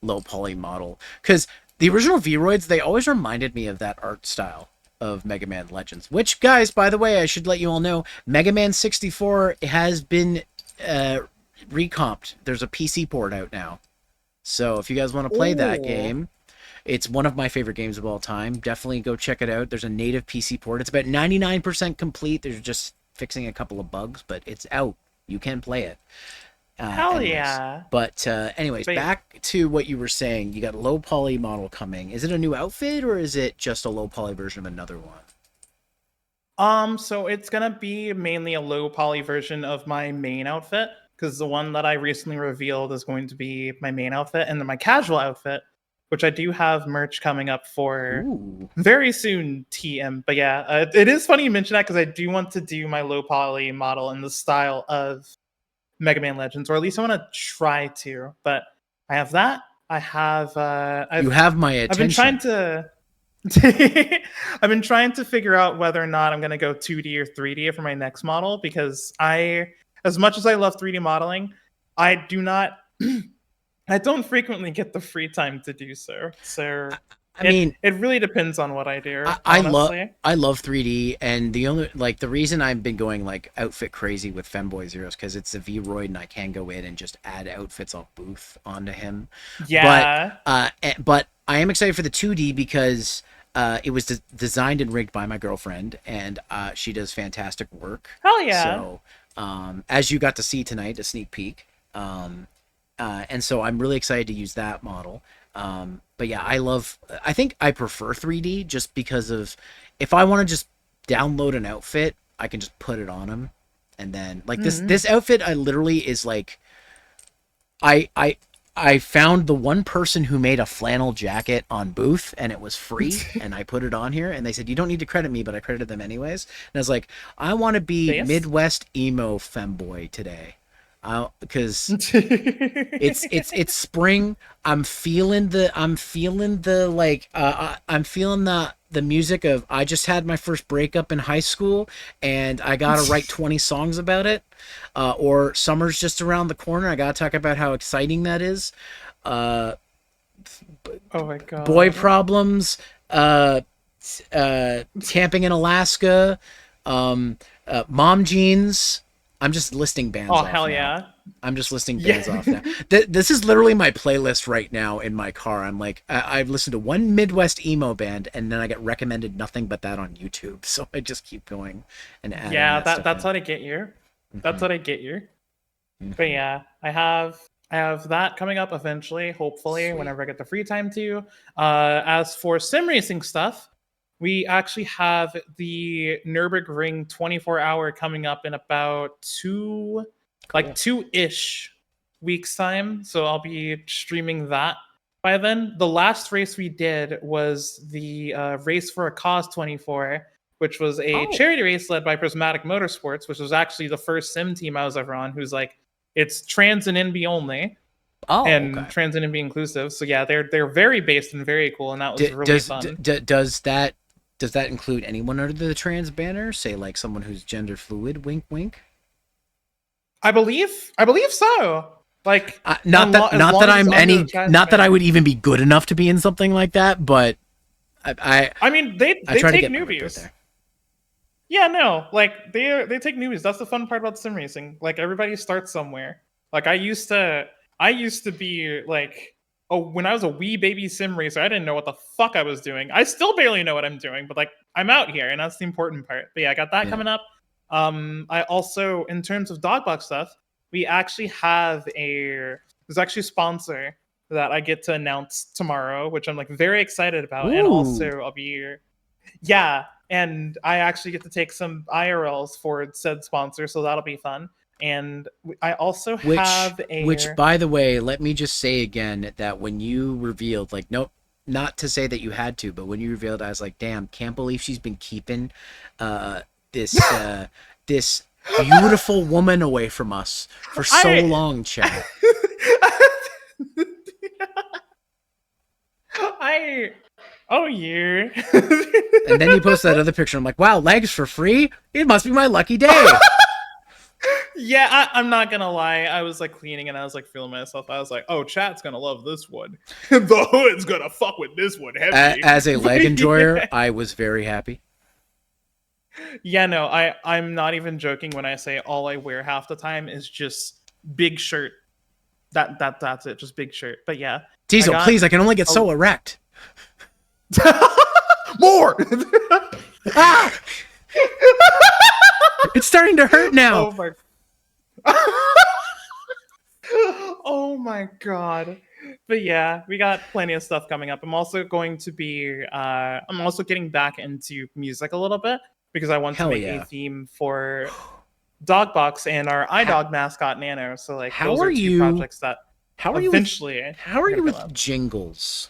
low poly model, because the original Vroids, they always reminded me of that art style of Mega Man Legends. Which, guys, by the way, I should let you all know, Mega Man 64 has been recomped. There's a PC port out now, so if you guys want to play that game, it's one of my favorite games of all time. Definitely go check it out. There's a native PC port. It's about 99% complete. There's just fixing a couple of bugs, but it's out. You can play it. Hell yeah. But anyways, back to what you were saying. You got a low poly model coming. Is it a new outfit, or is it just a low poly version of another one? So it's gonna be mainly a low poly version of my main outfit, because the one that I recently revealed is going to be my main outfit, and then my casual outfit, which I do have merch coming up for very soon, TM. But yeah, it is funny you mention that, because I do want to do my low poly model in the style of Mega Man Legends, or at least I want to try to. But I have that. I have. You have my attention. I've been trying to figure out whether or not I'm going to go 2D or 3D for my next model, because as much as I love 3D modeling, I do not. I don't frequently get the free time to do so. So I mean, it really depends on what I do. I love 3D, and the reason I've been going like outfit crazy with Femboy Zeros, because it's a Vroid and I can go in and just add outfits off booth onto him. Yeah. But I am excited for the 2D because it was designed and rigged by my girlfriend, and she does fantastic work. Hell yeah. So as you got to see tonight, a sneak peek. And so I'm really excited to use that model. But yeah, I think I prefer 3D just because of, if I want to just download an outfit, I can just put it on him. And then like this outfit, I literally is like, I found the one person who made a flannel jacket on Booth, and it was free, and I put it on here, and they said, you don't need to credit me, but I credited them anyways. And I was like, I want to be Midwest emo femboy today. because it's spring. I'm feeling the music of I just had my first breakup in high school and I gotta write 20 songs about it. Or summer's just around the corner. I gotta talk about how exciting that is. Oh my god. Boy problems. Camping in Alaska. Mom jeans. I'm just listing bands off. Oh, hell now. yeah. I'm just listing bands off now. This is literally my playlist right now in my car. I'm like, I've listened to one Midwest emo band, and then I get recommended nothing but that on YouTube. So I just keep going and adding. Yeah, that's how to get you. That's what I get you. But yeah, I have that coming up eventually, hopefully, whenever I get the free time to. As for sim racing stuff, we actually have the Nürburgring 24-hour coming up in about two-ish weeks time. So I'll be streaming that by then. The last race we did was the Race for a Cause 24, which was a charity race led by Prismatic Motorsports, which was actually the first sim team I was ever on, who's like, it's trans and NB only. Trans and NB inclusive. So yeah, they're very based and very cool, and that was really fun. Does that include anyone under the trans banner? Say like someone who's gender fluid? Wink, wink. I believe so. Like not that I would even be good enough to be in something like that, but I mean they take newbies. Yeah, no, like they take newbies. That's the fun part about sim racing. Like everybody starts somewhere. Like I used to be like, when I was a wee baby sim racer, I didn't know what the fuck I was doing. I still barely know what I'm doing, but like I'm out here, and that's the important part. But yeah, I got that coming up. I also, in terms of Dogbox stuff, we actually have there's actually a sponsor that I get to announce tomorrow, which I'm like very excited about. Ooh. And also I'll be and I actually get to take some IRLs for said sponsor, so that'll be fun. And I also have which, by the way, let me just say again that when you revealed, like, nope, not to say that you had to, but when you revealed, I was like, damn, can't believe she's been keeping this beautiful woman away from us for so long, Chad. Yeah. And then you post that other picture. I'm like, wow, legs for free? It must be my lucky day. Yeah, I'm not gonna lie. I was like cleaning and I was like feeling myself. I was like, oh, chat's gonna love this one. The hood's gonna fuck with this one heavy. As a leg enjoyer, I was very happy. Yeah, no, I'm not even joking when I say all I wear half the time is just big shirt. That's it, just big shirt. But yeah. Diesel, please, I can only get so erect. More! Ah! It's starting to hurt now. Oh my god. But yeah, we got plenty of stuff coming up. I'm also going to be I'm also getting back into music a little bit because I want to make a theme for Dogbox and our iDog mascot Nano. So like those are two projects that eventually how are you with jingles?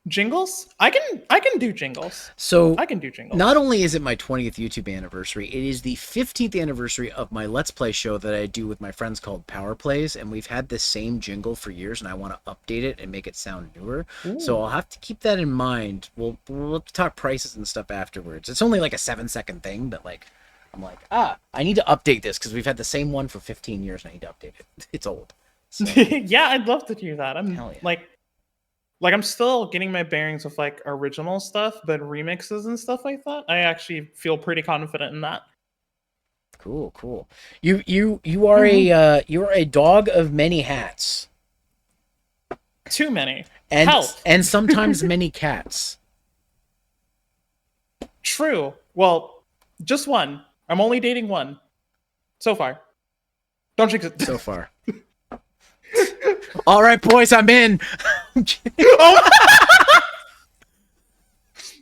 Jingles? I can do jingles. So I can do jingles. Not only is it my 20th YouTube anniversary, it is the 15th anniversary of my Let's Play show that I do with my friends called Power Plays, and we've had this same jingle for years, and I want to update it and make it sound newer. Ooh. So I'll have to keep that in mind. We'll talk prices and stuff afterwards. It's only like a 7-second thing, but like I'm like, I need to update this because we've had the same one for 15 years, and I need to update it. It's old. So, yeah, I'd love to do that. I'm like I'm still getting my bearings with like original stuff, but remixes and stuff like that, I actually feel pretty confident in that. Cool. You are you're a dog of many hats. Too many. And sometimes many cats. True. Well, just one. I'm only dating one. So far. Don't jinx it. So far. All right, boys, I'm in.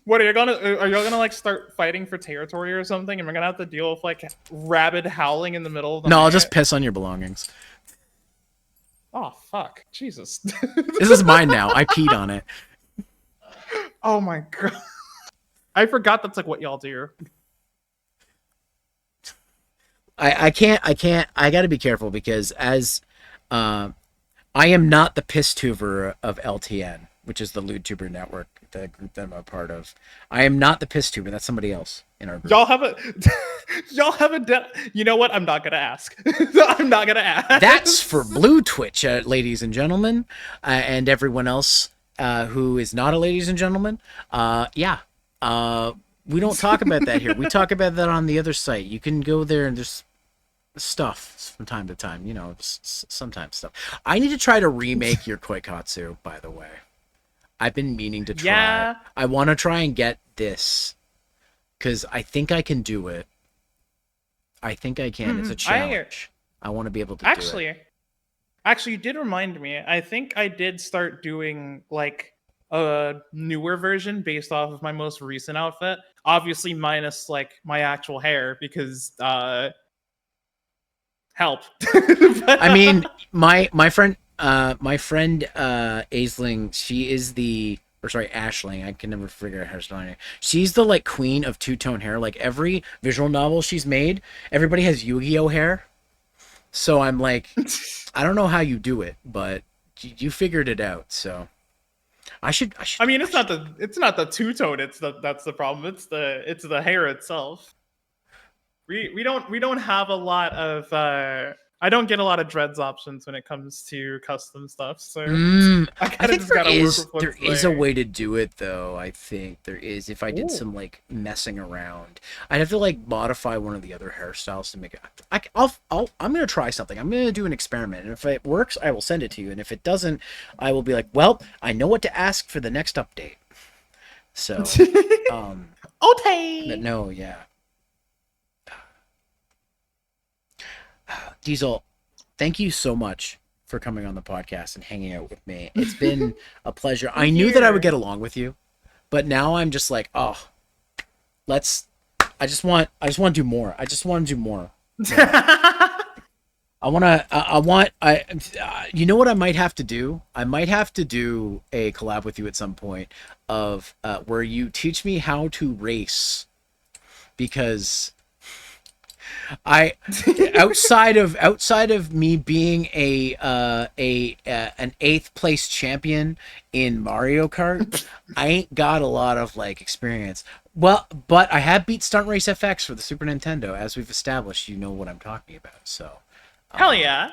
What are you gonna like start fighting for territory or something? And we're gonna have to deal with like rabid howling in the middle of the night? I'll just piss on your belongings. Oh fuck, Jesus! This is mine now. I peed on it. Oh my god! I forgot that's like what y'all do. I can't. I got to be careful because as I am not the piss tuber of LTN, which is the LewdTuber network, the group that I'm a part of. I am not the piss tuber. That's somebody else in our group. Y'all have a you know what? I'm not gonna ask. I'm not gonna ask. That's for Blue Twitch, ladies and gentlemen, and everyone else who is not a ladies and gentlemen. Yeah. We don't talk about that here. We talk about that on the other site. You can go there and there's stuff from time to time. You know, sometimes stuff. I need to try to remake your Koikatsu, by the way. I've been meaning to try. Yeah. I want to try and get this because I think I can do it. I think I can. It's a challenge. I want to be able to do it. Actually, you did remind me. I think I did start doing like a newer version based off of my most recent outfit. Obviously, minus like my actual hair because help. I mean, my friend Aisling, she is Ashling, I can never figure out how to spell her name. She's the like queen of two-tone hair. Like every visual novel she's made, everybody has Yu-Gi-Oh hair. So I'm like, I don't know how you do it, but you figured it out. So I should. I mean, it's not the two-tone. That's the problem. It's the hair itself. We don't have a lot of I don't get a lot of dreads options when it comes to custom stuff. So I think there is a way to do it though. I think there is. If I did some like messing around, I'd have to like modify one of the other hairstyles to make it. I'm gonna try something. I'm gonna do an experiment, and if it works, I will send it to you. And if it doesn't, I will be like, well, I know what to ask for the next update. So, okay. But no, yeah. Diesel, thank you so much for coming on the podcast and hanging out with me. It's been a pleasure. I knew that I would get along with you, but now I'm just like, I just want to do more. I just want to do more. You know what I might have to do? I might have to do a collab with you at some point of where you teach me how to race, because I outside of me being an 8th place champion in Mario Kart, I ain't got a lot of like experience. Well, but I have beat Stunt Race FX for the Super Nintendo, as we've established. You know what I'm talking about. So hell yeah.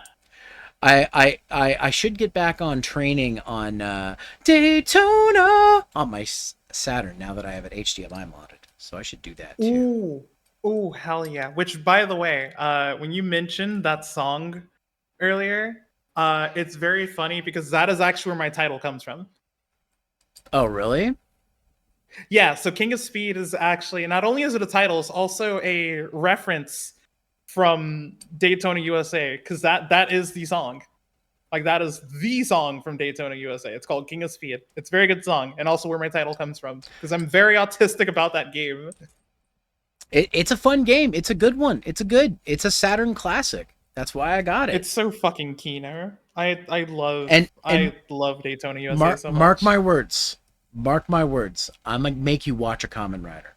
I should get back on training on Daytona on my Saturn now that I have it HDMI modded. So I should do that too. Oh, hell yeah. Which, by the way, when you mentioned that song earlier, it's very funny because that is actually where my title comes from. Oh, really? Yeah, so King of Speed is actually, not only is it a title, it's also a reference from Daytona USA, because that is the song. Like, that is the song from Daytona USA. It's called King of Speed. It's a very good song, and also where my title comes from, because I'm very autistic about that game. It's a fun game. It's a good one. It's a Saturn classic. That's why I got it. It's so fucking Kino. I love Daytona USA so much. Mark my words. Mark my words. I'm gonna make you watch a Kamen Rider.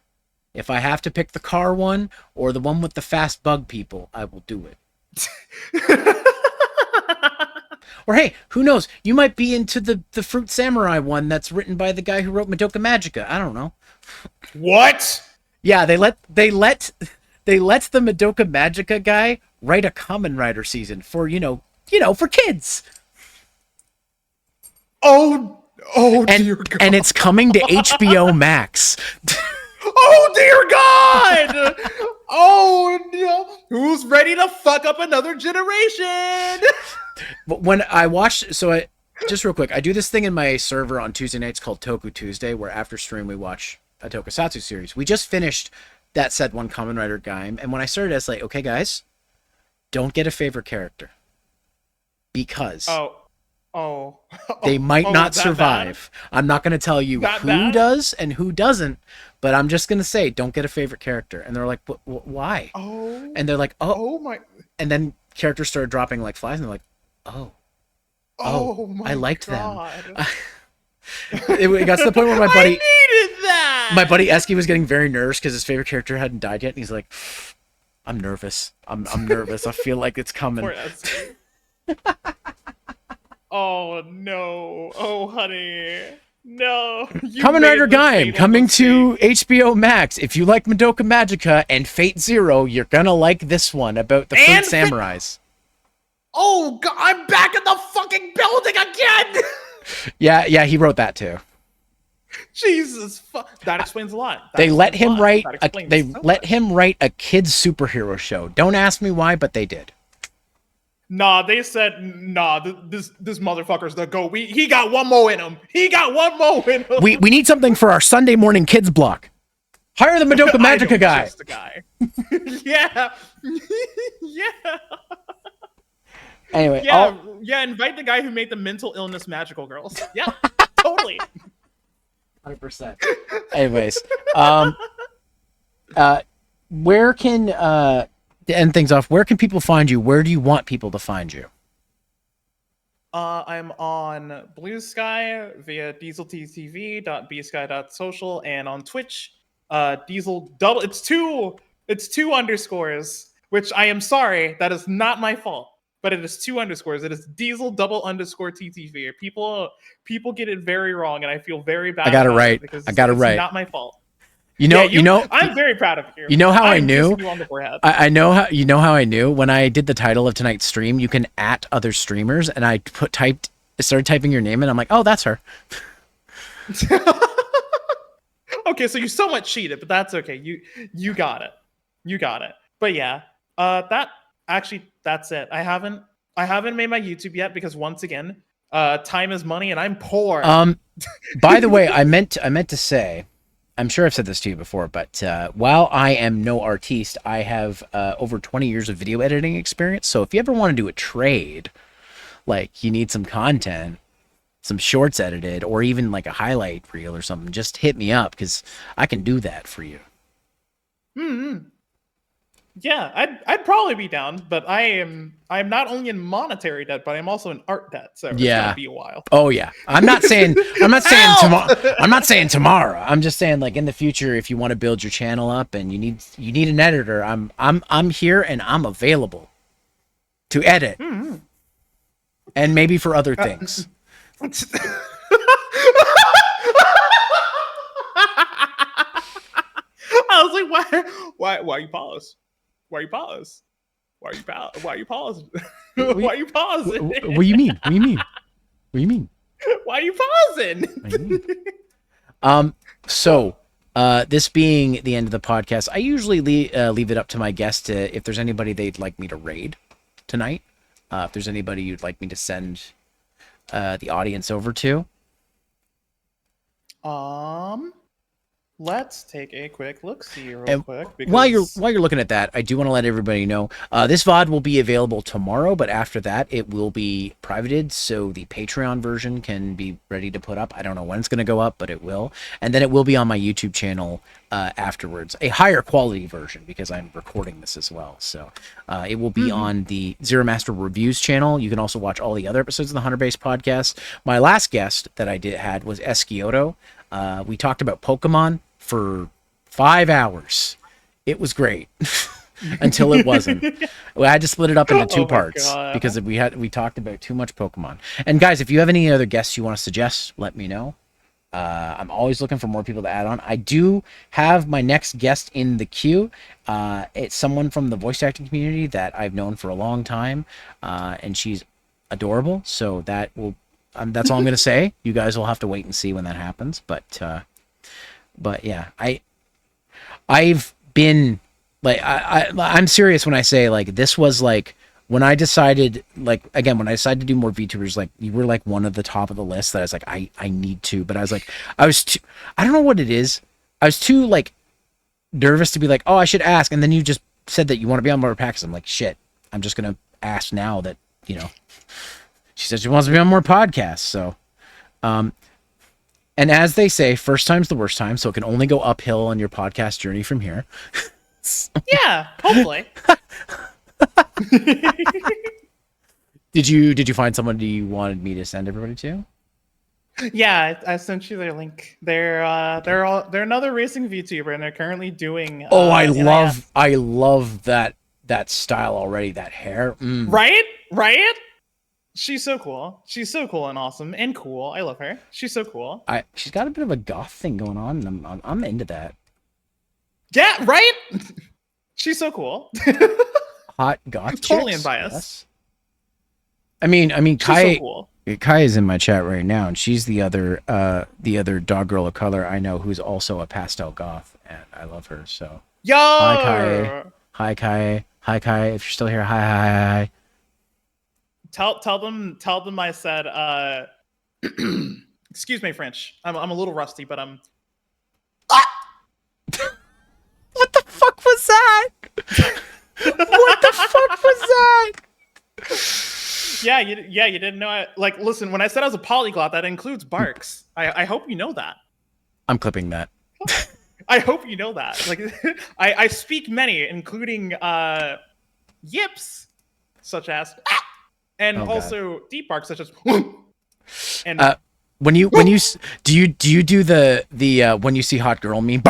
If I have to pick the car one or the one with the fast bug people, I will do it. Or hey, who knows? You might be into the Fruit Samurai one that's written by the guy who wrote Madoka Magica. I don't know. What? Yeah, they let the Madoka Magica guy write a Kamen Rider season for for kids. Oh dear God. And it's coming to HBO Max. Oh dear God! Oh no! Who's ready to fuck up another generation? But when I watched, just real quick, I do this thing in my server on Tuesday nights called Toku Tuesday, where after stream we watch a tokusatsu series. We just finished that said one Kamen Rider game, and when I started, I was like, okay, guys, don't get a favorite character because they might not survive. Bad? I'm not going to tell you who does and who doesn't, but I'm just going to say, don't get a favorite character. And they're like, why? Oh. And they're like, oh my. And then characters started dropping like flies, and they're like, I liked God. them. It got to the point where my buddy needed that. My buddy Esky was getting very nervous because his favorite character hadn't died yet, and he's like, I'm nervous. I'm nervous. I feel like it's coming. Poor Esky. Oh no! Oh honey, no! You Kamen made Rider the Gaim fatal coming mistake. to HBO Max. If you like Madoka Magica and Fate Zero, you're gonna like this one about the And Fate Samurais. Oh god! I'm back in the fucking building again. Yeah, he wrote that too. Jesus, that explains a lot. They let him write. They so let much. him write a kids superhero show. Don't ask me why, but they did. Nah, they said nah. This motherfucker's the GOAT. He got one more in him. He got one more in him. We need something for our Sunday morning kids block. Hire the Madoka Magica guy. Just a guy. Yeah, yeah, Anyway, yeah. Invite the guy who made the mental illness magical girls. Yeah, totally. 100%. Anyways, where can to end things off? Where can people find you? Where do you want people to find you? I'm on Blue Sky via dieseltv.bsky.social and on Twitch, Diesel double. It's two underscores, which I am sorry, that is not my fault, but it is 2 underscores. It is Diesel double underscore TTV. People get it very wrong, and I feel very bad. I got it about right. because I got it right. It's not my fault. You know, I'm very proud of you. You know how I knew? kissing you on the forehead. I know how. You know how I knew when I did the title of tonight's stream. You can @ other streamers, and I started typing your name, and I'm like, oh, that's her. Okay, so you somewhat cheated, but that's okay. You got it. You got it. But yeah, that's it. I haven't made my YouTube yet because once again, time is money, and I'm poor. By the way, I meant to say, I'm sure I've said this to you before, but while I am no artiste, I have over 20 years of video editing experience. So if you ever want to do a trade, like you need some content, some shorts edited, or even like a highlight reel or something, just hit me up because I can do that for you. Yeah, I'd probably be down, but I'm not only in monetary debt, but I'm also in art debt. So it's gonna be a while. Oh yeah. I'm not saying tomorrow. I'm not saying tomorrow. I'm just saying like in the future, if you want to build your channel up and you need an editor, I'm here and I'm available to edit. And maybe for other things. I was like, why you pause? Why you pause? Why you pausing? Why you pausing? What do you mean? What do you mean? What do you mean? Why are you pausing? So this being the end of the podcast, I usually leave it up to my guests to, if there's anybody they'd like me to raid tonight, if there's anybody you'd like me to send the audience over to. Let's take a quick look-see quick. Because... While you're looking at that, I do want to let everybody know this VOD will be available tomorrow, but after that it will be privated, so the Patreon version can be ready to put up. I don't know when it's going to go up, but it will, and then it will be on my YouTube channel afterwards, a higher quality version because I'm recording this as well. So it will be on the Zeromaster Reviews channel. You can also watch all the other episodes of the Hunter Base podcast. My last guest that I had was Esquioto. We talked about Pokemon for 5 hours. It was great until it wasn't. I had to split it up into 2 parts because we talked about too much Pokemon. And guys, if you have any other guests you want to suggest, let me know. I'm always looking for more people to add on. I do have my next guest in the queue. It's someone from the voice acting community that I've known for a long time, and she's adorable. So that will. That's all I'm going to say. You guys will have to wait and see when that happens. But yeah, I've been like, I'm serious when I say like, this was like, when I decided, like, again, when I decided to do more VTubers, like you were like one of the top of the list that I was like, I need to, but I was like, I don't know what it is. I was too like nervous to be like, oh, I should ask. And then you just said that you want to be on more packs. I'm like, shit, I'm just going to ask now that, you know. She said she wants to be on more podcasts. So, and as they say, first time's the worst time. So it can only go uphill on your podcast journey from here. Yeah, hopefully. Did you find somebody you wanted me to send everybody to? Yeah, I sent you their link. They're another racing VTuber, and they're currently doing. Oh, I NIS. love that style already. That hair, Right? She's so cool. She's so cool and awesome and cool. I love her. She's so cool. She's got a bit of a goth thing going on, and I'm into that. Yeah, right. She's so cool. Hot goth. Totally chicks, unbiased. yes. I mean, She's Kai. so cool. Kai is in my chat right now, and she's the other dog girl of color I know who's also a pastel goth, and I love her. So Yo. hi Kai. If you're still here, hi. Tell them I said. Excuse me, French. I'm a little rusty, but I'm. What the fuck was that? What the fuck was that? Yeah, you didn't know it. Like, listen, when I said I was a polyglot, that includes barks. I hope you know that. I'm clipping that. I hope you know that. Like, I speak many, including yips, such as, and also deep barks, such as, and when you do you do the when you see hot girl meme?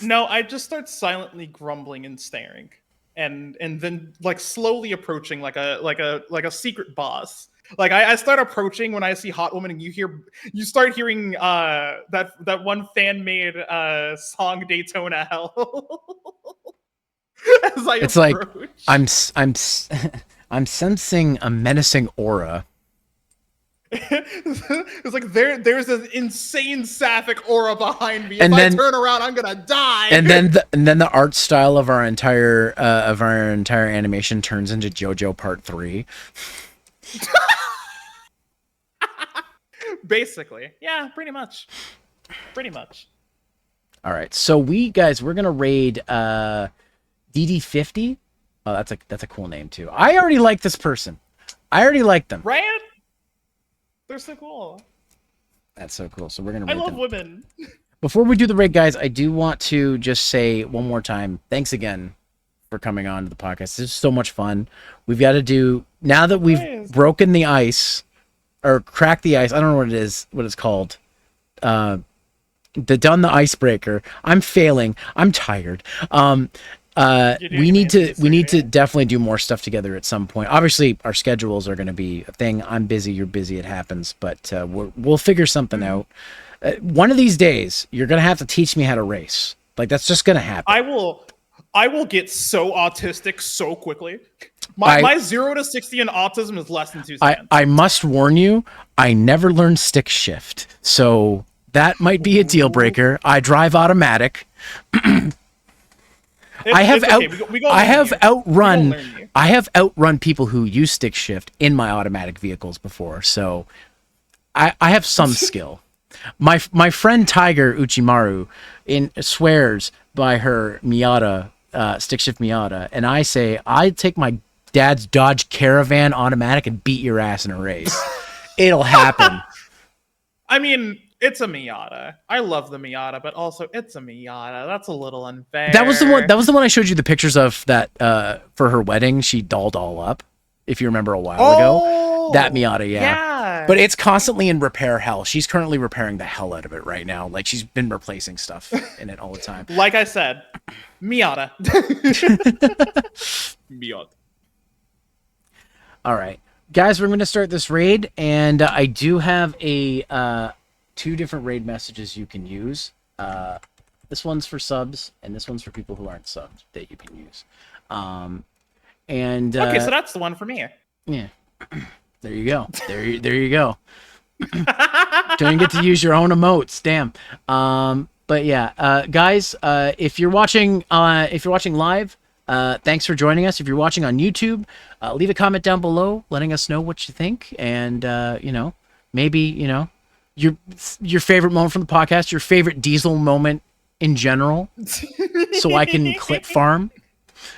No, I just start silently grumbling and staring. And then like slowly approaching like a secret boss. Like I start approaching when I see hot woman, and you start hearing that one fan made song Daytona Hell. As I It's approach. like I'm sensing a menacing aura. It's like there's an insane sapphic aura behind me. And if then, I turn around, I'm gonna die. And then the art style of our entire animation turns into JoJo Part 3. Basically, yeah, pretty much. All right, so we're gonna raid DD50. Oh, that's a cool name too. I already like this person. I already like them. Right? They're so cool. That's so cool. So we're gonna. I love women. Before we do the raid, guys, I do want to just say one more time, thanks again for coming on to the podcast. This is so much fun. We've got to do now that we've broken the ice or cracked the ice. I don't know what it is, what it's called. Done the icebreaker. I'm failing. I'm tired. We need to definitely do more stuff together at some point. Obviously, our schedules are going to be a thing. I'm busy, you're busy, it happens, but we'll figure something out. One of these days, you're going to have to teach me how to race. Like, that's just going to happen. I will get so autistic so quickly. My 0 to 60 in autism is less than 2 seconds. I must warn you, I never learned stick shift, so that might be a deal breaker. I drive automatic. I have outrun people who use stick shift in my automatic vehicles before, so I have some skill. My friend Tiger Uchimaru swears by her Miata, stick shift Miata, and I say I take my dad's Dodge Caravan automatic and beat your ass in a race. It'll happen. I mean, it's a Miata. I love the Miata, but also it's a Miata. That's a little unfair. That was the one I showed you the pictures of that for her wedding. She dolled all up, if you remember a while ago. That Miata, yeah. But it's constantly in repair hell. She's currently repairing the hell out of it right now. Like, she's been replacing stuff in it all the time. Like I said, Miata. Miata. All right, guys, we're going to start this raid, and I do have a 2 different raid messages you can use. This one's for subs, and this one's for people who aren't subs that you can use. Okay, so that's the one for me. Yeah. There you go. There you go. Don't get to use your own emotes. Damn. But yeah, guys, if you're watching live, thanks for joining us. If you're watching on YouTube, leave a comment down below letting us know what you think, and maybe your favorite moment from the podcast, your favorite Diesel moment in general, so I can clip farm.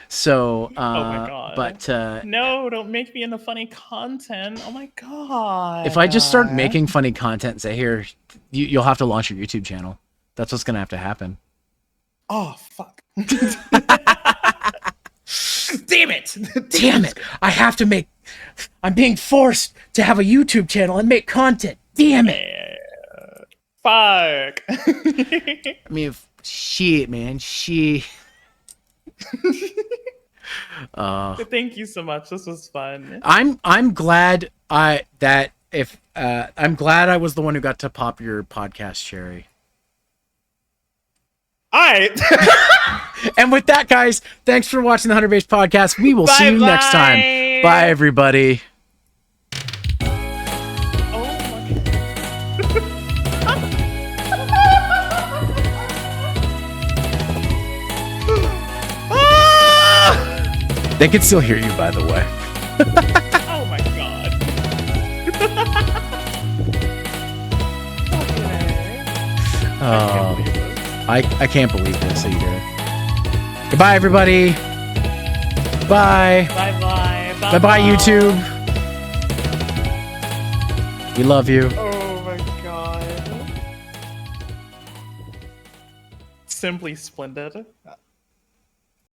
So, oh my god! But no, don't make me into funny content. Oh my god! If I just start making funny content and say, "Here, you'll have to launch your YouTube channel," that's what's gonna have to happen. Oh fuck! Damn it! Damn it! I have to make I'm being forced to have a YouTube channel and make content. Damn it. Fuck. I mean, shit, man. Shit. Thank you so much. This was fun. I'm glad I'm glad I was the one who got to pop your podcast cherry. All right. And with that, guys, thanks for watching the Hunter Base podcast. We will see you next time. Bye, everybody. They can still hear you, by the way. Oh my god. I can't believe this either. Goodbye, everybody. Bye. Bye-bye. Bye-bye, YouTube. We love you. Oh my god. Simply splendid.